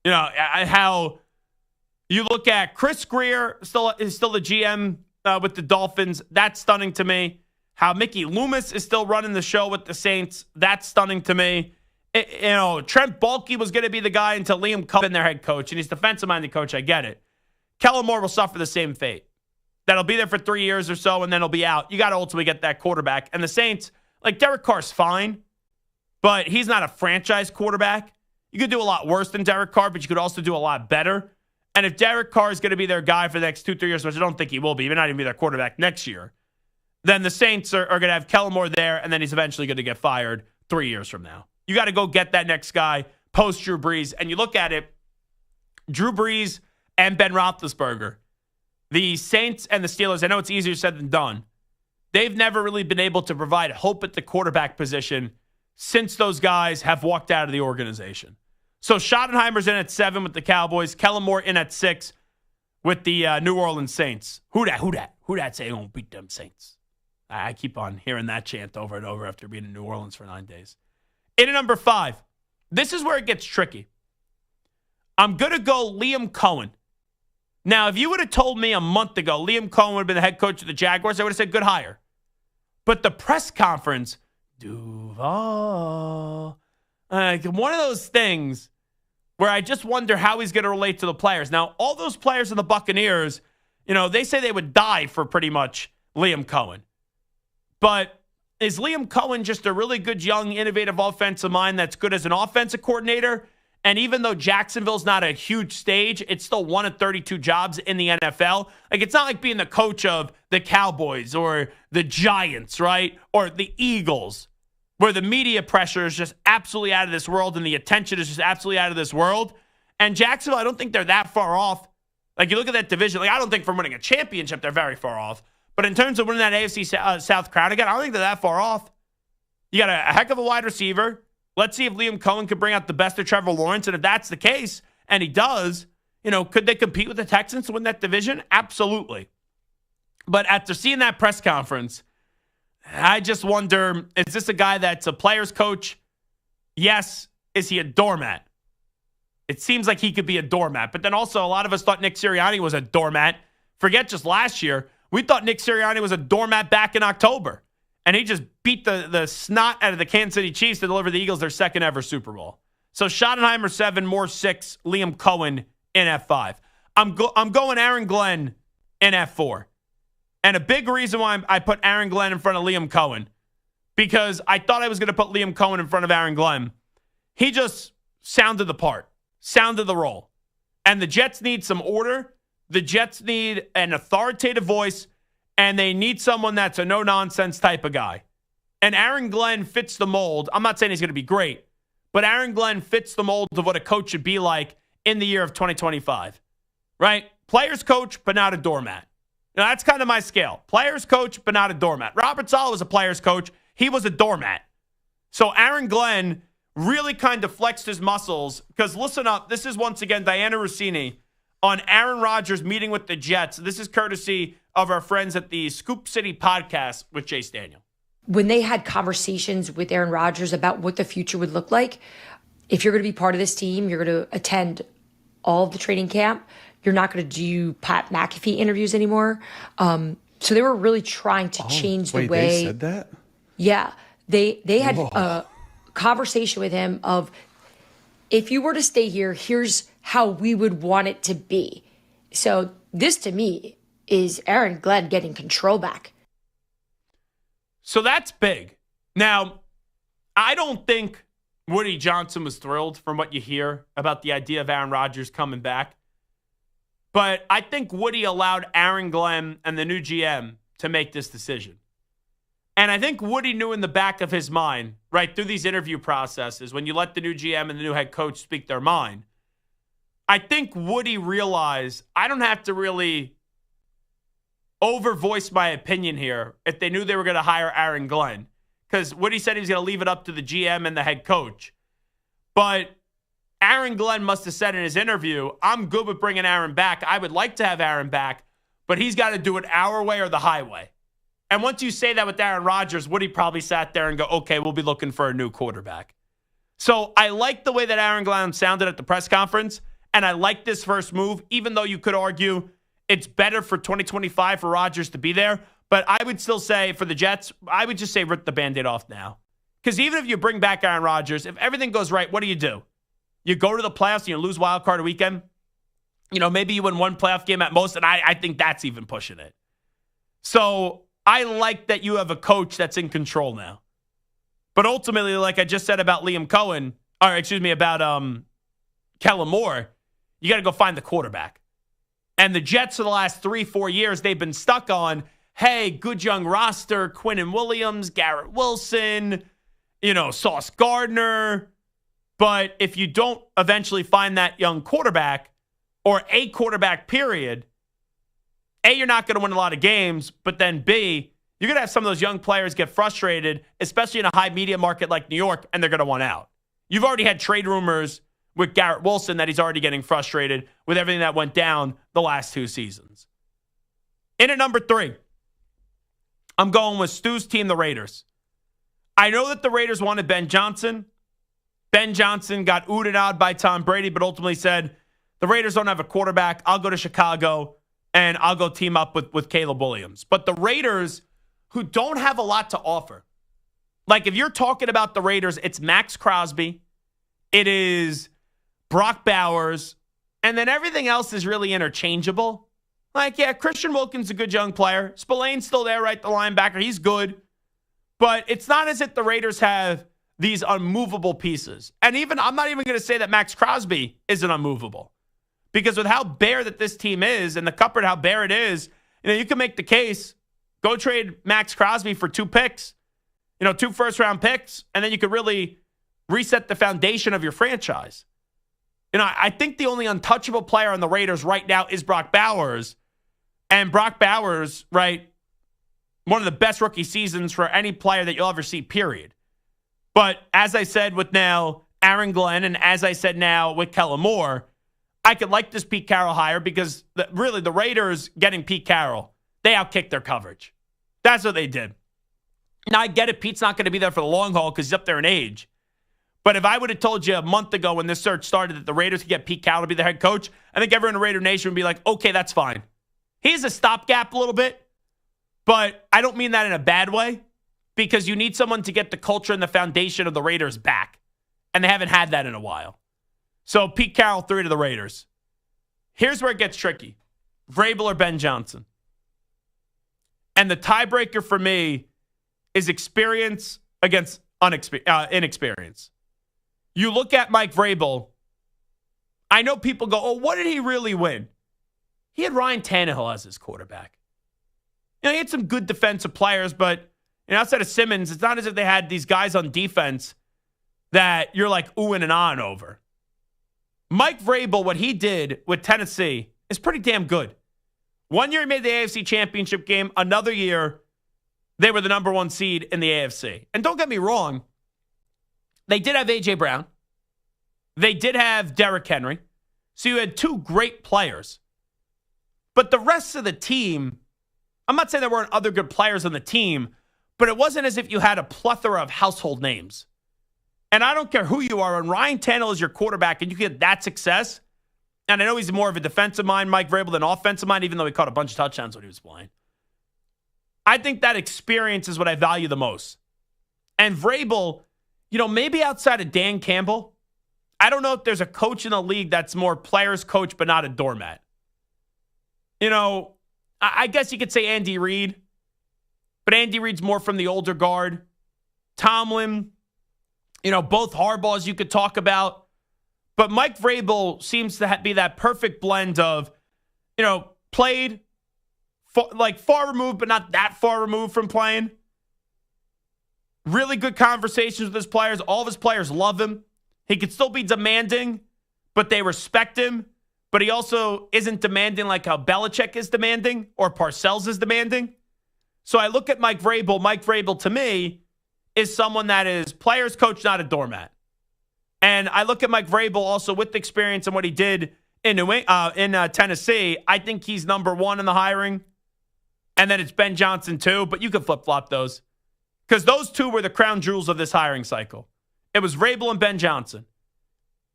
You know, how you look at Chris Greer is still the GM with the Dolphins. That's stunning to me. How Mickey Loomis is still running the show with the Saints. That's stunning to me. Trent Baalke was going to be the guy until Liam Cohen been their head coach, and he's defensive-minded coach. I get it. Kellen Moore will suffer the same fate. That'll be there for 3 years or so, and then he'll be out. You got to ultimately get that quarterback. And the Saints, like Derek Carr's fine, but he's not a franchise quarterback. You could do a lot worse than Derek Carr, but you could also do a lot better. And if Derek Carr is going to be their guy for the next 2-3 years, which I don't think he will be, he may not even be their quarterback next year, then the Saints are going to have Kellen Moore there, and then he's eventually going to get fired 3 years from now. You got to go get that next guy post Drew Brees. And you look at it, Drew Brees and Ben Roethlisberger, the Saints and the Steelers, I know it's easier said than done. They've never really been able to provide hope at the quarterback position since those guys have walked out of the organization. So Schottenheimer's in at 7 with the Cowboys. Kellen Moore in at 6 with the New Orleans Saints. Who that say gonna beat them Saints? I keep on hearing that chant over and over after being in New Orleans for 9 days. In at number 5, this is where it gets tricky. I'm going to go Liam Cohen. Now, if you would have told me a month ago Liam Cohen would have been the head coach of the Jaguars, I would have said good hire. But the press conference, Duval, one of those things where I just wonder how he's going to relate to the players. Now, all those players in the Buccaneers, they say they would die for pretty much Liam Cohen. But is Liam Cohen just a really good, young, innovative offensive mind that's good as an offensive coordinator? And even though Jacksonville's not a huge stage, it's still one of 32 jobs in the NFL. Like, it's not like being the coach of the Cowboys or the Giants, right? Or the Eagles, where the media pressure is just absolutely out of this world and the attention is just absolutely out of this world. And Jacksonville, I don't think they're that far off. Like, you look at that division, I don't think from winning a championship, they're very far off. But in terms of winning that AFC South crown again, I don't think they're that far off. You got a heck of a wide receiver. Let's see if Liam Cohen can bring out the best of Trevor Lawrence. And if that's the case, and he does, could they compete with the Texans to win that division? Absolutely. But after seeing that press conference, I just wonder, is this a guy that's a player's coach? Yes. Is he a doormat? It seems like he could be a doormat. But then also, a lot of us thought Nick Sirianni was a doormat. Forget just last year. We thought Nick Sirianni was a doormat back in October. And he just beat the snot out of the Kansas City Chiefs to deliver the Eagles their second ever Super Bowl. So Schottenheimer 7, Moore 6, Liam Cohen in F5. I'm going Aaron Glenn in F4. And a big reason why I put Aaron Glenn in front of Liam Cohen, because I thought I was going to put Liam Cohen in front of Aaron Glenn. He just sounded the part, sounded the role. And the Jets need some order. The Jets need an authoritative voice, and they need someone that's a no-nonsense type of guy. And Aaron Glenn fits the mold. I'm not saying he's going to be great, but Aaron Glenn fits the mold of what a coach should be like in the year of 2025, right? Players coach, but not a doormat. That's kind of my scale. Players coach, but not a doormat. Robert Saleh was a players coach. He was a doormat. So Aaron Glenn really kind of flexed his muscles, because listen up, this is once again Diana Rossini on Aaron Rodgers meeting with the Jets. This is courtesy of our friends at the Scoop City podcast with Chase Daniel. When they had conversations with Aaron Rodgers about what the future would look like, if you're going to be part of this team, you're going to attend all of the training camp. You're not going to do Pat McAfee interviews anymore. So they were really trying to change the way. They said that? Yeah. They had a conversation with him of, if you were to stay here, here's how we would want it to be. So this, to me, is Aaron Glenn getting control back. So that's big. Now, I don't think Woody Johnson was thrilled from what you hear about the idea of Aaron Rodgers coming back. But I think Woody allowed Aaron Glenn and the new GM to make this decision. And I think Woody knew in the back of his mind, right, through these interview processes, when you let the new GM and the new head coach speak their mind, I think Woody realized I don't have to really over-voiced my opinion here if they knew they were going to hire Aaron Glenn. Because Woody said he was going to leave it up to the GM and the head coach. But Aaron Glenn must have said in his interview, I'm good with bringing Aaron back. I would like to have Aaron back, but he's got to do it our way or the highway. And once you say that with Aaron Rodgers, Woody probably sat there and go, okay, we'll be looking for a new quarterback. So I like the way that Aaron Glenn sounded at the press conference, and I like this first move, even though you could argue it's better for 2025 for Rodgers to be there. But I would still say for the Jets, I would just say rip the Band-Aid off now. Because even if you bring back Aaron Rodgers, if everything goes right, what do? You go to the playoffs and you lose wild card weekend. Maybe you win one playoff game at most, and I think that's even pushing it. So I like that you have a coach that's in control now. But ultimately, like I just said about about Kellen Moore, you got to go find the quarterback. And the Jets for the last 3-4 years, they've been stuck on, hey, good young roster, Quinnen Williams, Garrett Wilson, Sauce Gardner. But if you don't eventually find that young quarterback or a quarterback, period, A, you're not going to win a lot of games, but then B, you're going to have some of those young players get frustrated, especially in a high media market like New York, and they're going to want out. You've already had trade rumors with Garrett Wilson that he's already getting frustrated with everything that went down the last 2 seasons. In at number 3, I'm going with Stu's team, the Raiders. I know that the Raiders wanted Ben Johnson. Ben Johnson got oohed and awed by Tom Brady, but ultimately said, the Raiders don't have a quarterback. I'll go to Chicago, and I'll go team up with Caleb Williams. But the Raiders, who don't have a lot to offer, like if you're talking about the Raiders, it's Max Crosby, it is Brock Bowers, and then everything else is really interchangeable. Like, yeah, Christian Wilkins is a good young player. Spillane's still there, right, the linebacker. He's good. But it's not as if the Raiders have these unmovable pieces. And I'm not even going to say that Max Crosby isn't unmovable. Because with how bare that this team is and the cupboard, how bare it is, you can make the case, go trade Max Crosby for 2 picks, 2 first-round picks, and then you could really reset the foundation of your franchise. I think the only untouchable player on the Raiders right now is Brock Bowers. And Brock Bowers, right, one of the best rookie seasons for any player that you'll ever see, period. But as I said with now Aaron Glenn, and as I said now with Kellen Moore, I could like this Pete Carroll hire because really the Raiders getting Pete Carroll, they outkicked their coverage. That's what they did. Now, I get it. Pete's not going to be there for the long haul because he's up there in age. But if I would have told you a month ago when this search started that the Raiders could get Pete Carroll to be the head coach, I think everyone in Raider Nation would be like, okay, that's fine. He's a stopgap a little bit, but I don't mean that in a bad way because you need someone to get the culture and the foundation of the Raiders back. And they haven't had that in a while. So Pete Carroll, 3 to the Raiders. Here's where it gets tricky. Vrabel or Ben Johnson. And the tiebreaker for me is experience against inexperience. You look at Mike Vrabel, I know people go, oh, what did he really win? He had Ryan Tannehill as his quarterback. He had some good defensive players, but outside of Simmons, it's not as if they had these guys on defense that you're like oohing and ahhing over. Mike Vrabel, what he did with Tennessee is pretty damn good. 1 year he made the AFC Championship game. Another year, they were the number 1 seed in the AFC. And don't get me wrong, they did have A.J. Brown. They did have Derrick Henry. So you had 2 great players. But the rest of the team, I'm not saying there weren't other good players on the team, but it wasn't as if you had a plethora of household names. And I don't care who you are, when Ryan Tannehill is your quarterback and you get that success, and I know he's more of a defensive mind, Mike Vrabel, than offensive mind, even though he caught a bunch of touchdowns when he was playing. I think that experience is what I value the most. And Vrabel, maybe outside of Dan Campbell, I don't know if there's a coach in the league that's more players coach but not a doormat. I guess you could say Andy Reid, but Andy Reid's more from the older guard. Tomlin, both Harbaughs you could talk about. But Mike Vrabel seems to be that perfect blend of, played far removed, but not that far removed from playing. Really good conversations with his players. All of his players love him. He could still be demanding, but they respect him. but he also isn't demanding like how Belichick is demanding or Parcells is demanding. So I look at Mike Vrabel. Mike Vrabel, to me, is someone that is player's coach, not a doormat. And I look at Mike Vrabel also with the experience and what he did in Tennessee. I think he's number one in the hiring. And then it's Ben Johnson, too. But you can flip-flop those. Because those two were the crown jewels of this hiring cycle. It was Vrabel and Ben Johnson.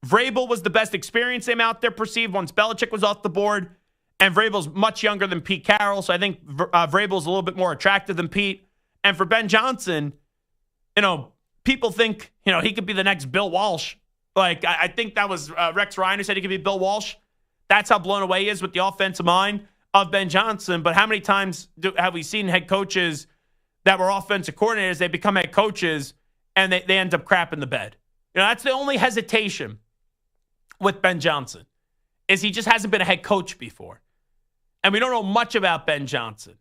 Vrabel was the best experience name out there perceived once Belichick was off the board. And Vrabel's much younger than Pete Carroll. So I think Vrabel's a little bit more attractive than Pete. And for Ben Johnson, people think, he could be the next Bill Walsh. Like, I think that was Rex Ryan who said he could be Bill Walsh. That's how blown away he is with the offensive mind of Ben Johnson. But how many times have we seen head coaches that were offensive coordinators, they become head coaches, and they end up crapping the bed? That's the only hesitation with Ben Johnson, is he just hasn't been a head coach before. And we don't know much about Ben Johnson.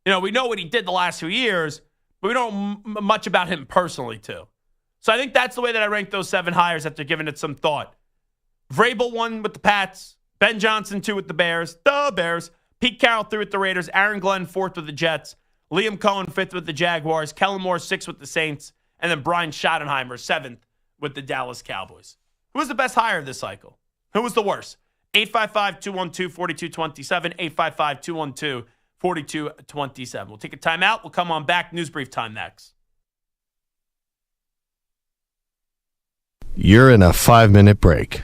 We know what he did the last few years, but we don't know much about him personally, too. So I think that's the way that I rank those 7 hires after giving it some thought. Vrabel 1 with the Pats. Ben Johnson 2 with the Bears. The Bears. Pete Carroll 3 with the Raiders. Aaron Glenn 4th with the Jets. Liam Cohen 5th with the Jaguars. Kellen Moore 6th with the Saints. And then Brian Schottenheimer 7th with the Dallas Cowboys. Who was the best hire of this cycle? Who was the worst? 855-212-4227. 855-212-4227. We'll take a timeout. We'll come on back. News brief time next. You're in a 5-minute break.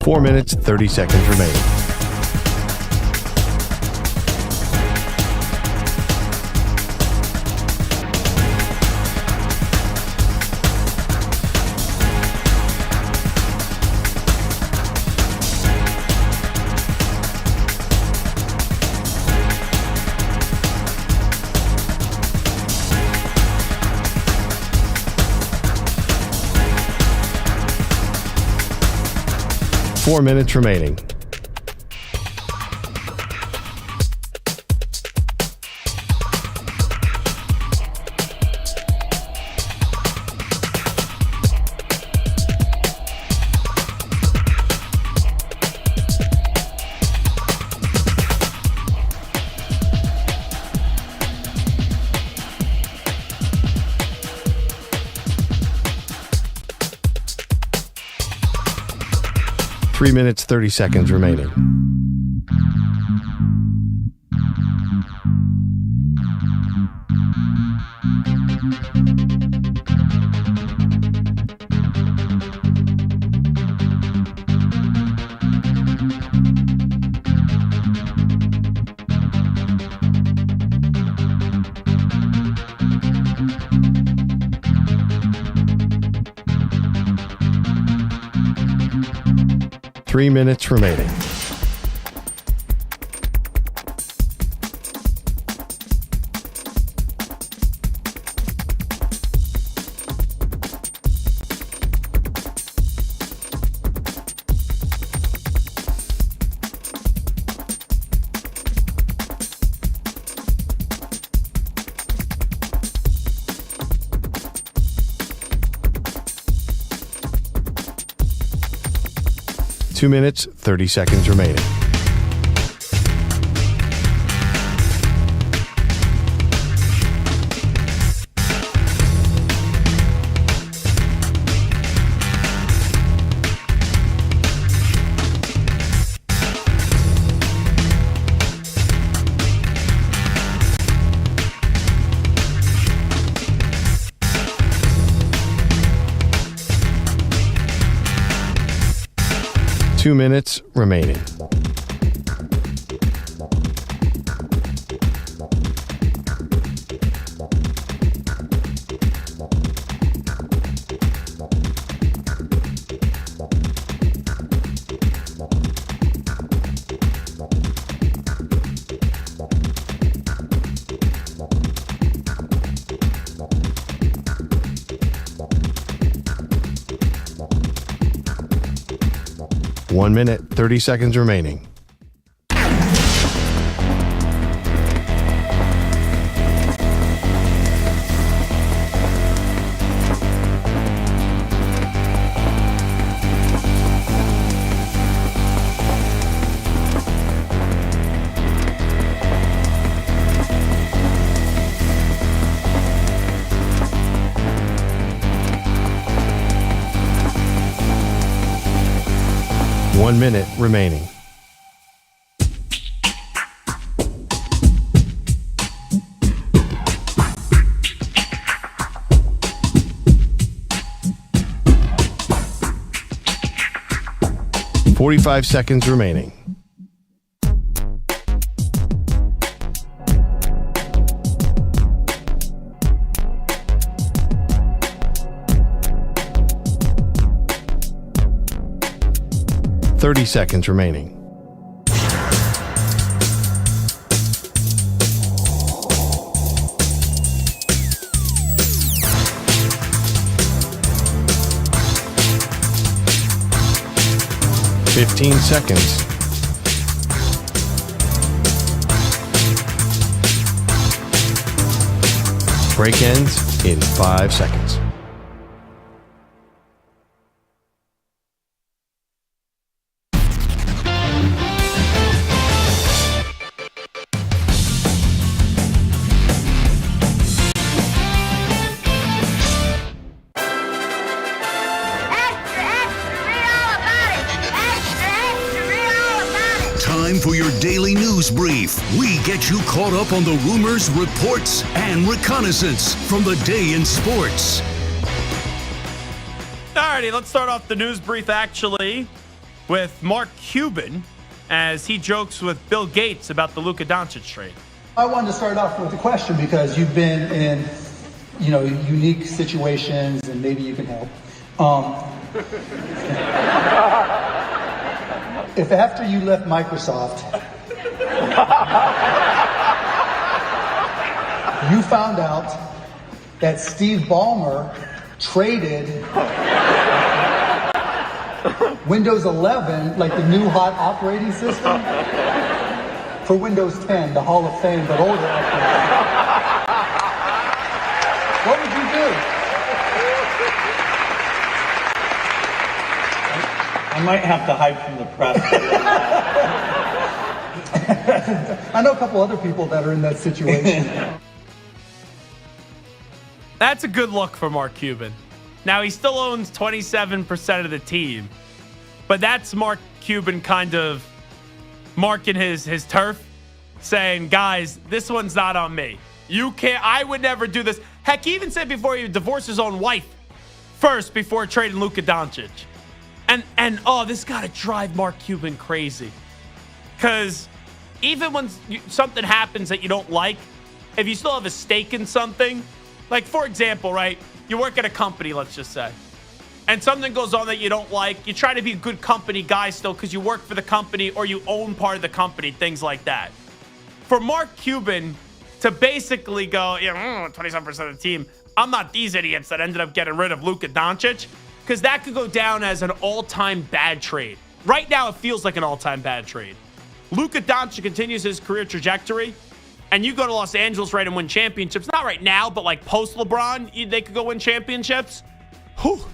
Four minutes, 30 seconds remaining. Four minutes remaining. Three minutes, 30 seconds remaining. Three minutes remaining. Two minutes, 30 seconds remaining. Two minutes remaining. 1 minute, 30 seconds remaining. One minute remaining. .45 seconds remaining. .30 seconds remaining. .15 seconds. Break ends in 5 seconds. Time for your daily news brief. We get you caught up on the rumors, reports, and reconnaissance from the day in sports. Alrighty, let's start off the news brief actually with Mark Cuban as he jokes with Bill Gates about the Luka Doncic trade. I wanted to start off with a question because you've been in, unique situations and maybe you can help. If after you left Microsoft, you found out that Steve Ballmer traded Windows 11, like the new hot operating system, for Windows 10, the Hall of Fame, but older operating. What would you do? I might have to hide from the press. I know a couple other people that are in that situation. That's a good look for Mark Cuban. Now, he still owns 27% of the team, but that's Mark Cuban kind of marking his turf, saying, guys, this one's not on me. You can't, I would never do this. Heck, he even said before he divorced his own wife first before trading Luka Doncic. And this got to drive Mark Cuban crazy. Because even when something happens that you don't like, if you still have a stake in something, like, for example, right, you work at a company, let's just say, and something goes on that you don't like, you try to be a good company guy still because you work for the company or you own part of the company, things like that. For Mark Cuban to basically go, 27% of the team, I'm not these idiots that ended up getting rid of Luka Doncic, because that could go down as an all-time bad trade. Right now, it feels like an all-time bad trade. Luka Doncic continues his career trajectory, and you go to Los Angeles, right, and win championships. Not right now, but like post-LeBron, they could go win championships. Whew.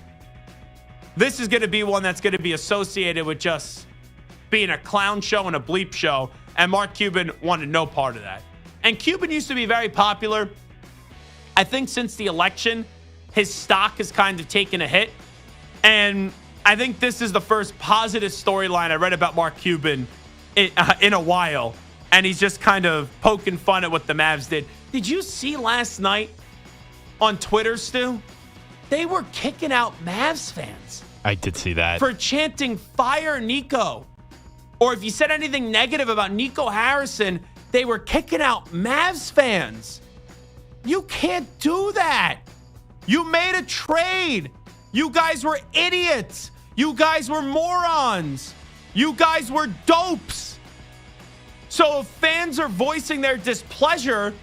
This is going to be one that's going to be associated with just being a clown show and a bleep show, and Mark Cuban wanted no part of that. And Cuban used to be very popular. I think since the election, his stock has kind of taken a hit. And I think this is the first positive storyline I read about Mark Cuban in a while. And he's just kind of poking fun at what the Mavs did. Did you see last night on Twitter, Stu? They were kicking out Mavs fans. I did see that. For chanting, "Fire Nico." Or if you said anything negative about Nico Harrison, they were kicking out Mavs fans. You can't do that. You made a trade. You guys were idiots. You guys were morons. You guys were dopes. So if fans are voicing their displeasure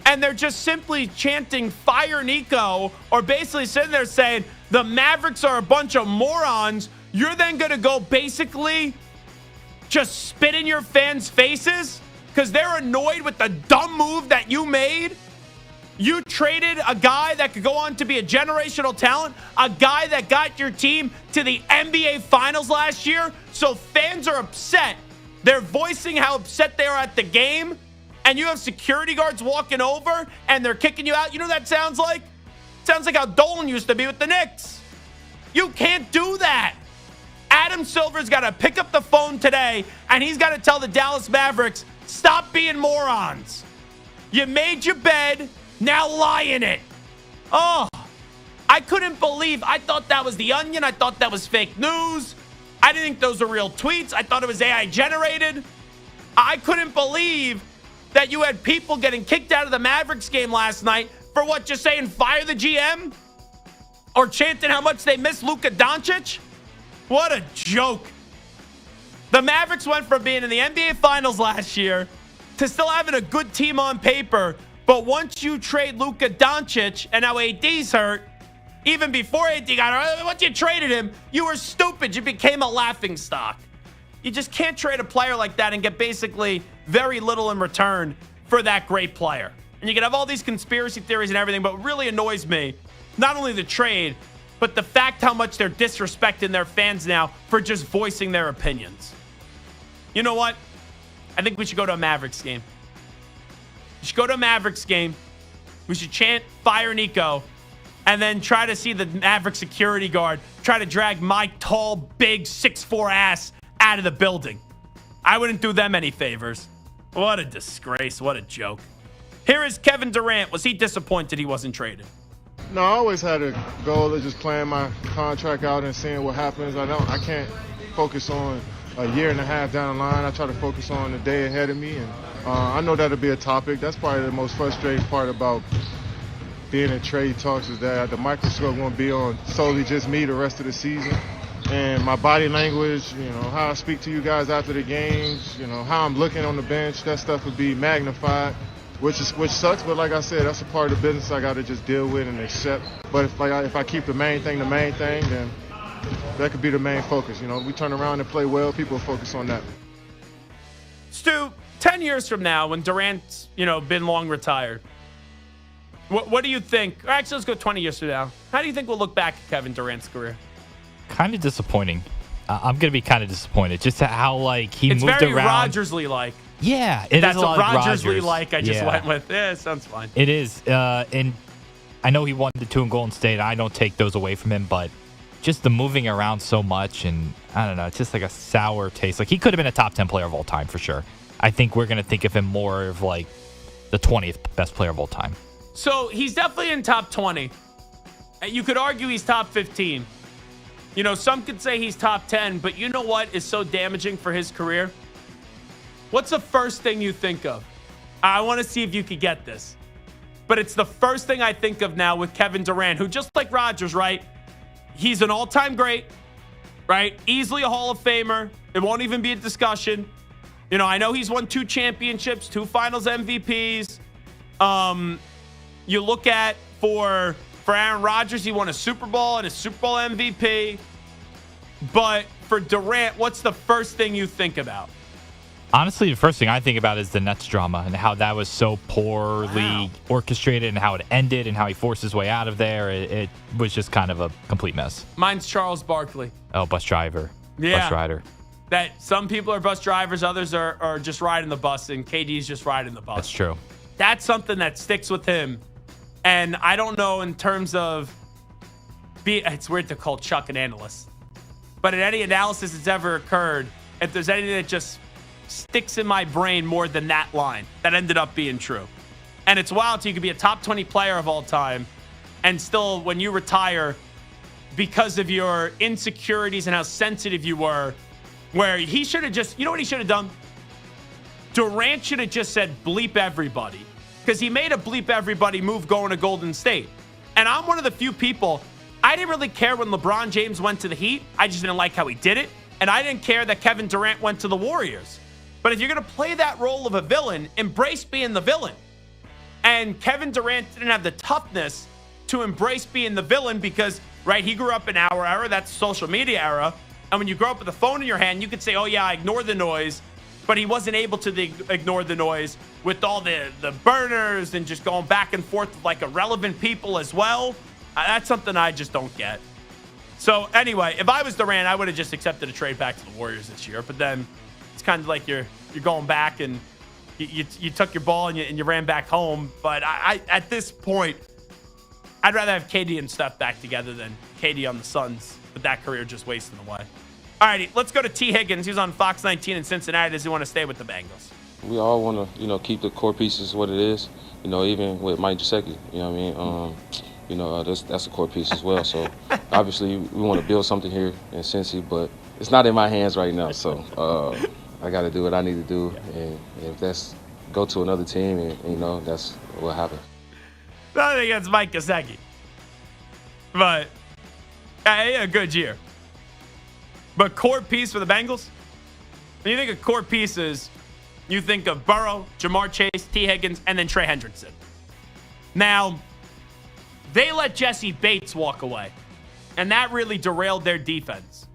and they're just simply chanting "Fire Nico," or basically sitting there saying, the Mavericks are a bunch of morons, you're then going to go basically just spit in your fans' faces because they're annoyed with the dumb move that you made? You traded a guy that could go on to be a generational talent, a guy that got your team to the NBA Finals last year, so fans are upset. They're voicing how upset they are at the game, and you have security guards walking over, and they're kicking you out. You know what that sounds like? It sounds like how Dolan used to be with the Knicks. You can't do that. Adam Silver's got to pick up the phone today, and he's got to tell the Dallas Mavericks, stop being morons. You made your bed. Now lie in it. Oh, I couldn't believe. I thought that was The Onion. I thought that was fake news. I didn't think those were real tweets. I thought it was AI generated. I couldn't believe that you had people getting kicked out of the Mavericks game last night for what, just saying fire the GM? Or chanting how much they miss Luka Doncic? What a joke. The Mavericks went from being in the NBA Finals last year to still having a good team on paper. But once you trade Luka Doncic and now AD's hurt, even before AD got hurt, once you traded him, you were stupid. You became a laughingstock. You just can't trade a player like that and get basically very little in return for that great player. And you can have all these conspiracy theories and everything, but what really annoys me, not only the trade, but the fact how much they're disrespecting their fans now for just voicing their opinions. You know what? I think we should go to a Mavericks game. We should go to a Mavericks game. We should chant Fire Nico and then try to see the Maverick security guard try to drag my tall, big 6'4" ass out of the building. I wouldn't do them any favors. What a disgrace. What a joke. Here is Kevin Durant. Was he disappointed he wasn't traded? No, I always had a goal of just playing my contract out and seeing what happens. I can't focus on a year and a half down the line. I try to focus on the day ahead of me, and I know that'll be a topic. That's probably the most frustrating part about being in trade talks is that the microscope won't be on solely just me the rest of the season. And my body language, how I speak to you guys after the games, how I'm looking on the bench, that stuff would be magnified, which sucks. But like I said, that's a part of the business I got to just deal with and accept. But if I keep the main thing, then that could be the main focus. We turn around and play well, people focus on that. Stu, 10 years from now, when Durant's, been long retired, what do you think? Or actually, let's go 20 years from now. How do you think we'll look back at Kevin Durant's career? Kind of disappointing. I'm going to be kind of disappointed. Just how, he moved around. It's very Rodgers-like. Yeah, that's is a lot what like Rodgers-like I just went with. Yeah, it sounds fine. It is. And I know he won the 2 in Golden State. I don't take those away from him, but just the moving around so much, and I don't know, it's just like a sour taste. He could have been a top 10 player of all time for sure. I think we're going to think of him more of the 20th best player of all time. So he's definitely in top 20. You could argue he's top 15. Some could say he's top 10, but you know what is so damaging for his career? What's the first thing you think of? I want to see if you could get this. But it's the first thing I think of now with Kevin Durant, who just like Rodgers, right? He's an all-time great, right? Easily a Hall of Famer. It won't even be a discussion. I know he's won 2 championships, 2 finals MVPs. You look at for Aaron Rodgers, he won a Super Bowl and a Super Bowl MVP. But for Durant, what's the first thing you think about? Honestly, the first thing I think about is the Nets drama and how that was so poorly orchestrated and how it ended and how he forced his way out of there. It was just kind of a complete mess. Mine's Charles Barkley. Oh, bus driver. Yeah. Bus rider. That some people are bus drivers, others are just riding the bus, and KD's just riding the bus. That's true. That's something that sticks with him. And I don't know in terms of it's weird to call Chuck an analyst. But in any analysis that's ever occurred, if there's anything that just sticks in my brain more than that line, that ended up being true. And it's wild. So you could be a top 20 player of all time, and still when you retire, because of your insecurities and how sensitive you were, where he should have just, you know what he should have done? Durant should have just said bleep everybody, because he made a bleep everybody move going to Golden State. And I'm one of the few people, I didn't really care when LeBron James went to the Heat. I just didn't like how he did it. And I didn't care that Kevin Durant went to the Warriors. But if you're going to play that role of a villain, embrace being the villain. And Kevin Durant didn't have the toughness to embrace being the villain because right? He grew up in our era. That's social media era. And when you grow up with a phone in your hand, you could say, oh, yeah, I ignore the noise. But he wasn't able to ignore the noise with all the burners and just going back and forth with like irrelevant people as well. That's something I just don't get. So anyway, if I was Durant, I would have just accepted a trade back to the Warriors this year. But then it's kind of like you're going back and you took your ball and you ran back home. But I at this point, I'd rather have KD and Steph back together than KD on the Suns with that career just wasting away. All righty, let's go to T. Higgins. He's on Fox 19 in Cincinnati. Does he want to stay with the Bengals? We all want to, keep the core pieces what it is. Even with Mike Gesicki, you know what I mean? That's a core piece as well. So obviously we want to build something here in Cincy, but it's not in my hands right now. So I got to do what I need to do, and if that's go to another team, and that's what happens. Nothing against Mike Gesicki, but a good year. But core piece for the Bengals? When you think of core pieces, you think of Burrow, Jamar Chase, T. Higgins, and then Trey Hendrickson. Now, they let Jesse Bates walk away, and that really derailed their defense.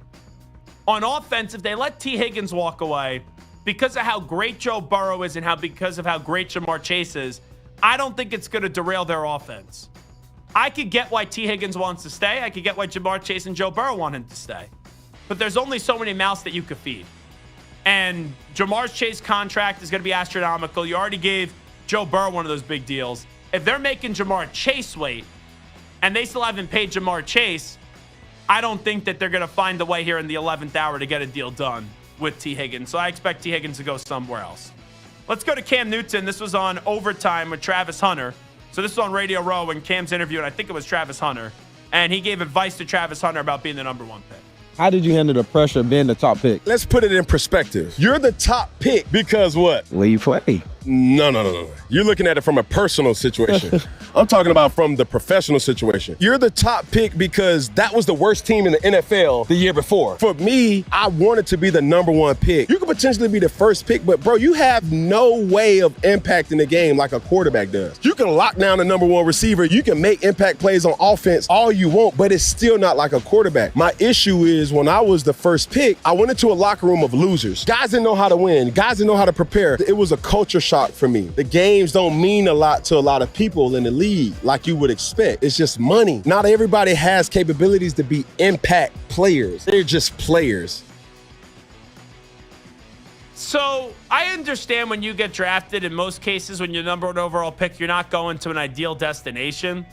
On offense, if they let T. Higgins walk away, because of how great Joe Burrow is and because of how great Jamar Chase is, I don't think it's going to derail their offense. I could get why T. Higgins wants to stay. I could get why Jamar Chase and Joe Burrow want him to stay. But there's only so many mouths that you could feed. And Jamar Chase's contract is going to be astronomical. You already gave Joe Burrow one of those big deals. If they're making Jamar Chase wait, and they still haven't paid Jamar Chase, I don't think that they're going to find the way here in the 11th hour to get a deal done with T. Higgins. So I expect T. Higgins to go somewhere else. Let's go to Cam Newton. This was on Overtime with Travis Hunter. So this was on Radio Row when Cam's interviewing, I think it was Travis Hunter. And he gave advice to Travis Hunter about being the number one pick. How did you handle the pressure of being the top pick? Let's put it in perspective. You're the top pick because what? Where you play. No. You're looking at it from a personal situation. I'm talking about from the professional situation. You're the top pick because that was the worst team in the NFL the year before. For me, I wanted to be the number one pick. You could potentially be the first pick, but bro, you have no way of impacting the game like a quarterback does. You can lock down the number one receiver. You can make impact plays on offense all you want, but it's still not like a quarterback. My issue is when I was the first pick, I went into a locker room of losers. Guys didn't know how to win. Guys didn't know how to prepare. It was a culture shock for me. The games don't mean a lot to a lot of people in the league like you would expect. It's just money. Not everybody has capabilities to be impact players. They're just players. So I understand when you get drafted, in most cases, when you're number one overall pick, you're not going to an ideal destination.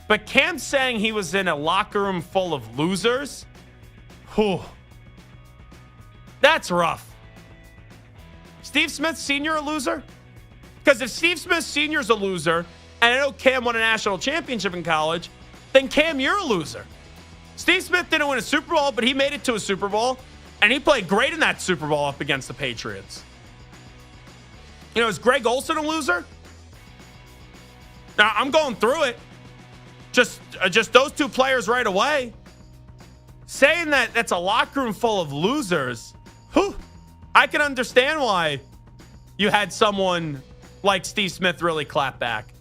But Cam's saying he was in a locker room full of losers. Whew. That's rough. Steve Smith Sr. a loser? Because if Steve Smith Sr. is a loser, and I know Cam won a national championship in college, then Cam, you're a loser. Steve Smith didn't win a Super Bowl, but he made it to a Super Bowl, and he played great in that Super Bowl up against the Patriots. Is Greg Olsen a loser? Now, I'm going through it. Just those two players right away. Saying that that's a locker room full of losers, I can understand why you had someone like Steve Smith really clap back.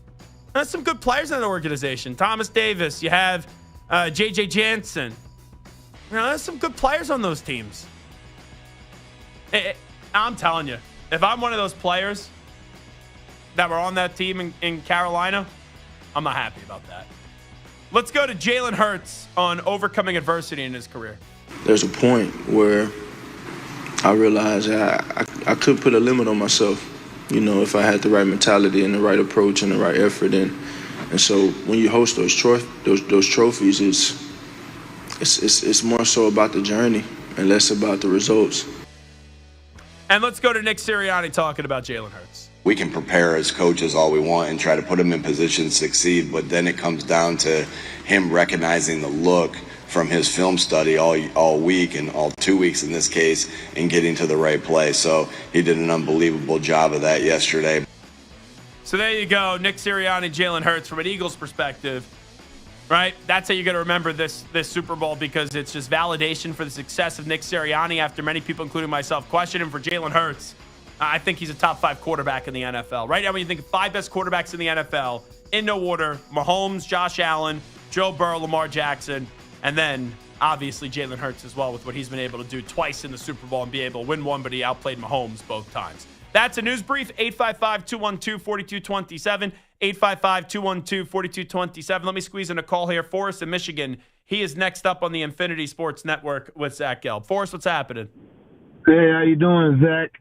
There's some good players in the organization. Thomas Davis, you have J.J. Jansen. There's some good players on those teams. I'm telling you, if I'm one of those players that were on that team in Carolina, I'm not happy about that. Let's go to Jalen Hurts on overcoming adversity in his career. There's a point where I realized I could put a limit on myself, if I had the right mentality and the right approach and the right effort. And so when you host those trophies, it's more so about the journey and less about the results. And let's go to Nick Sirianni talking about Jalen Hurts. We can prepare as coaches all we want and try to put him in position to succeed, but then it comes down to him recognizing the look from his film study all week and all 2 weeks in this case and getting to the right play. So he did an unbelievable job of that yesterday. So there you go, Nick Sirianni, Jalen Hurts from an Eagles perspective, right? That's how you got to remember this Super Bowl, because it's just validation for the success of Nick Sirianni after many people, including myself, question him for Jalen Hurts. I think he's a top 5 quarterback in the NFL. Right now, when you think of 5 best quarterbacks in the NFL, in no order, Mahomes, Josh Allen, Joe Burrow, Lamar Jackson, and then obviously Jalen Hurts as well with what he's been able to do twice in the Super Bowl and be able to win one, but he outplayed Mahomes both times. That's a news brief. 855-212-4227. 855-212-4227. Let me squeeze in a call here. Forrest in Michigan. He is next up on the Infinity Sports Network with Zach Gelb. Forrest, what's happening? Hey, how you doing, Zach?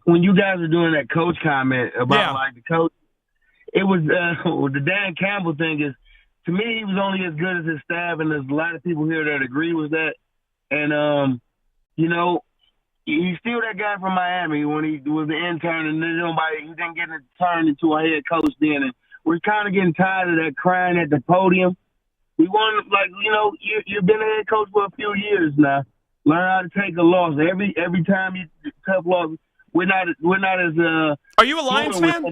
When you guys were doing that coach comment about like the coach, it was the Dan Campbell thing is, to me, he was only as good as his staff, and there's a lot of people here that agree with that. And you know, he's still that guy from Miami when he was the intern, and then he didn't get turned into a head coach then. And we're kind of getting tired of that crying at the podium. We want, like, you know, you've been a head coach for a few years now. Learn how to take a loss. Every time you tough loss, we're not as. Are you a Lions fan?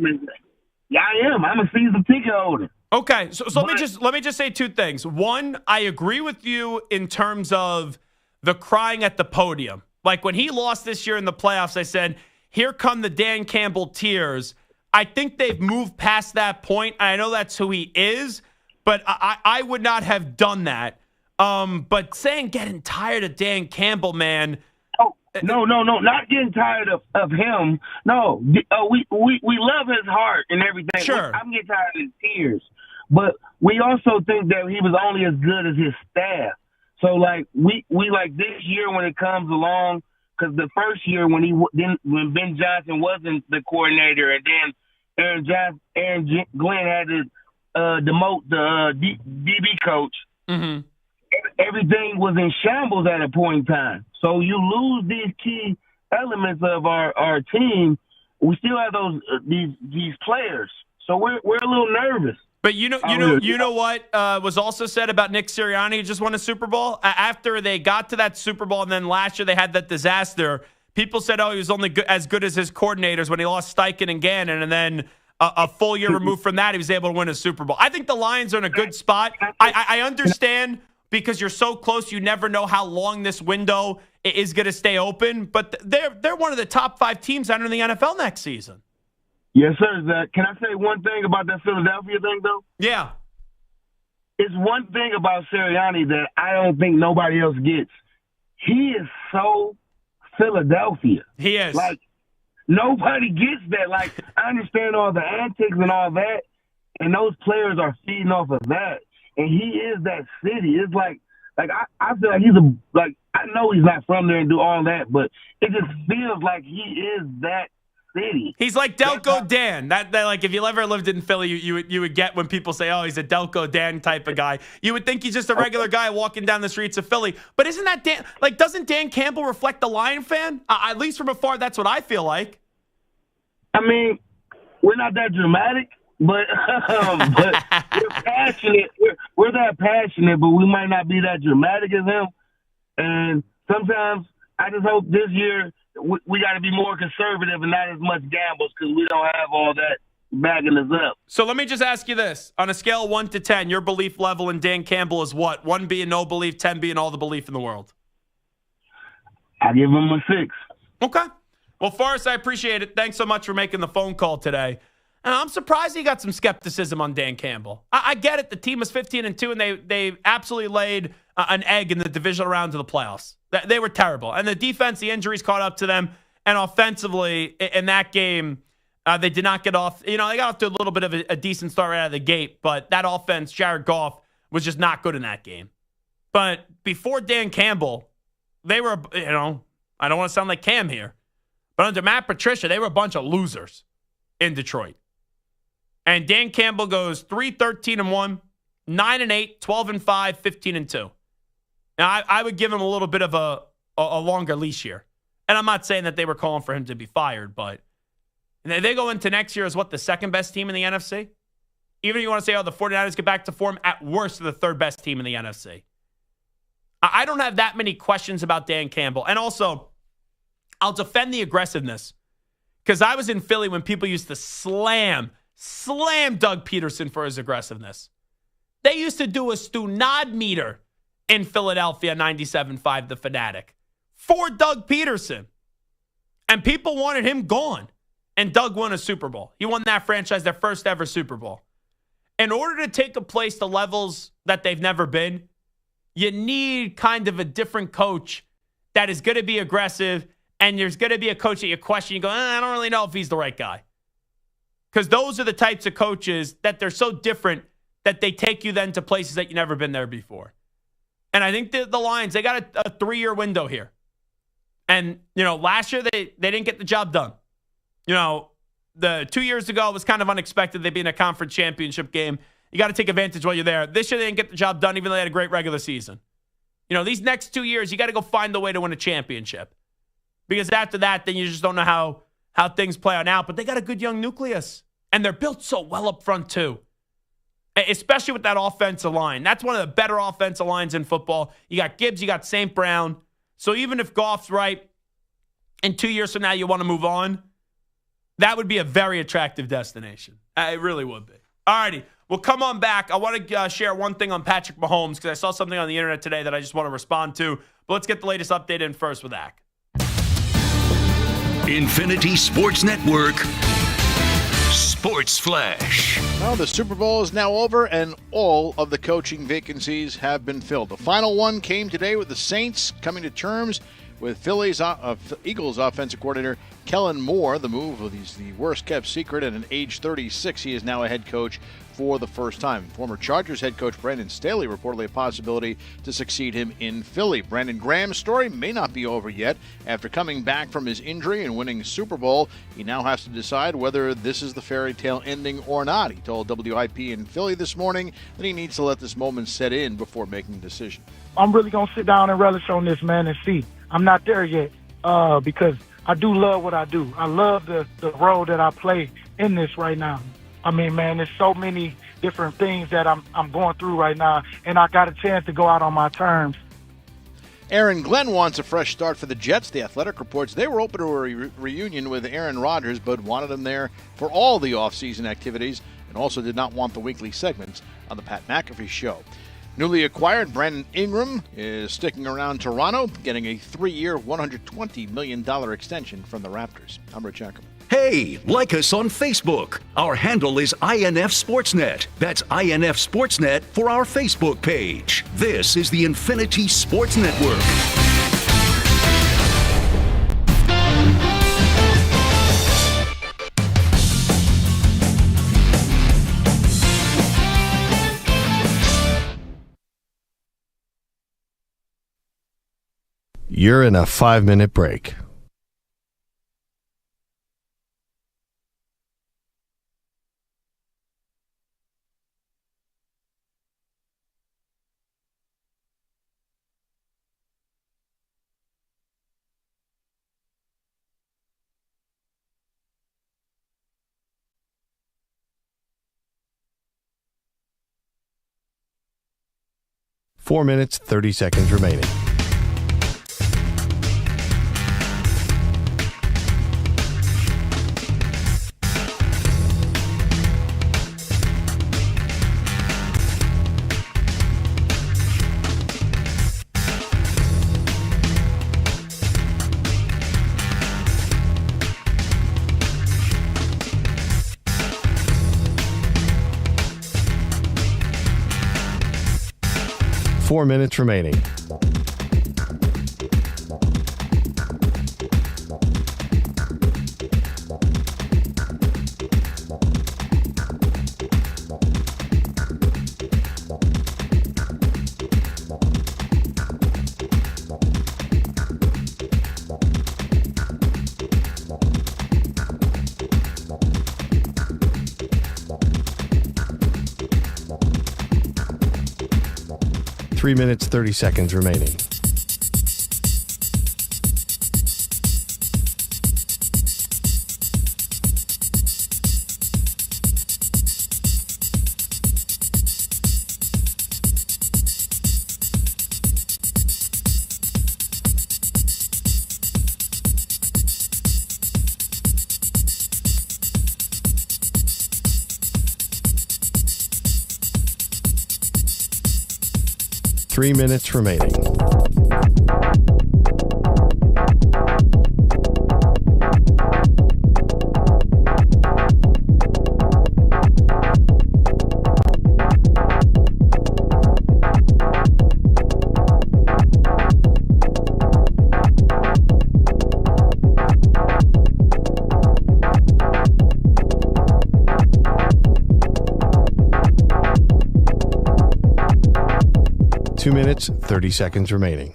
Yeah, I am. I'm a season ticket holder. Okay, so let me just say two things. One, I agree with you in terms of the crying at the podium. Like when he lost this year in the playoffs, I said, here come the Dan Campbell tears. I think they've moved past that point. I know that's who he is, but I would not have done that. But saying getting tired of Dan Campbell, man. Oh, no, not getting tired of him. No, we love his heart and everything. Sure. I'm getting tired of his tears. But we also think that he was only as good as his staff. So, like, we like this year when it comes along, because the first year when Ben Johnson wasn't the coordinator, and then Aaron Glenn had to demote the DB coach, everything was in shambles at a point in time. So you lose these key elements of our team. We still have these players, so we're a little nervous. But you know what was also said about Nick Sirianni, who just won a Super Bowl? After they got to that Super Bowl, and then last year they had that disaster, people said, he was only as good as his coordinators when he lost Steichen and Gannon, and then a full year removed from that, he was able to win a Super Bowl. I think the Lions are in a good spot. I understand because you're so close, you never know how long this window is going to stay open, but they're one of the top 5 teams entering the NFL next season. Yes, sir, Zach. Can I say one thing about that Philadelphia thing, though? Yeah. It's one thing about Sirianni that I don't think nobody else gets. He is so Philadelphia. He is. Like, nobody gets that. Like, I understand all the antics and all that, and those players are feeding off of that. And he is that city. It's like I feel like I know he's not from there and do all that, but it just feels like he is that city. He's like Delco Dan. That like if you ever lived in Philly, you would get when people say, he's a Delco Dan type of guy. You would think he's just a regular guy walking down the streets of Philly. But isn't that Dan? Like, doesn't Dan Campbell reflect the Lion fan? At least from afar, that's what I feel like. I mean, we're not that dramatic, but we're passionate. We're that passionate, but we might not be that dramatic as him. And sometimes I just hope this year we got to be more conservative and not as much gambles because we don't have all that bagging us up. So let me just ask you this. On a scale of 1 to 10, your belief level in Dan Campbell is what? 1 being no belief, 10 being all the belief in the world. I give him a 6. Okay. Well, Forrest, I appreciate it. Thanks so much for making the phone call today. And I'm surprised he got some skepticism on Dan Campbell. I get it. The team was 15-2, and they absolutely laid an egg in the divisional round of the playoffs. They were terrible. And the defense, the injuries caught up to them. And offensively, in that game, they did not get off. They got off to a little bit of a decent start right out of the gate. But that offense, Jared Goff, was just not good in that game. But before Dan Campbell, they were, I don't want to sound like Cam here, but under Matt Patricia, they were a bunch of losers in Detroit. And Dan Campbell goes 3-13-1, 9-8, 12-5, 15-2. Now, I would give him a little bit of a longer leash here. And I'm not saying that they were calling for him to be fired, but they go into next year as the second best team in the NFC? Even if you want to say, the 49ers get back to form, at worst, they're the third best team in the NFC. I don't have that many questions about Dan Campbell. And also, I'll defend the aggressiveness because I was in Philly when people used to slam Doug Peterson for his aggressiveness. They used to do a Stu-Nod meter in Philadelphia, 97.5, the Fanatic, for Doug Peterson. And people wanted him gone. And Doug won a Super Bowl. He won that franchise, their first ever Super Bowl. in order to take a place to levels that they've never been, you need kind of a different coach that is going to be aggressive, and there's going to be a coach that you question. You go, I don't really know if he's the right guy. Because those are the types of coaches that they're so different that they take you then to places that you've never been there before. And I think the Lions, they got a 3-year window here. And, last year they didn't get the job done. The 2 years ago, it was kind of unexpected. They'd be in a conference championship game. You got to take advantage while you're there. This year, they didn't get the job done, even though they had a great regular season. These next 2 years, you got to go find a way to win a championship. Because after that, then you just don't know how things play out now. But they got a good young nucleus. And they're built so well up front, too. Especially with that offensive line. That's one of the better offensive lines in football. You got Gibbs, you got St. Brown. So even if Goff's right, and 2 years from now you want to move on, that would be a very attractive destination. It really would be. All righty. Well, come on back. I want to share one thing on Patrick Mahomes because I saw something on the internet today that I just want to respond to. But let's get the latest update in first with Zach. Infinity Sports Network Sports Flash. Well, the Super Bowl is now over, and all of the coaching vacancies have been filled. The final one came today with the Saints coming to terms with Eagles offensive coordinator Kellen Moore. The move is the worst-kept secret. At an age 36, he is now a head coach for the first time. Former Chargers head coach Brandon Staley reportedly a possibility to succeed him in Philly. Brandon Graham's story may not be over yet. After coming back from his injury and winning Super Bowl, he now has to decide whether this is the fairy tale ending or not. He told WIP in Philly this morning that he needs to let this moment set in before making a decision. I'm really going to sit down and relish on this, man, and see. I'm not there yet because I do love what I do. I love the role that I play in this right now. I mean, man, there's so many different things that I'm going through right now, and I got a chance to go out on my terms. Aaron Glenn wants a fresh start for the Jets. The Athletic reports they were open to a reunion with Aaron Rodgers, but wanted him there for all the offseason activities and also did not want the weekly segments on the Pat McAfee Show. Newly acquired Brandon Ingram is sticking around Toronto, getting a 3-year, $120 million extension from the Raptors. I'm Rich Ackerman. Hey, like us on Facebook. Our handle is INF Sportsnet. That's INF Sportsnet for our Facebook page. This is the Infinity Sports Network. You're in a 5-minute break. Four minutes, 30 seconds remaining. Four minutes remaining. Three minutes, 30 seconds remaining. Three minutes remaining. 2 minutes, 30 seconds remaining.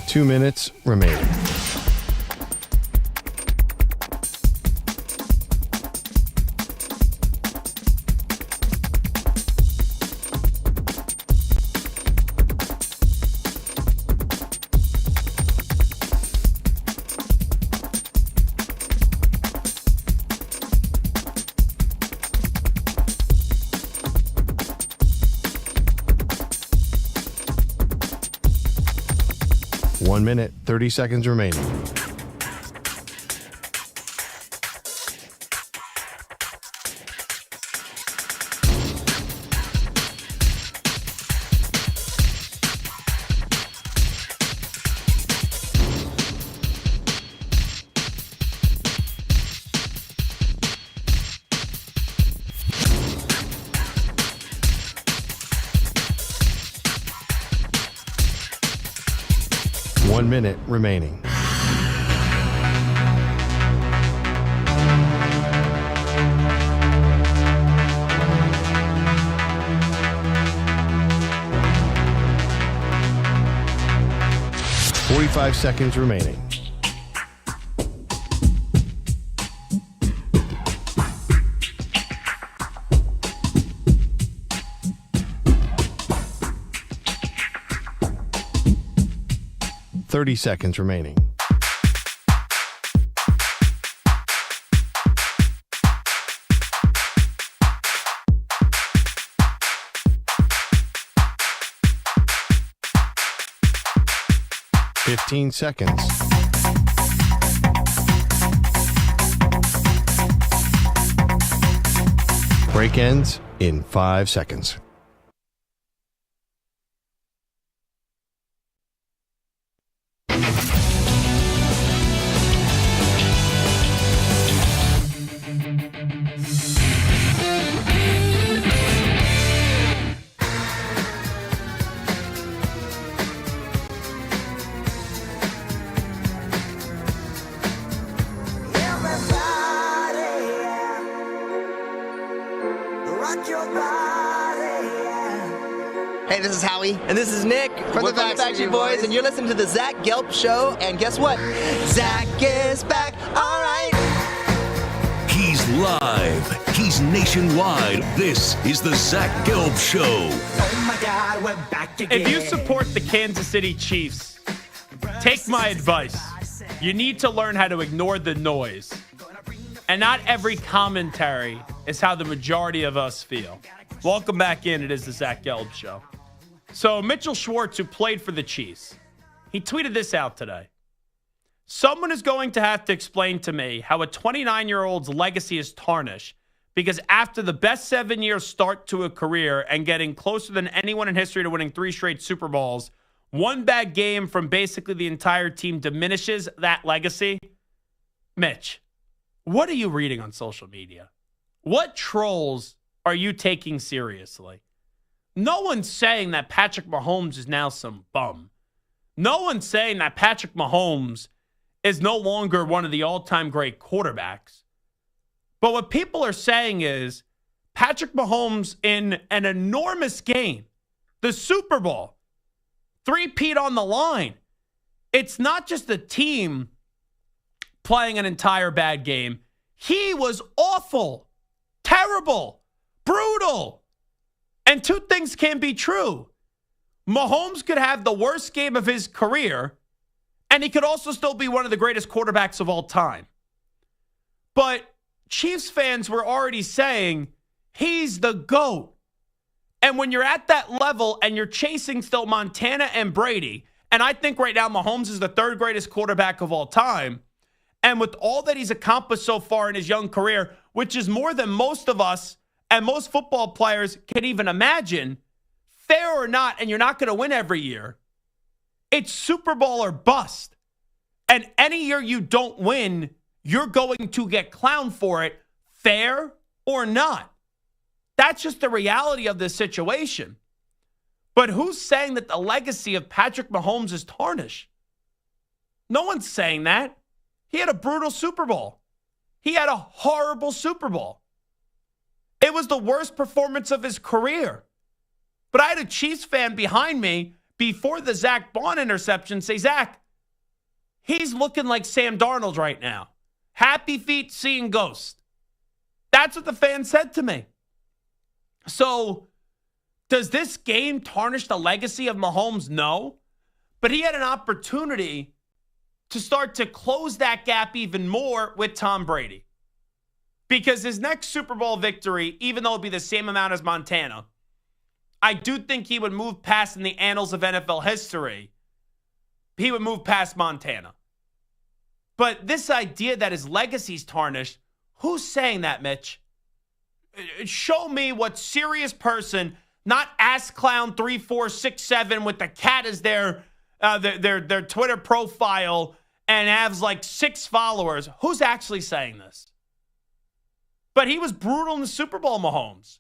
Two minutes remaining. One minute, 30 seconds remaining. One minute remaining. Five seconds remaining. Seconds remaining. Seconds. Break ends in 5 seconds. Hey, this is Howie. And this is Nick. From the Backstreet Boys. And you're listening to the Zach Gelb Show. And guess what? Zach is back. All right. He's live. He's nationwide. This is the Zach Gelb Show. Oh, my God, we're back again. If you support the Kansas City Chiefs, take my advice. You need to learn how to ignore the noise. And not every commentary is how the majority of us feel. Welcome back in. It is the Zach Gelb Show. So Mitchell Schwartz, who played for the Chiefs, he tweeted this out today. Someone is going to have to explain to me how a 29-year-old's legacy is tarnished because after the best 7-year start to a career and getting closer than anyone in history to winning 3 straight Super Bowls, one bad game from basically the entire team diminishes that legacy. Mitch, what are you reading on social media? What trolls are you taking seriously? No one's saying that Patrick Mahomes is now some bum. No one's saying that Patrick Mahomes is no longer one of the all-time great quarterbacks. But what people are saying is Patrick Mahomes in an enormous game, the Super Bowl, 3-peat on the line. It's not just the team playing an entire bad game. He was awful, terrible, brutal. And two things can be true. Mahomes could have the worst game of his career, and he could also still be one of the greatest quarterbacks of all time. But Chiefs fans were already saying he's the GOAT. And when you're at that level and you're chasing still Montana and Brady, and I think right now Mahomes is the 3rd greatest quarterback of all time, and with all that he's accomplished so far in his young career, which is more than most of us and most football players can even imagine, fair or not, and you're not going to win every year, It's Super Bowl or bust. And any year you don't win, you're going to get clowned for it, fair or not. That's just the reality of this situation. But who's saying that the legacy of Patrick Mahomes is tarnished? No one's saying that. He had a brutal Super Bowl. He had a horrible Super Bowl. It was the worst performance of his career. But I had a Chiefs fan behind me before the Zach Bond interception say, Zach, he's looking like Sam Darnold right now. Happy feet seeing ghosts. That's what the fan said to me. So, does this game tarnish the legacy of Mahomes? No. But he had an opportunity to start to close that gap even more with Tom Brady. Because his next Super Bowl victory, even though it'll be the same amount as Montana, I do think he would move past in the annals of NFL history. He would move past Montana. But this idea that his legacy's tarnished, who's saying that, Mitch? Show me what serious person, not Ass Clown 3467 with the cat as their Twitter profile and has like 6 followers. Who's actually saying this? But he was brutal in the Super Bowl, Mahomes.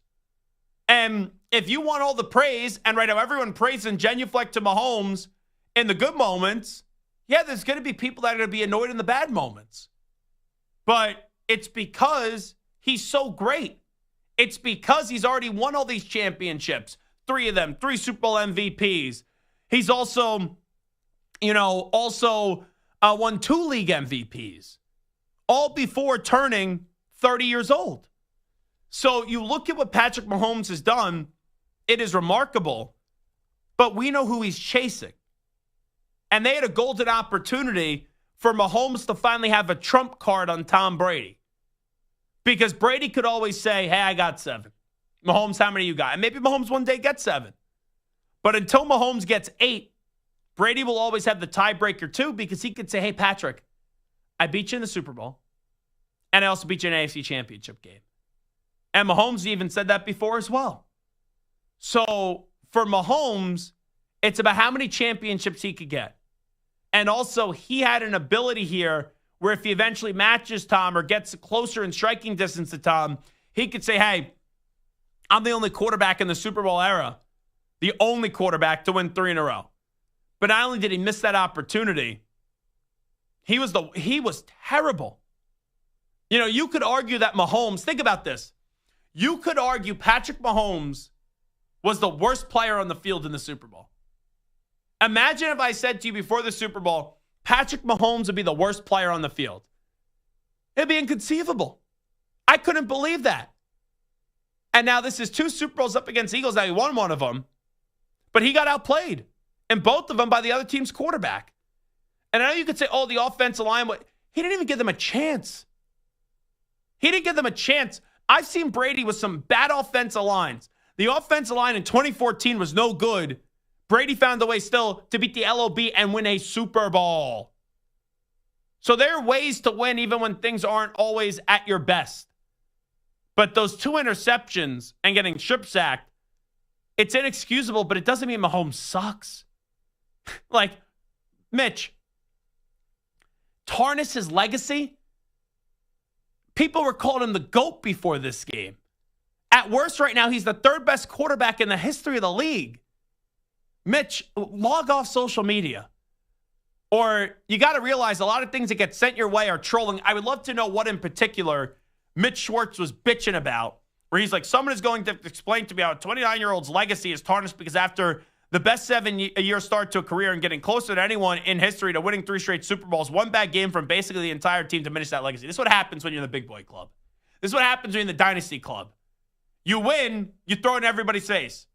And if you want all the praise, and right now everyone prays and genuflect to Mahomes in the good moments, yeah, there's going to be people that are going to be annoyed in the bad moments. But it's because he's so great. It's because he's already won all these championships. 3 of them, 3 Super Bowl MVPs. He's also, won 2 league MVPs. All before turning 30 years old. So you look at what Patrick Mahomes has done, it is remarkable, but we know who he's chasing. And they had a golden opportunity for Mahomes to finally have a trump card on Tom Brady. Because Brady could always say, hey, I got 7. Mahomes, how many you got? And maybe Mahomes one day gets 7. But until Mahomes gets 8, Brady will always have the tiebreaker too, because he could say, hey, Patrick, I beat you in the Super Bowl. And I also beat you in an AFC championship game. And Mahomes even said that before as well. So for Mahomes, it's about how many championships he could get. And also, he had an ability here where if he eventually matches Tom or gets closer in striking distance to Tom, he could say, hey, I'm the only quarterback in the Super Bowl era, the only quarterback to win 3 in a row. But not only did he miss that opportunity, he was terrible. You could argue that Mahomes, think about this. You could argue Patrick Mahomes was the worst player on the field in the Super Bowl. Imagine if I said to you before the Super Bowl, Patrick Mahomes would be the worst player on the field. It'd be inconceivable. I couldn't believe that. And now this is 2 Super Bowls up against Eagles. Now he won one of them, but he got outplayed in both of them by the other team's quarterback. And I know you could say, oh, the offensive line, he didn't even give them a chance. He didn't give them a chance. I've seen Brady with some bad offensive lines. The offensive line in 2014 was no good. Brady found a way still to beat the LOB and win a Super Bowl. So there are ways to win even when things aren't always at your best. But those 2 interceptions and getting strip sacked, it's inexcusable, but it doesn't mean Mahomes sucks. Like, Mitch, tarnish his legacy? People were calling him the GOAT before this game. At worst right now, he's the 3rd best quarterback in the history of the league. Mitch, log off social media. Or you got to realize a lot of things that get sent your way are trolling. I would love to know what in particular Mitch Schwartz was bitching about, where he's like, someone is going to explain to me how a 29-year-old's legacy is tarnished because after the best 7-year start to a career and getting closer to anyone in history to winning 3 straight Super Bowls, 1 bad game from basically the entire team diminished that legacy. This is what happens when you're in the big boy club. This is what happens when you're in the dynasty club. You win, you throw it in everybody's face.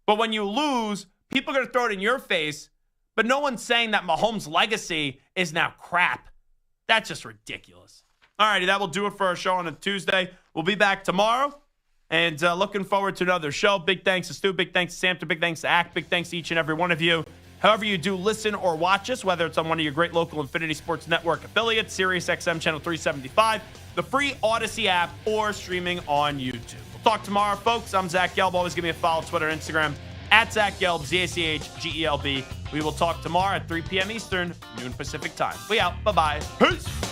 But when you lose, people are going to throw it in your face, but no one's saying that Mahomes' legacy is now crap. That's just ridiculous. All righty, that will do it for our show on a Tuesday. We'll be back tomorrow, and looking forward to another show. Big thanks to Stu, big thanks to Sam, big thanks to Ack, big thanks to each and every one of you. However you do listen or watch us, whether it's on one of your great local Infinity Sports Network affiliates, SiriusXM Channel 375, the free Odyssey app, or streaming on YouTube. We'll talk tomorrow, folks. I'm Zach Gelb. Always give me a follow, Twitter, Instagram, at Zach Gelb, ZACHGELB. We will talk tomorrow at 3 p.m. Eastern, noon Pacific time. We out. Bye-bye. Peace.